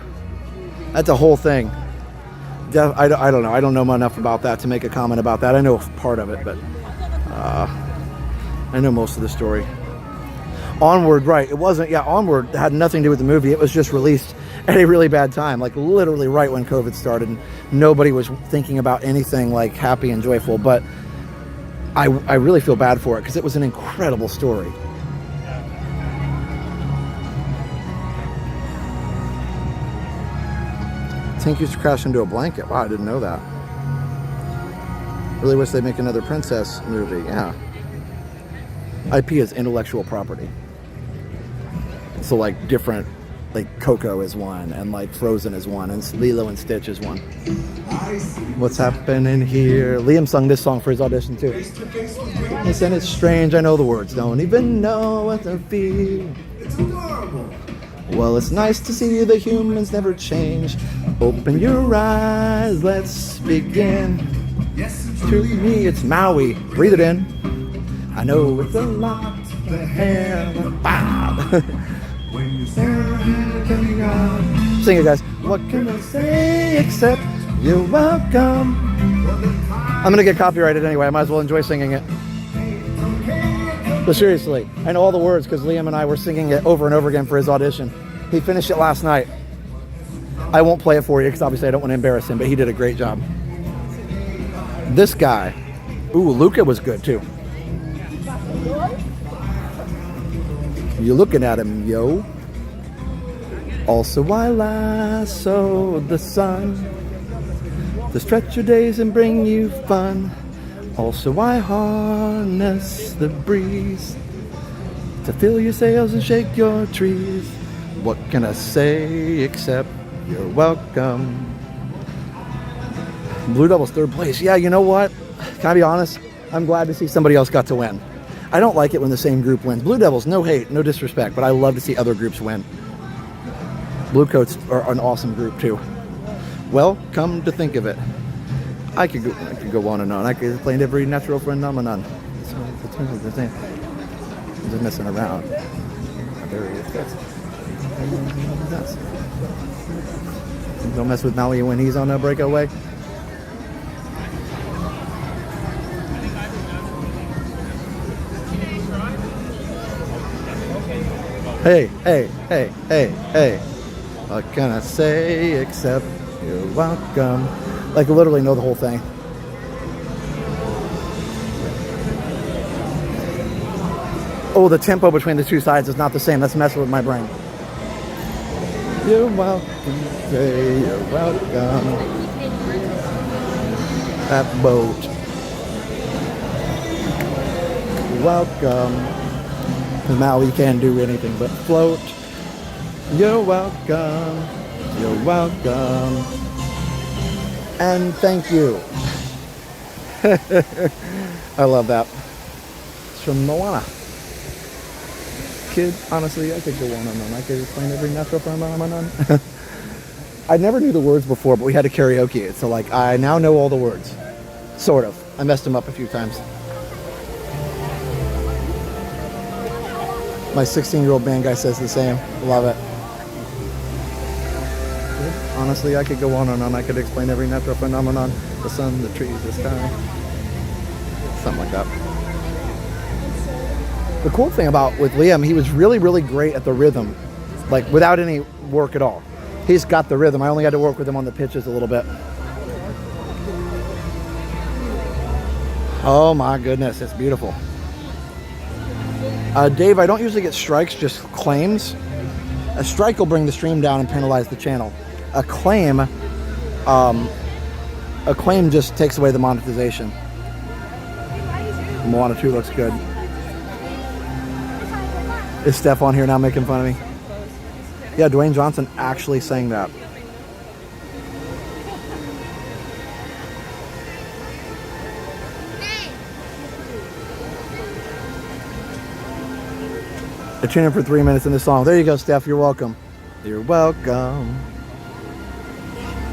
That's a whole thing. I don't know. I don't know enough about that to make a comment about that. I know part of it, but I know most of the story. Onward, right. It wasn't, yeah, Onward had nothing to do with the movie. It was just released at a really bad time, like literally right when COVID started. And nobody was thinking about anything like happy and joyful, but I really feel bad for it because it was an incredible story. Tank used to crash into a blanket. Wow, I didn't know that. Really wish they'd make another princess movie. Yeah. IP is intellectual property. So like different, like Coco is one, and like Frozen is one, and Lilo and Stitch is one. What's happening here? Liam sung this song for his audition too. He said it's strange, I know the words, don't even know what to feel. It's adorable. Well, it's nice to see the humans never change. Open your eyes, let's begin. To me, it's Maui. Breathe it in. I know it's a lot to have a Bob. Sing it, guys. What can I say except you're welcome? I'm gonna get copyrighted anyway. I might as well enjoy singing it. But seriously, I know all the words because Liam and I were singing it over and over again for his audition. He finished it last night. I won't play it for you because obviously I don't want to embarrass him, but he did a great job. This guy, ooh, Luca was good too. You're looking at him, yo. Also I lasso the sun to stretch your days and bring you fun. Also I harness the breeze to fill your sails and shake your trees. What can I say except you're welcome? Blue Devils 3rd place. Yeah, you know what? Can I be honest? I'm glad to see somebody else got to win. I don't like it when the same group wins. Blue Devils, no hate, no disrespect, but I love to see other groups win. Blue Coats are an awesome group too. Well, come to think of it, I could go on and on. I could explain every natural phenomenon. So the same. I'm just messing around. There he is. Don't mess with Maui when he's on a breakaway. Hey, hey, hey, hey, hey. What can I say except you're welcome? Like literally know the whole thing. Oh, the tempo between the two sides is not the same. That's messing with my brain. You're welcome. Say you're welcome. That boat. Welcome. Because Maui can't do anything but float. You're welcome. You're welcome. And thank you. I love that. It's from Moana. Kid, honestly, I could go on and on. I could explain every natural phenomenon. I never knew the words before, but we had to karaoke it. So, like, I now know all the words. Sort of. I messed them up a few times. My 16-year-old band guy says the same. Love it. Honestly, I could go on and on. I could explain every natural phenomenon. The sun, the trees, the sky. Something like that. The cool thing about with Liam, he was really, really great at the rhythm. Like, without any work at all. He's got the rhythm. I only had to work with him on the pitches a little bit. Oh my goodness, it's beautiful. Dave, I don't usually get strikes, just claims. A strike will bring the stream down and penalize the channel. A claim just takes away the monetization. Moana 2 looks good. Is Steph on here now making fun of me? Yeah, Dwayne Johnson actually sang that. I tune in for 3 minutes in this song. There you go, Steph. You're welcome. You're welcome.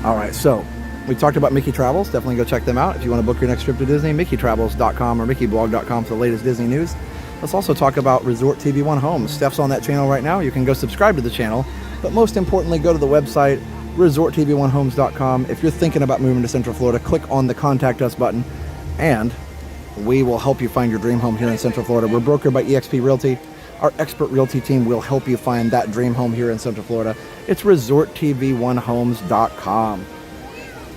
All right, so we talked about Mickey Travels. Definitely go check them out. If you want to book your next trip to Disney, MickeyTravels.com or MickeyBlog.com for the latest Disney news. Let's also talk about Resort TV One Homes. Steph's on that channel right now. You can go subscribe to the channel, but most importantly, go to the website, ResortTV1Homes.com. If you're thinking about moving to Central Florida, click on the Contact Us button, and we will help you find your dream home here in Central Florida. We're brokered by eXp Realty. Our expert realty team will help you find that dream home here in Central Florida. It's ResortTV1Homes.com.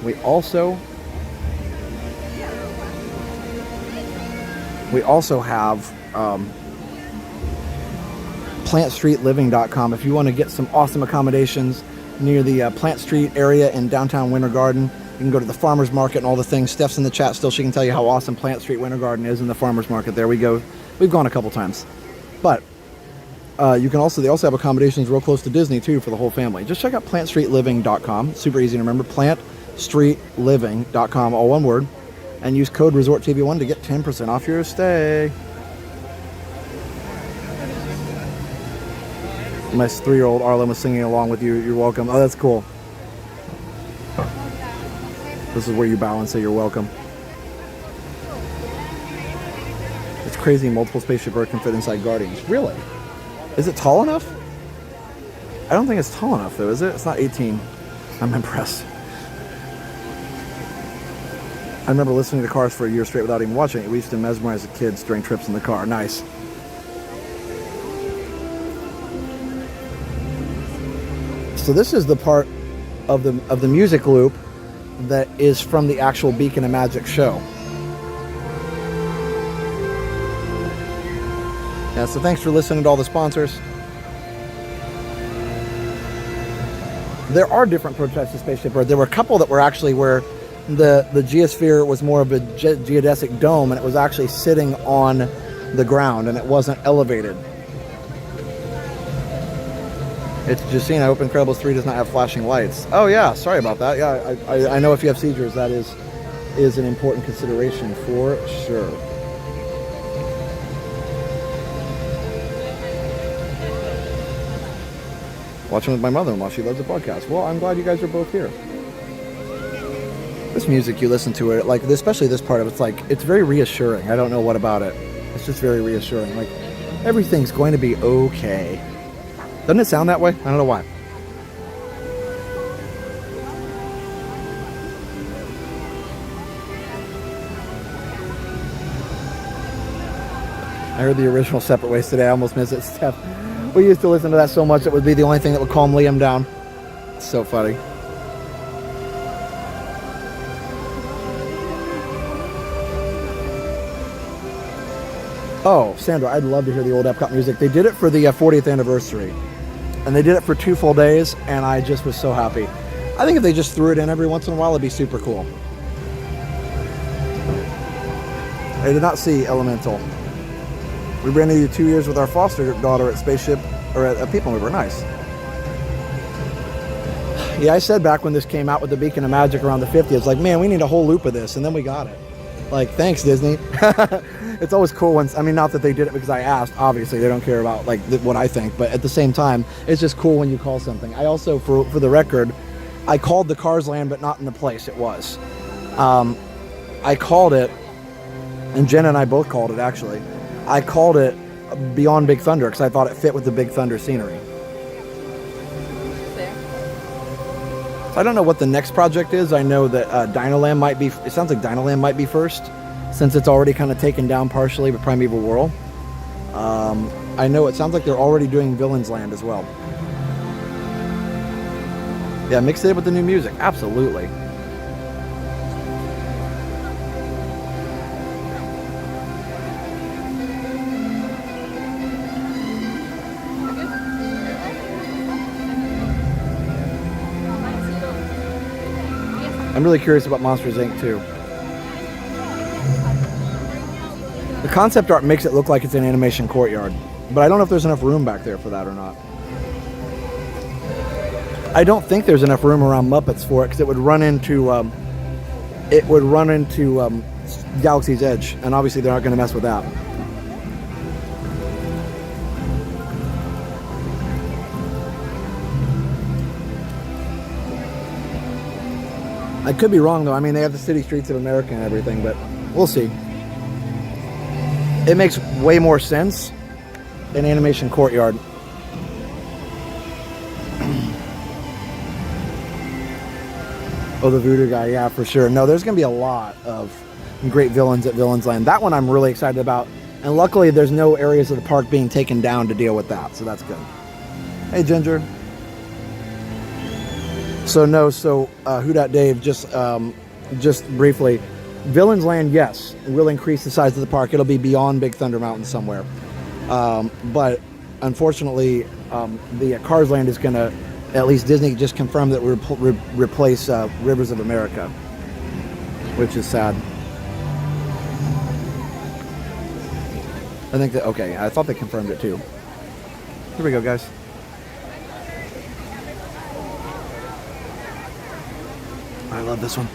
We also have PlantStreetLiving.com. If you want to get some awesome accommodations near the Plant Street area in downtown Winter Garden, you can go to the farmers market and all the things. Steph's in the chat still. She can tell you how awesome Plant Street Winter Garden is in the farmers market. There we go. We've gone a couple times. But they also have accommodations real close to Disney too for the whole family. Just check out PlantStreetLiving.com. Super easy to remember. PlantStreetLiving.com, all one word. And use code ResortTV1 to get 10% off your stay. My 3-year-old Arlen was singing along with you. You're welcome. Oh, that's cool. This is where you bow and say you're welcome. It's crazy multiple spaceship Earth can fit inside Guardians. Really? Is it tall enough? I don't think it's tall enough though, is it? It's not 18. I'm impressed. I remember listening to Cars for a year straight without even watching it. We used to mesmerize the kids during trips in the car. Nice. So this is the part of the music loop that is from the actual Beacon of Magic show. Yeah, so thanks for listening to all the sponsors. There are different prototypes of Spaceship Earth. There were a couple that were actually where the geosphere was more of a geodesic dome, and it was actually sitting on the ground, and it wasn't elevated. It's Justina. Open Incredibles 3 does not have flashing lights. Oh yeah, sorry about that. Yeah, I know if you have seizures, that is an important consideration for sure. Watching with my mother-in-law. She loves the podcast. Well, I'm glad you guys are both here. This music, you listen to it, like especially this part of it's like it's very reassuring. I don't know what about it. It's just very reassuring. Like everything's going to be okay. Doesn't it sound that way? I don't know why. I heard the original Separate Ways today. I almost missed it, Steph. We used to listen to that so much it would be the only thing that would calm Liam down. It's so funny. Oh, Sandra, I'd love to hear the old Epcot music. They did it for the 40th anniversary. And they did it for 2 full days, and I just was so happy. I think if they just threw it in every once in a while, it'd be super cool. I did not see Elemental. We ran into 2 years with our foster daughter at Spaceship, or at People Mover. Nice. Yeah, I said back when this came out with the Beacon of Magic around the 50th, like, man, we need a whole loop of this, and then we got it. Like, thanks, Disney. It's always cool when, I mean, not that they did it because I asked, obviously, they don't care about, like, what I think, but at the same time, it's just cool when you call something. I also, for the record, I called the Cars Land, but not in the place it was. I called it, and Jen and I both called it, actually. I called it Beyond Big Thunder because I thought it fit with the Big Thunder scenery. So I don't know what the next project is. I know that Dinoland might be, it sounds like Dinoland might be first, since it's already kind of taken down partially with Primeval Whirl. I know it sounds like they're already doing Villains Land as well. Yeah, mix it in with the new music. Absolutely. I'm really curious about Monsters, Inc. too. The concept art makes it look like it's an animation courtyard, but I don't know if there's enough room back there for that or not. I don't think there's enough room around Muppets for it because it would run into Galaxy's Edge, and obviously they're not going to mess with that. I could be wrong though. I mean, they have the City Streets of America and everything, but we'll see. It makes way more sense than Animation Courtyard. Oh, the Voodoo guy, yeah, for sure. No, there's going to be a lot of great villains at Villains Land. That one I'm really excited about. And luckily, there's no areas of the park being taken down to deal with that, so that's good. Hey, Ginger. So no, Who Dat Dave, just briefly, Villains Land, yes, will increase the size of the park. It'll be beyond Big Thunder Mountain somewhere. But unfortunately, the Cars Land is going to, at least Disney just confirmed that we'll replace Rivers of America, which is sad. I think that, okay, I thought they confirmed it too. Here we go, guys. I love this one.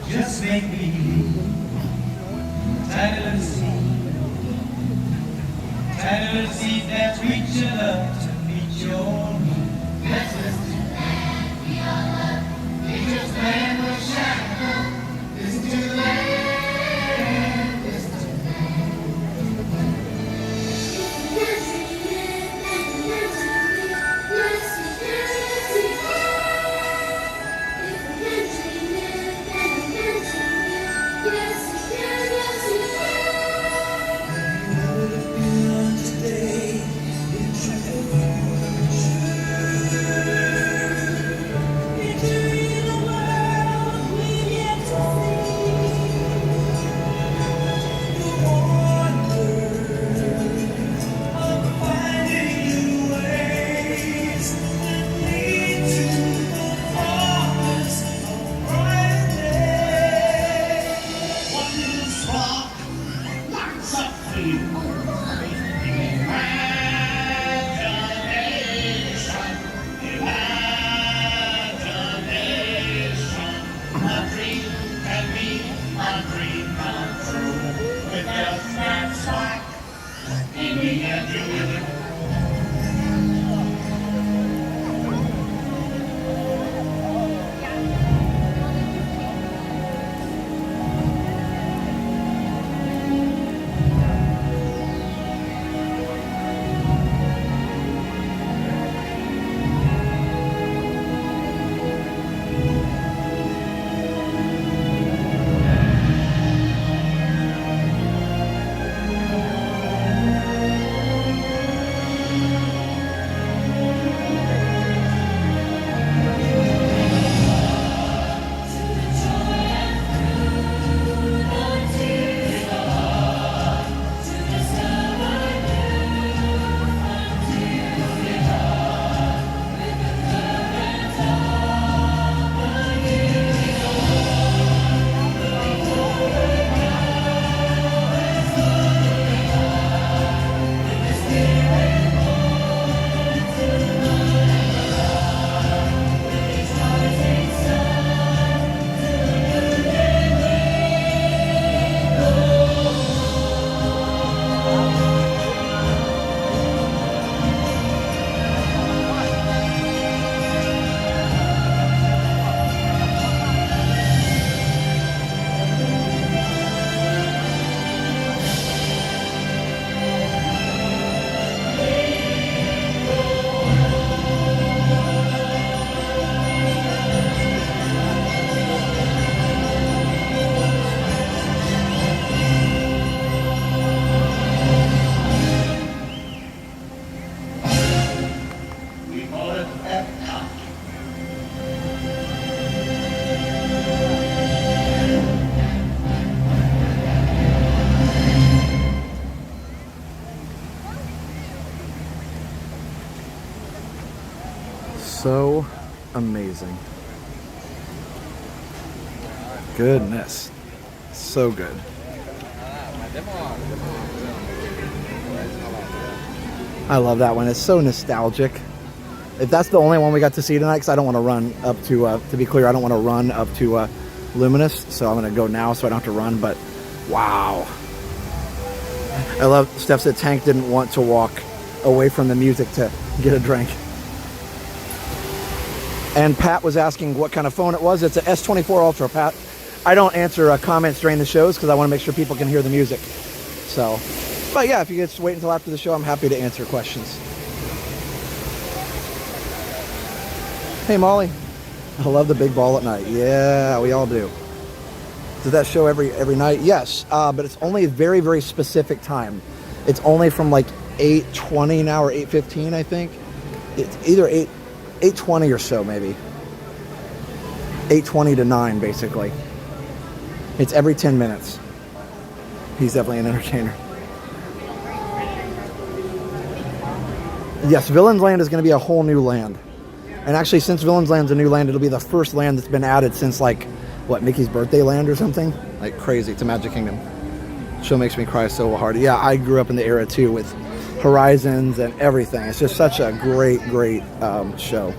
Just make believe. Tiny little seed. Tiny little seed that's reaching up to meet your need. Let's listen to land we all love. Nature's land will shine. Listen to land. Listen to land. so amazing. Goodness. So good. I love that one. It's so nostalgic. If that's the only one we got to see tonight, because I don't want to run up to be clear, I don't want to run up to Luminous, so I'm going to go now so I don't have to run, but wow. I love Steph said Tank didn't want to walk away from the music to get a drink. And Pat was asking what kind of phone it was. It's an S24 Ultra, Pat. I don't answer comments during the shows because I want to make sure people can hear the music. So, but yeah, if you just wait until after the show, I'm happy to answer questions. Hey, Molly. I love the big ball at night. Yeah, we all do. Does that show every night? Yes, but it's only a very, very specific time. It's only from like 8:20 now or 8:15, I think. It's either 8:20 or so, maybe. 8:20 to 9, basically. It's every 10 minutes. He's definitely an entertainer. Yes, Villain's Land is going to be a whole new land. And actually, since Villain's Land's a new land, it'll be the first land that's been added since, like, what, Mickey's Birthday Land or something? Like, crazy to Magic Kingdom. Show makes me cry so hard. Yeah, I grew up in the era, too, with Horizons and everything. It's just such a great, great show.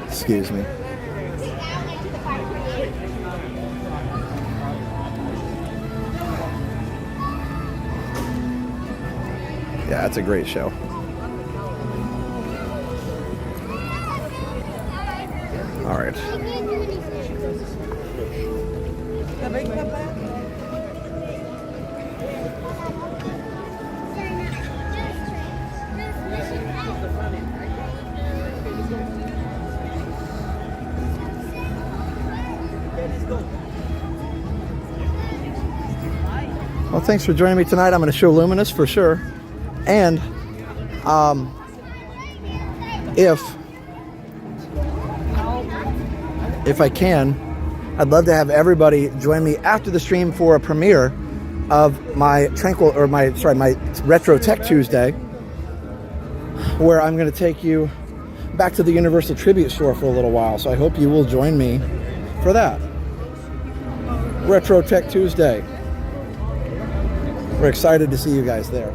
Excuse me. Yeah, it's a great show. All right. Well, thanks for joining me tonight. I'm going to show Luminous for sure. And if I can, I'd love to have everybody join me after the stream for a premiere of my my Retro Tech Tuesday, where I'm going to take you back to the Universal Tribute Store for a little while. So I hope you will join me for that. Retro Tech Tuesday. We're excited to see you guys there.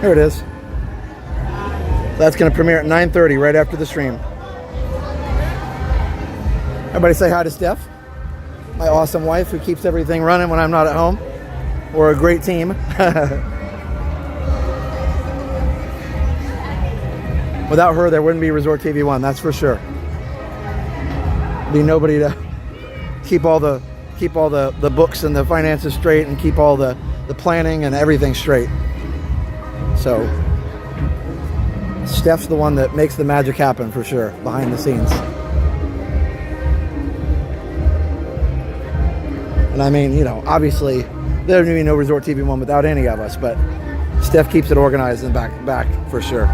Here it is. That's going to premiere at 9:30 right after the stream. Everybody say hi to Steph, my awesome wife who keeps everything running when I'm not at home. We're a great team. Without her, there wouldn't be Resort TV 1, that's for sure. Be nobody to keep all the books and the finances straight and keep all the planning and everything straight. So Steph's the one that makes the magic happen for sure, behind the scenes. And I mean, you know, obviously there would be no Resort TV 1 without any of us, but Steph keeps it organized and back for sure.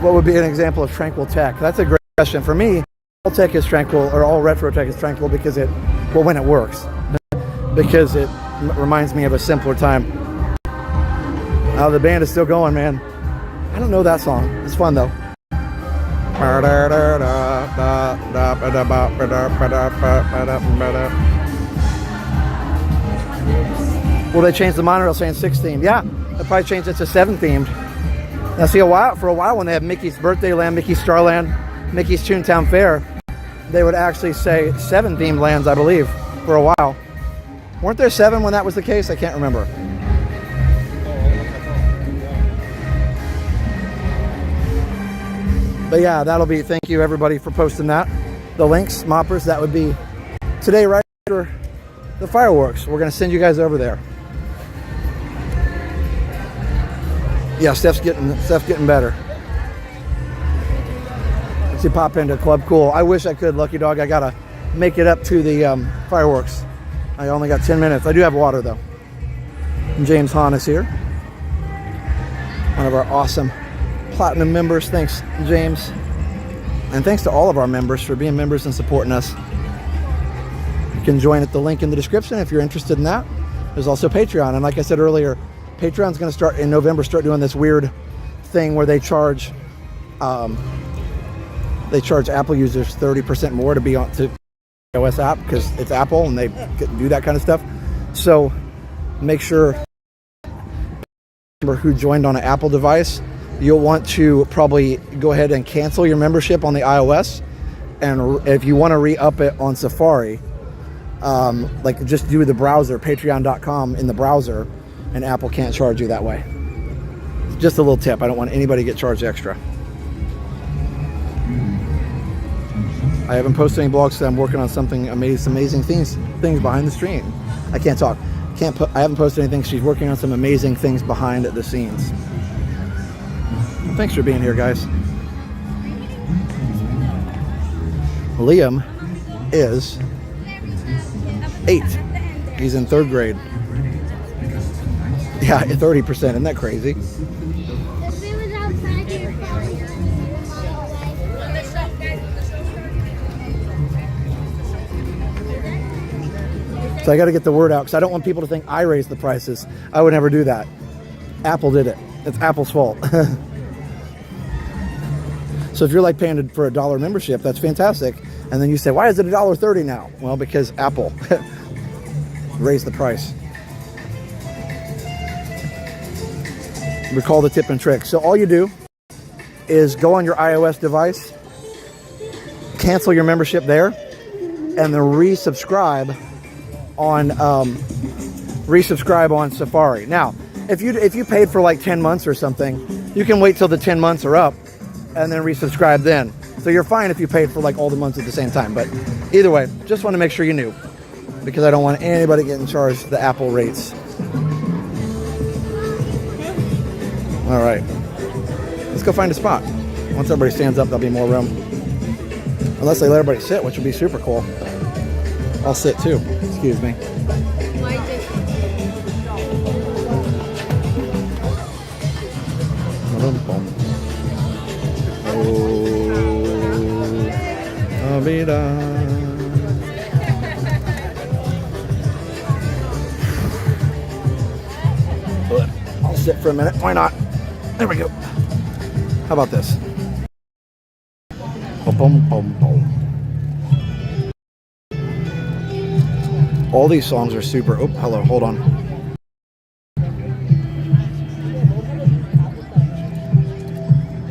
What would be an example of Tranquil Tech? That's a great question. For me, all tech is tranquil, or all retro tech is tranquil because when it works. Because it reminds me of a simpler time. Oh, the band is still going, man. I don't know that song. It's fun, though. Well, they changed the monorail saying 6 themed. Yeah, they probably changed it to 7 themed. Now, see, for a while when they had Mickey's Birthday Land, Mickey's Starland, Mickey's Toontown Fair, they would actually say 7 themed lands, I believe, for a while. Weren't there 7 when that was the case? I can't remember. But yeah, that'll be, thank you everybody for posting that. The links, moppers, that would be today right after the fireworks. We're going to send you guys over there. Yeah, Steph's getting better. Let's see, pop into Club Cool. I wish I could, Lucky Dog. I got to make it up to the fireworks. I only got 10 minutes. I do have water though. James Hahn is here. One of our awesome Platinum members. Thanks, James. And thanks to all of our members for being members and supporting us. You can join at the link in the description if you're interested in that. There's also Patreon. And like I said earlier, Patreon's going to start in November, start doing this weird thing where they charge Apple users 30% more to be on to iOS app because it's Apple and they do that kind of stuff. So make sure who joined on an Apple device, you'll want to probably go ahead and cancel your membership on the iOS, and if you want to re-up it on Safari, like just do the browser, patreon.com in the browser, and Apple can't charge you that way. Just a little tip. I don't want anybody to get charged extra. I haven't posted any blogs, so I'm working on something amazing things behind the screen. I can't talk. I haven't posted anything. She's working on some amazing things behind the scenes. Well, thanks for being here, guys. Liam is 8. He's in 3rd grade. Yeah, 30%. Isn't that crazy? So I got to get the word out because I don't want people to think I raised the prices. I would never do that. Apple did it. It's Apple's fault. So if you're like paying for a $1 membership, that's fantastic. And then you say, why is it $1.30 now? Well, because Apple raised the price. Recall the tip and trick. So all you do is go on your iOS device, cancel your membership there, and then resubscribe on Safari. Now, if you paid for like 10 months or something, you can wait till the 10 months are up and then resubscribe then. So you're fine if you paid for like all the months at the same time. But either way, just want to make sure you knew, because I don't want anybody getting charged the Apple rates. All right, let's go find a spot. Once everybody stands up, there'll be more room. Unless they let everybody sit, which would be super cool. I'll sit too. Excuse me. I'll sit for a minute. Why not? There we go. How about this? All these songs are super. Oh, hello. Hold on.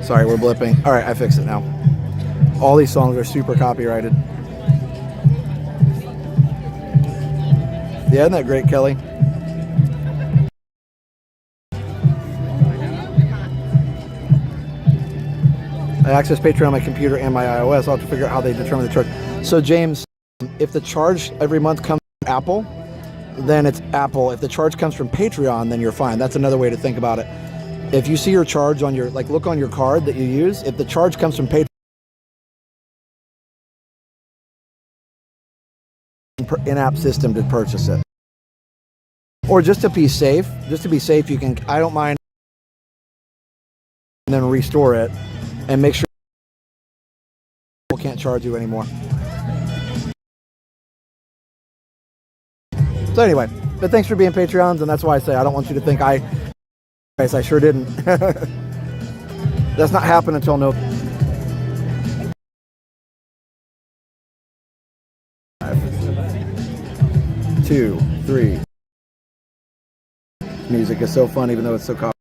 Sorry, we're blipping. All right, I fixed it now. All these songs are super copyrighted. Yeah, isn't that great, Kelly? I access Patreon on my computer and my iOS. I'll have to figure out how they determine the charge. So, James, if the charge every month comes from Apple, then it's Apple. If the charge comes from Patreon, then you're fine. That's another way to think about it. If you see your charge on your, like, look on your card that you use, if the charge comes from Patreon, in-app system to purchase it. Or just to be safe, you can, I don't mind, and then restore it and make sure people can't charge you anymore. So anyway, but thanks for being Patreons, and that's why I say I don't want you to think I sure didn't. That's not happening until no. 2, 3. Music is so fun, even though it's so common.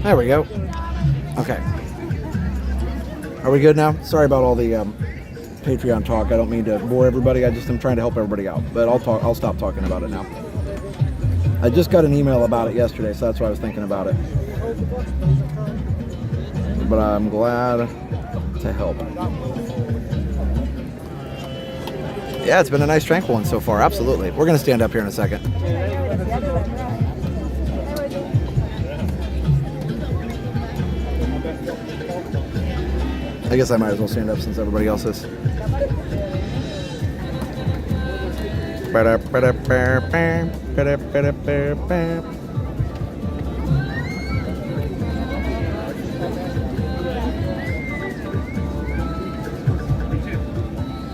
There we go. Okay. Are we good now? Sorry about all the Patreon talk. I don't mean to bore everybody. I just am trying to help everybody out. But I'll stop talking about it now. I just got an email about it yesterday, so that's why I was thinking about it. But I'm glad to help. Yeah, it's been a nice tranquil one so far. Absolutely. We're going to stand up here in a second. I guess I might as well stand up since everybody else is.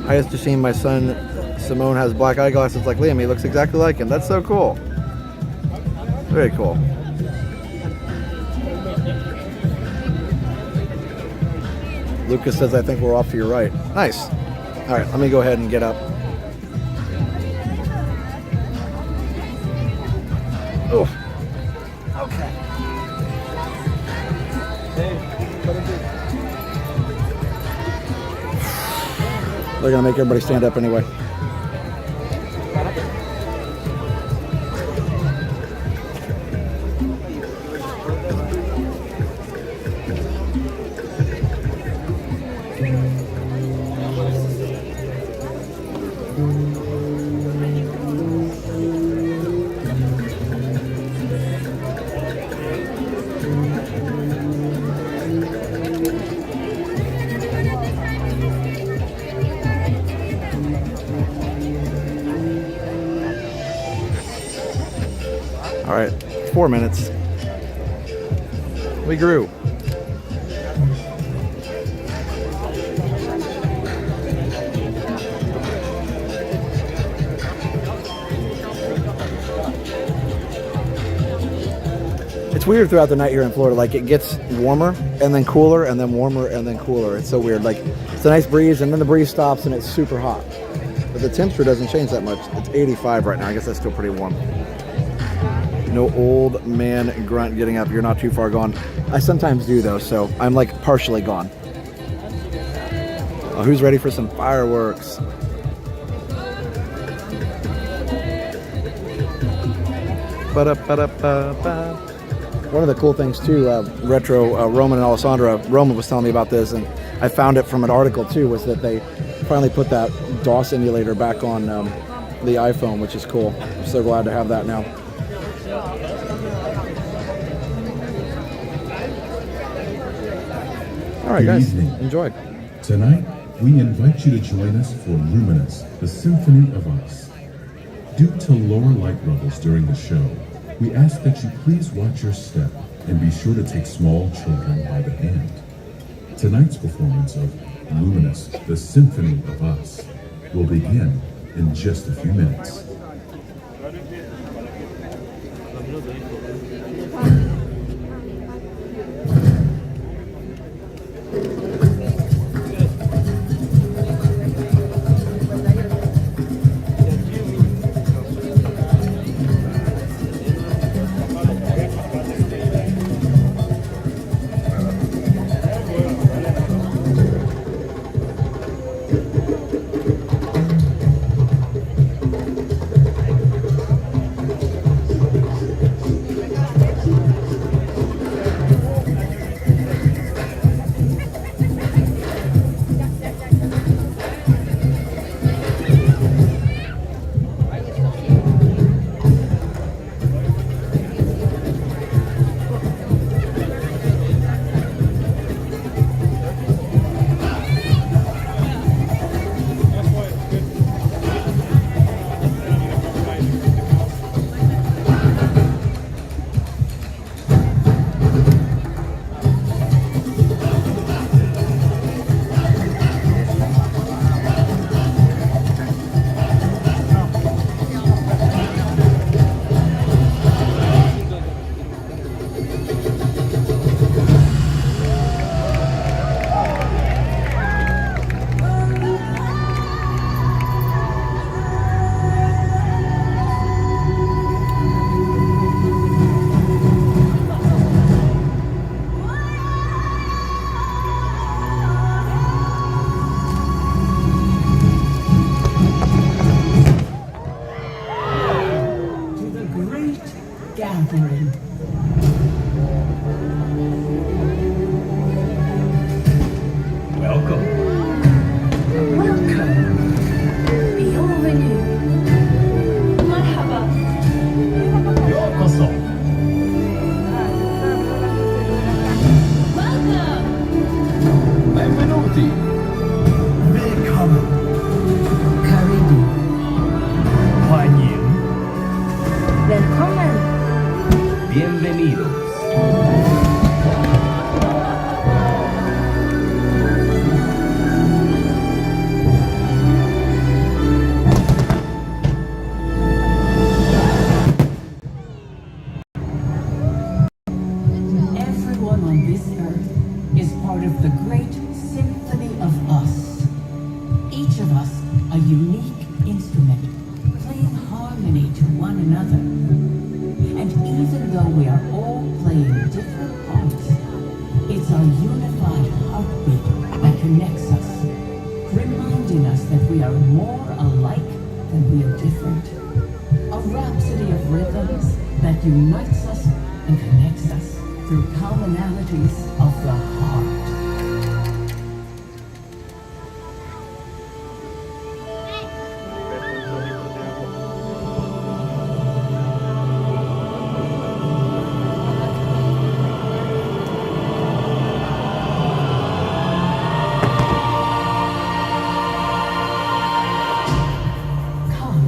I just seen my son Simone has black eyeglasses like Liam. He looks exactly like him. That's so cool. Very cool. Lucas says, I think we're off to your right. Nice. All right, let me go ahead and get up. Oh. Okay. They're going to make everybody stand up anyway. All right, 4 minutes. We grew. It's weird throughout the night here in Florida. Like, it gets warmer and then cooler and then warmer and then cooler. It's so weird. Like, it's a nice breeze and then the breeze stops and it's super hot. But the temperature doesn't change that much. It's 85 right now. I guess that's still pretty warm. No old man grunt getting up. You're not too far gone. I sometimes do though, so I'm like partially gone. Who's ready for some fireworks? Ba-da-ba-da-ba-ba. One of the cool things too, retro Roman and Alessandra, Roman was telling me about this, and I found it from an article too, was that they finally put that DOS emulator back on the iPhone, which is cool. I'm so glad to have that now. All right, guys, enjoy. Tonight, we invite you to join us for Luminous, the Symphony of Us. Due to lower light levels during the show, we ask that you please watch your step and be sure to take small children by the hand. Tonight's performance of Luminous, the Symphony of Us will begin in just a few minutes. tutti. Willkommen. Karibu. Huan Yin. Willkommen. Bienvenidos. Everyone on this earth is part of the great symphony of us. Each of us a unique instrument, playing harmony to one another. And even though we are all playing different parts, it's our unified heartbeat that connects us, reminding us that we are more alike than we are different. A rhapsody of rhythms that unites us and connects us through commonalities of the heart. Come,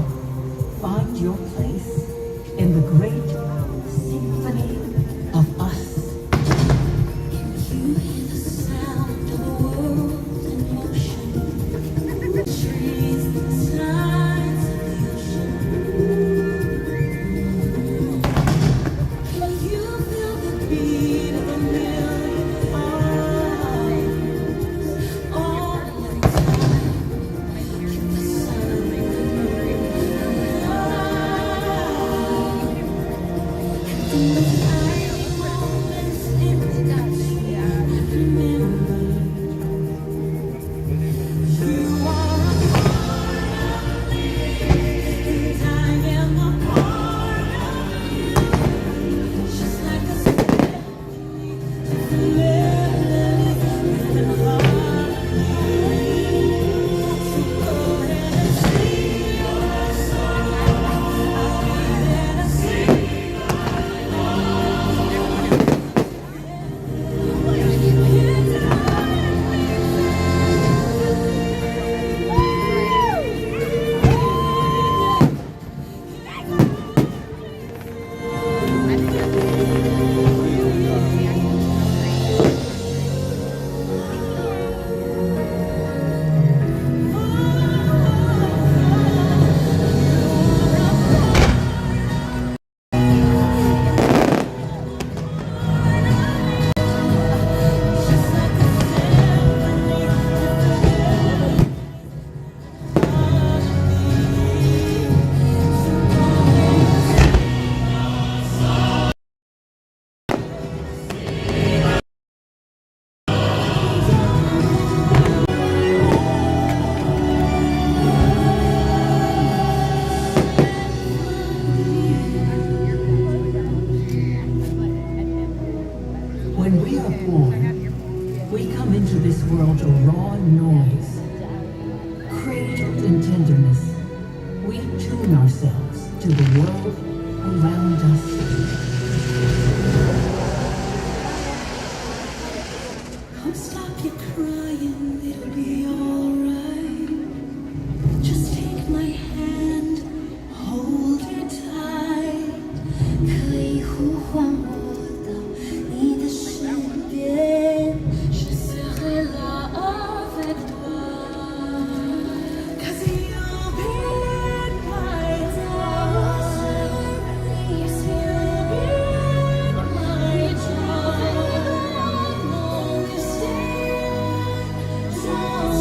find your place in the great symphony of us. When we are born, we come into this world a raw noise. Cradled in tenderness, we tune ourselves to the world around us. Come stop your crying, it'll be alright. Just take my hand, hold it tight. 可以呼唤我到你的身边，Je serai là avec toi. 'Cause you'll be in my dark. Please, You'll be in my dark. only stay. Don't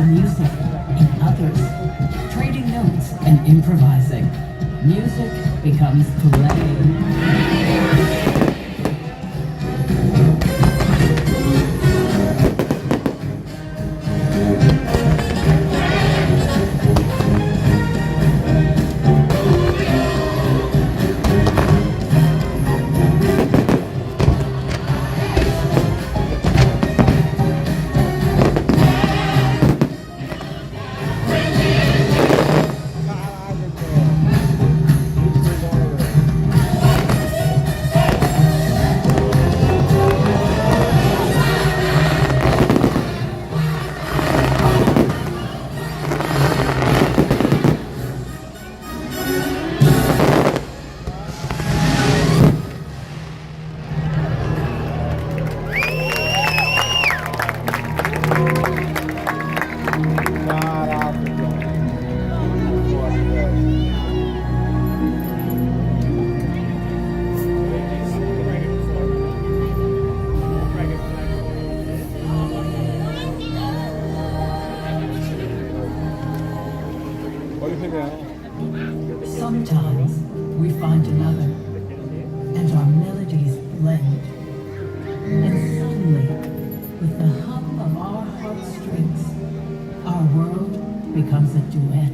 music in others, trading notes and improvising. Music becomes play. Sometimes we find another, and our melodies blend. And suddenly, with the hum of our heartstrings, our world becomes a duet.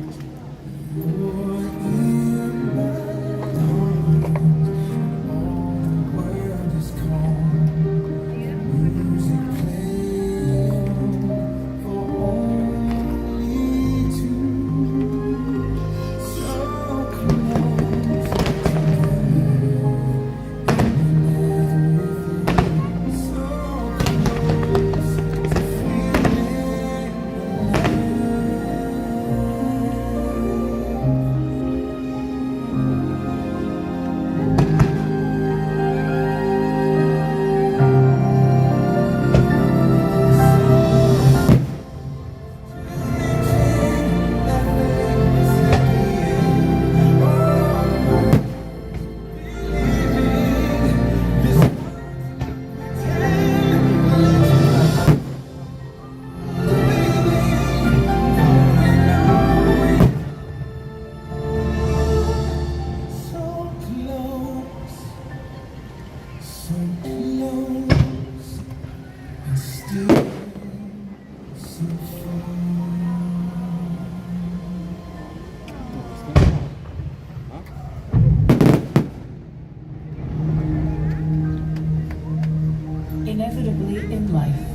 Inevitably in life,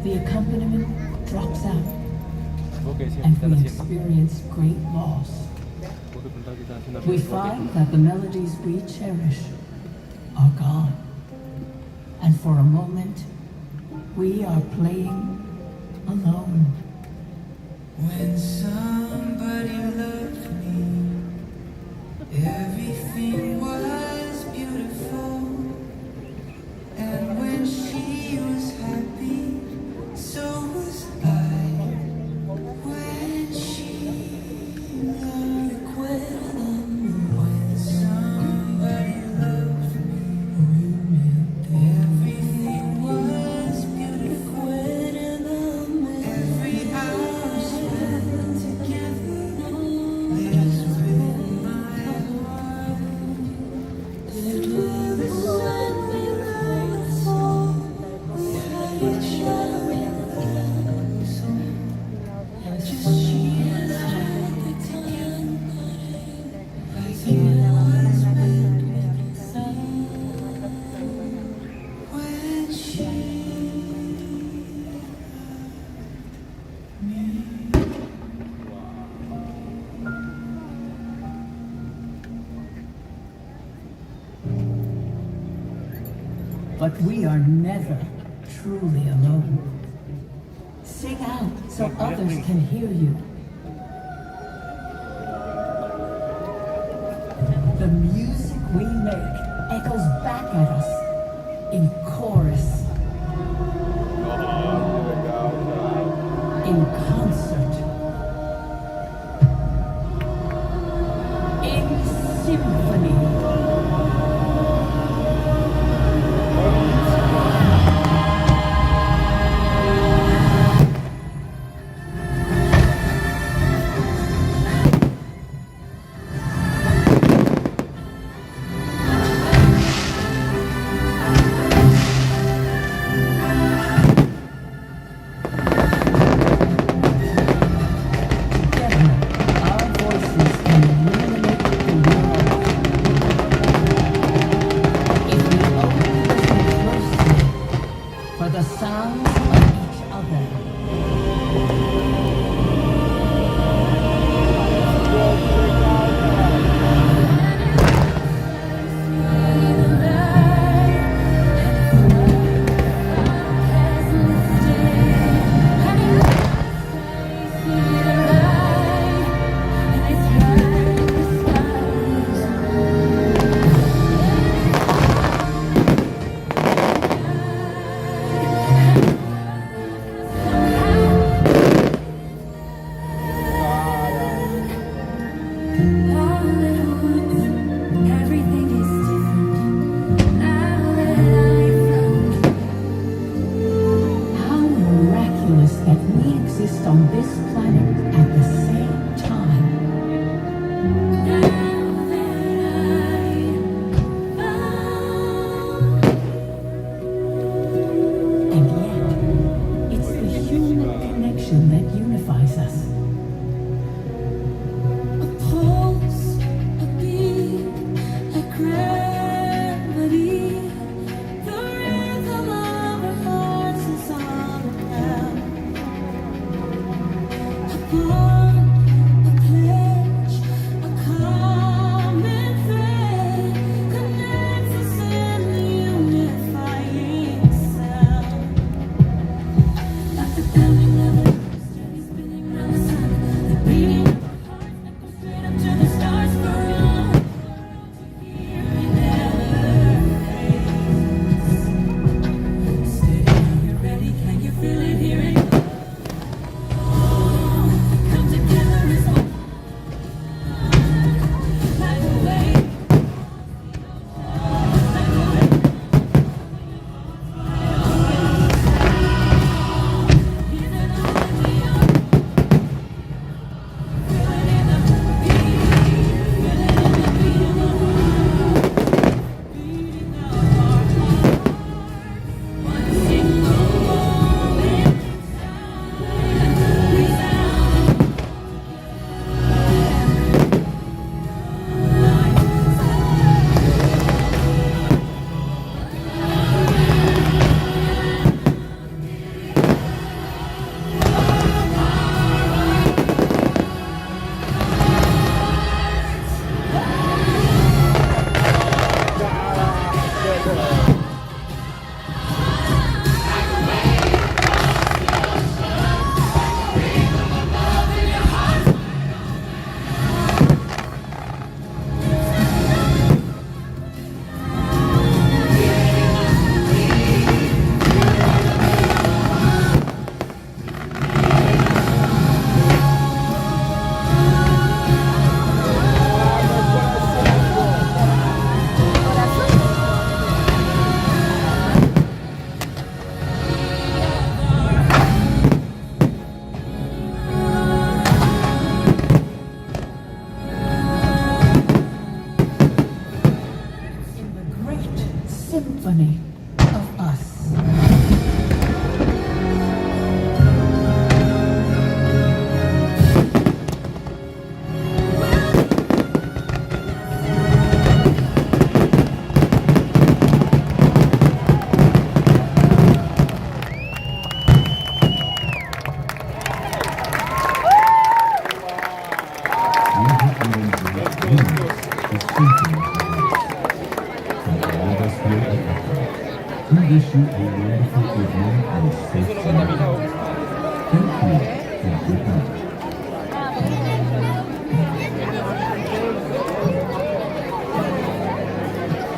the accompaniment drops out, and we experience great loss. We find that the melodies we cherish are gone, and for a moment, we are playing alone. When somebody loved me, everything was beautiful. And when she was happy, so was I. When she recuerda when somebody loved me, everything was beautiful. Every hour spent together lives within my heart. It was when we were small, we had each other in the song. Just she and I at the time, like it was meant to be sung. When she But we are never truly alone. Sing out so others can hear you. The music we make echoes back at us in chorus, in concert, in symphony. symphony of us.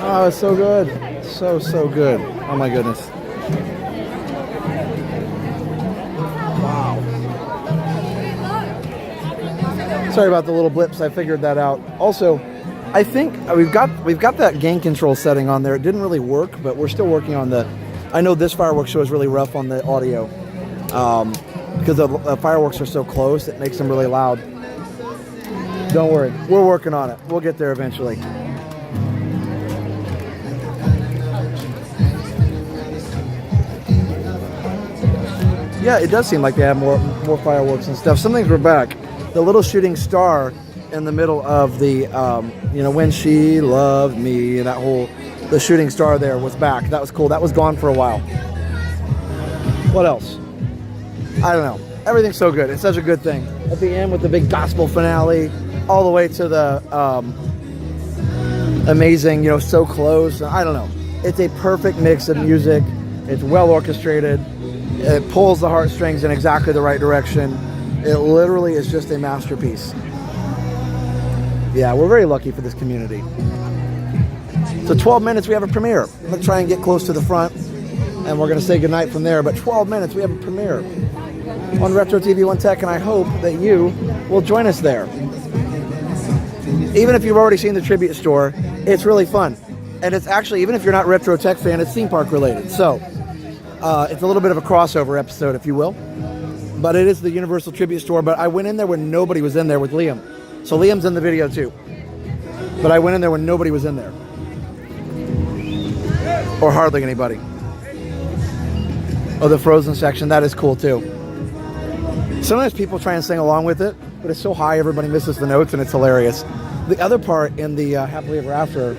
Oh, it's so good. So good. Oh my goodness. Wow. Sorry about the little blips. I figured that out. Also, I think we've got that gain control setting on there. It didn't really work, but we're still working on the. I know this fireworks show is really rough on the audio because the fireworks are so close. It makes them really loud. Don't worry, we're working on it. We'll get there eventually. Yeah, it does seem like they have more fireworks and stuff. Some things were back. The little shooting star in the middle of the, when she loved me, the shooting star there was back. That was cool. That was gone for a while. What else? I don't know. Everything's so good. It's such a good thing. At the end with the big gospel finale, all the way to the amazing, so close. I don't know. It's a perfect mix of music. It's well orchestrated. It pulls the heartstrings in exactly the right direction. It literally is just a masterpiece. Yeah, we're very lucky for this community. So 12 minutes, we have a premiere. Let's try and get close to the front, and we're going to say goodnight from there. But 12 minutes, we have a premiere on Retro TV One Tech, and I hope that you will join us there. Even if you've already seen the tribute store, it's really fun. And it's actually, even if you're not Retro Tech fan, it's theme park related. So it's a little bit of a crossover episode, if you will. But it is the Universal Tribute Store. But I went in there when nobody was in there with Liam. So Liam's in the video too. But I went in there when nobody was in there. Or hardly anybody. Oh, the Frozen section, that is cool too. Sometimes people try and sing along with it, but it's so high everybody misses the notes and it's hilarious. The other part in the Happily Ever After,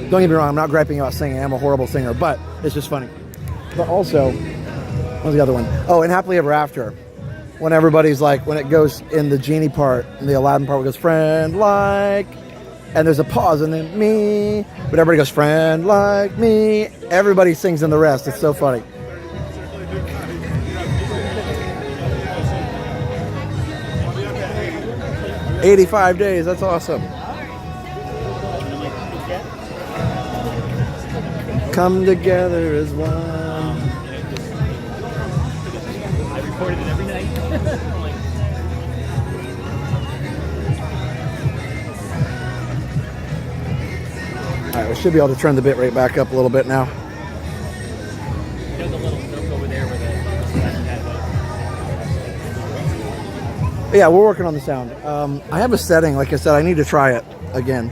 don't get me wrong, I'm not griping about singing, I'm a horrible singer, but it's just funny. But also, what was the other one? Oh, in Happily Ever After, when everybody's like, when it goes in the genie part, in the Aladdin part, it goes, friend like, and there's a pause and then me, but everybody goes, friend like me. Everybody sings in the rest. It's so funny. "85 days, that's awesome. Come together as one. I recorded it every night. All right, we should be able to turn the bit rate back up a little bit now. You know the little nook over there where the Yeah, we're working on the sound. I have a setting, like I said, I need to try it again.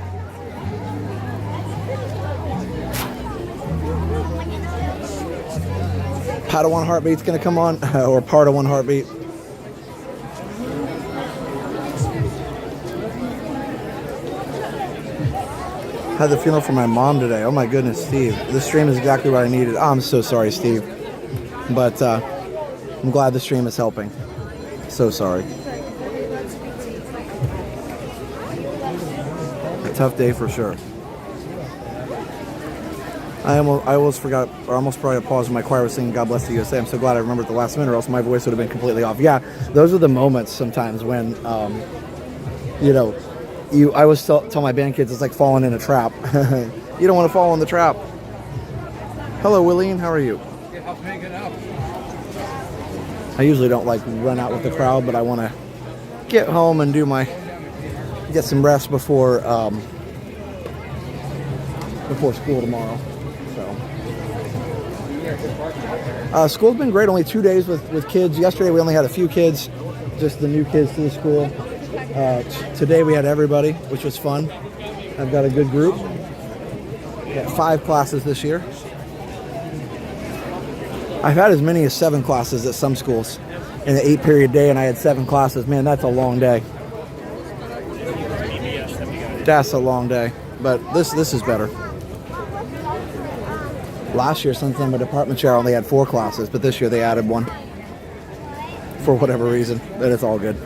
Padawan Heartbeat's gonna come on, or part of One Heartbeat. Had the funeral for my mom today. Oh my goodness, Steve. This stream is exactly what I needed. Oh, I'm so sorry, Steve. But I'm glad the stream is helping. So sorry. A tough day for sure. I almost forgot, or almost probably paused when my choir was singing God Bless the USA. I'm so glad I remembered at the last minute, or else my voice would have been completely off. Yeah, those are the moments sometimes when, I always tell my band kids it's like falling in a trap. You don't want to fall in the trap. Hello, Willeen. How are you? I usually don't like run out with the crowd, but I want to get home and get some rest before school tomorrow. School's been great. Only 2 days with kids. Yesterday we only had a few kids, just the new kids to the school. Today we had everybody, which was fun. I've got a good group. Got 5 classes this year. I've had as many as 7 classes at some schools in an 8-period day, and I had 7 classes. Man, that's a long day. That's a long day. But this is better. Last year, since I'm a department chair, I only had 4 classes, but this year they added 1 for whatever reason. But it's all good.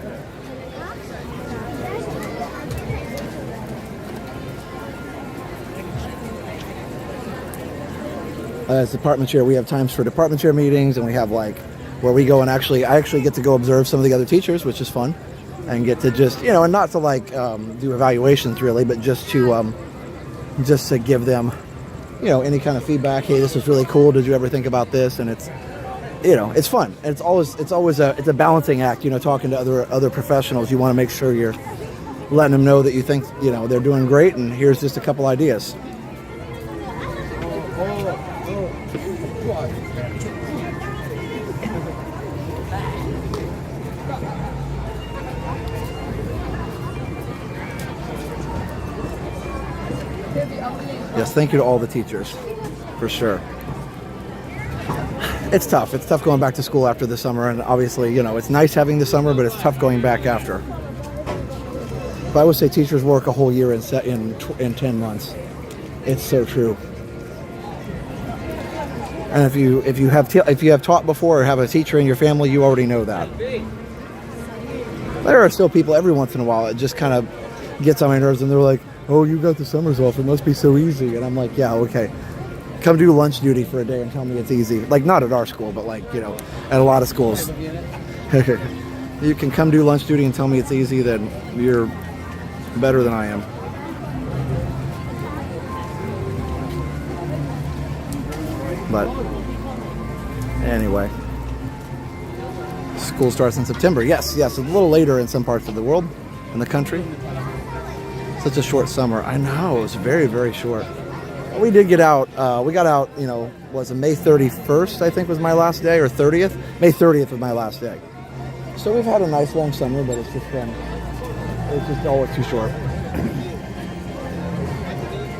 As department chair, we have times for department chair meetings, and we have like where we go and I actually get to go observe some of the other teachers, which is fun, and get to just, you know, and not to like do evaluations really, but just to give them, you know, any kind of feedback. Hey, this was really cool. Did you ever think about this? And it's, you know, it's fun. And it's always a balancing act. You know, talking to other professionals, you want to make sure you're letting them know that you think, you know, they're doing great, and here's just a couple ideas. Yes, thank you to all the teachers, for sure. It's tough. It's tough going back to school after the summer, and obviously, you know, it's nice having the summer, but it's tough going back after. But I would say teachers work a whole year in 10 months. It's so true. And if you have taught before or have a teacher in your family, you already know that. There are still people every once in a while it just kind of gets on my nerves, and they're like, "Oh, you got the summers off. It must be so easy." And I'm like, "Yeah, okay. Come do lunch duty for a day and tell me it's easy." Like, not at our school, but like, you know, at a lot of schools. You can come do lunch duty and tell me it's easy, then you're better than I am. But anyway, school starts in September. Yes, a little later in some parts of the world, in the country. Such a short summer. I know, it was very, very short. We did get out. We got out, you know, was it May 31st, I think was my last day, or 30th? May 30th was my last day. So we've had a nice long summer, but it's just always too short.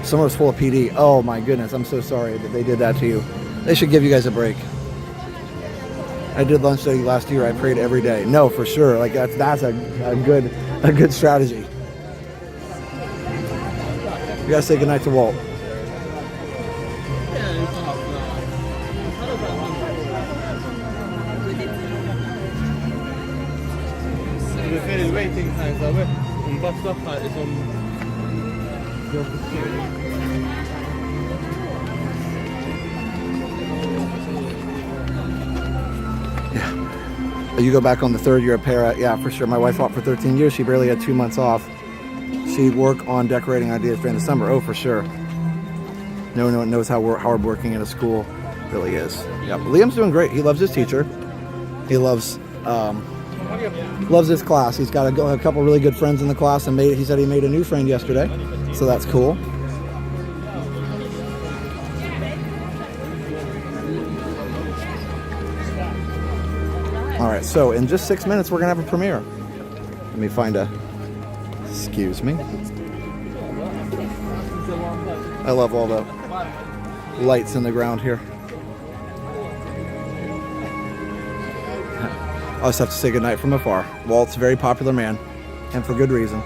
Summer was full of PD. Oh my goodness, I'm so sorry that they did that to you. They should give you guys a break. I did lunch study last year. I prayed every day. No, for sure. Like that's a good strategy. You gotta say goodnight to Walt. The waiting times are on bus stop is on. Yeah. You go back on the 3rd year of para. Yeah, for sure. My wife fought for 13 years. She barely had 2 months off. She'd work on decorating ideas during the summer. Oh, for sure. No one knows how hard working at a school really is. Yeah, Liam's doing great. He loves his teacher. He loves his class. He's got a couple really good friends in the class, and he said he made a new friend yesterday, so that's cool. All right, so in just 6 minutes, we're gonna have a premiere. Let me find a. Excuse me. I love all the lights in the ground here. I just have to say goodnight from afar. Walt's a very popular man, and for good reason.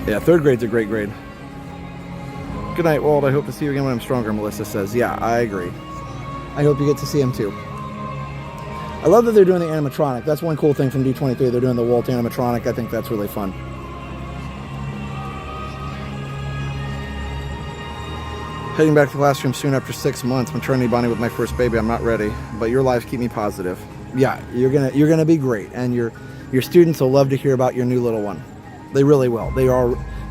Yeah, 3rd grade's a great grade. Good night, Walt. I hope to see you again when I'm stronger, Melissa says. Yeah, I agree. I hope you get to see him too. I love that they're doing the animatronic. That's one cool thing from D23. They're doing the Walt animatronic. I think that's really fun. Heading back to the classroom soon after 6 months. Maternity bonding with my first baby. I'm not ready, but your lives keep me positive. Yeah, you're gonna be great, and your students will love to hear about your new little one. They really will.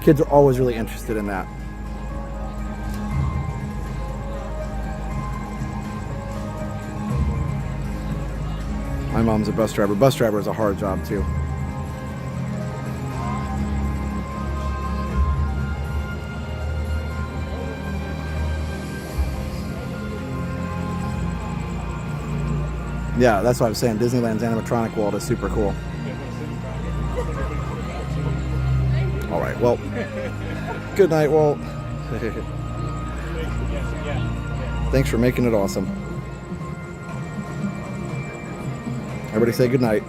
Kids are always really interested in that. My mom's a bus driver. Bus driver is a hard job too. Yeah, that's what I was saying. Disneyland's animatronic Walt is super cool. All right, well, good night, Walt. Thanks for making it awesome. Everybody say good night.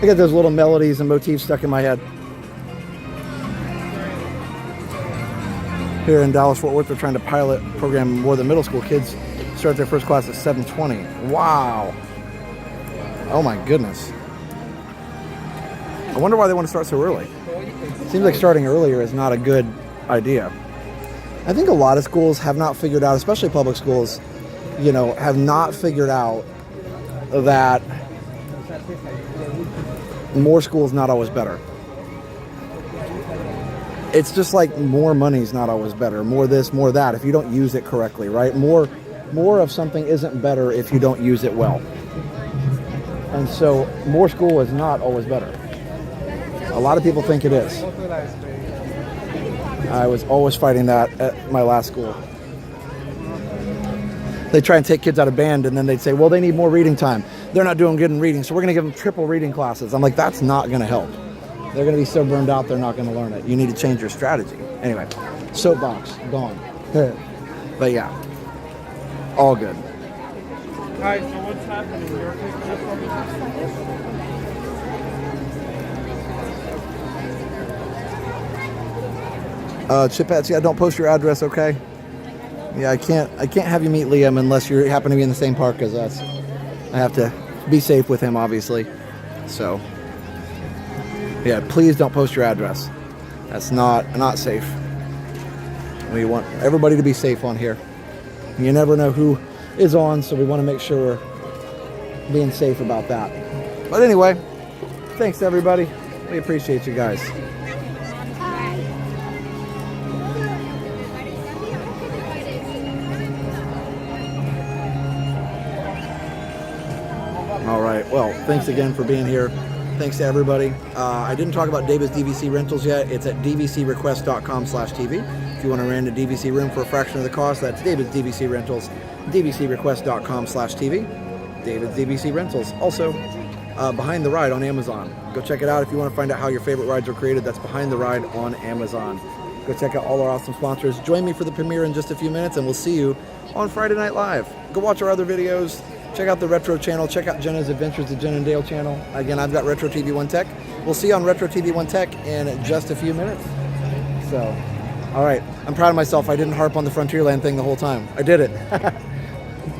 I got those little melodies and motifs stuck in my head. Here in Dallas, Fort Worth, they're trying to pilot program more than middle school kids start their first class at 7:20. Wow. Oh my goodness. I wonder why they want to start so early. Seems like starting earlier is not a good idea. I think a lot of schools have not figured out, especially public schools, you know, have not figured out that more school is not always better. It's just like more money is not always better. More this, more that, if you don't use it correctly, right? More of something isn't better if you don't use it well. And so more school is not always better. A lot of people think it is. I was always fighting that at my last school. They try and take kids out of band, and then they'd say, well, they need more reading time. They're not doing good in reading, so we're going to give them triple reading classes. I'm like, that's not going to help. They're going to be so burned out, they're not going to learn it. You need to change your strategy. Anyway, soapbox, gone. But yeah, all good. All right, so what's happening? You're picking up on Chipettes, yeah, don't post your address, okay? Yeah, I can't have you meet Liam unless you happen to be in the same park as us. I have to be safe with him, obviously. So, yeah, please don't post your address. That's not safe. We want everybody to be safe on here. You never know who is on, so we want to make sure we're being safe about that. But anyway, thanks everybody. We appreciate you guys. All right, well, thanks again for being here. Thanks to everybody. I didn't talk about David's DVC rentals yet. It's at dvcrequest.com/TV. If you want to rent a DVC room for a fraction of the cost, that's David's DVC Rentals, dvcrequest.com/TV. David's DVC Rentals. Also, Behind the Ride on Amazon. Go check it out if you want to find out how your favorite rides were created. That's Behind the Ride on Amazon. Go check out all our awesome sponsors. Join me for the premiere in just a few minutes, and we'll see you on Friday Night Live. Go watch our other videos. Check out the Retro channel. Check out Jenna's Adventures, the Jen and Dale channel. Again, I've got Retro TV 1 Tech. We'll see you on Retro TV 1 Tech in just a few minutes. So, all right. I'm proud of myself. I didn't harp on the Frontierland thing the whole time. I did it.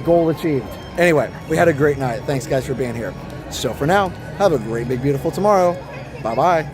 Goal achieved. Anyway, we had a great night. Thanks, guys, for being here. So for now, have a great, big, beautiful tomorrow. Bye-bye.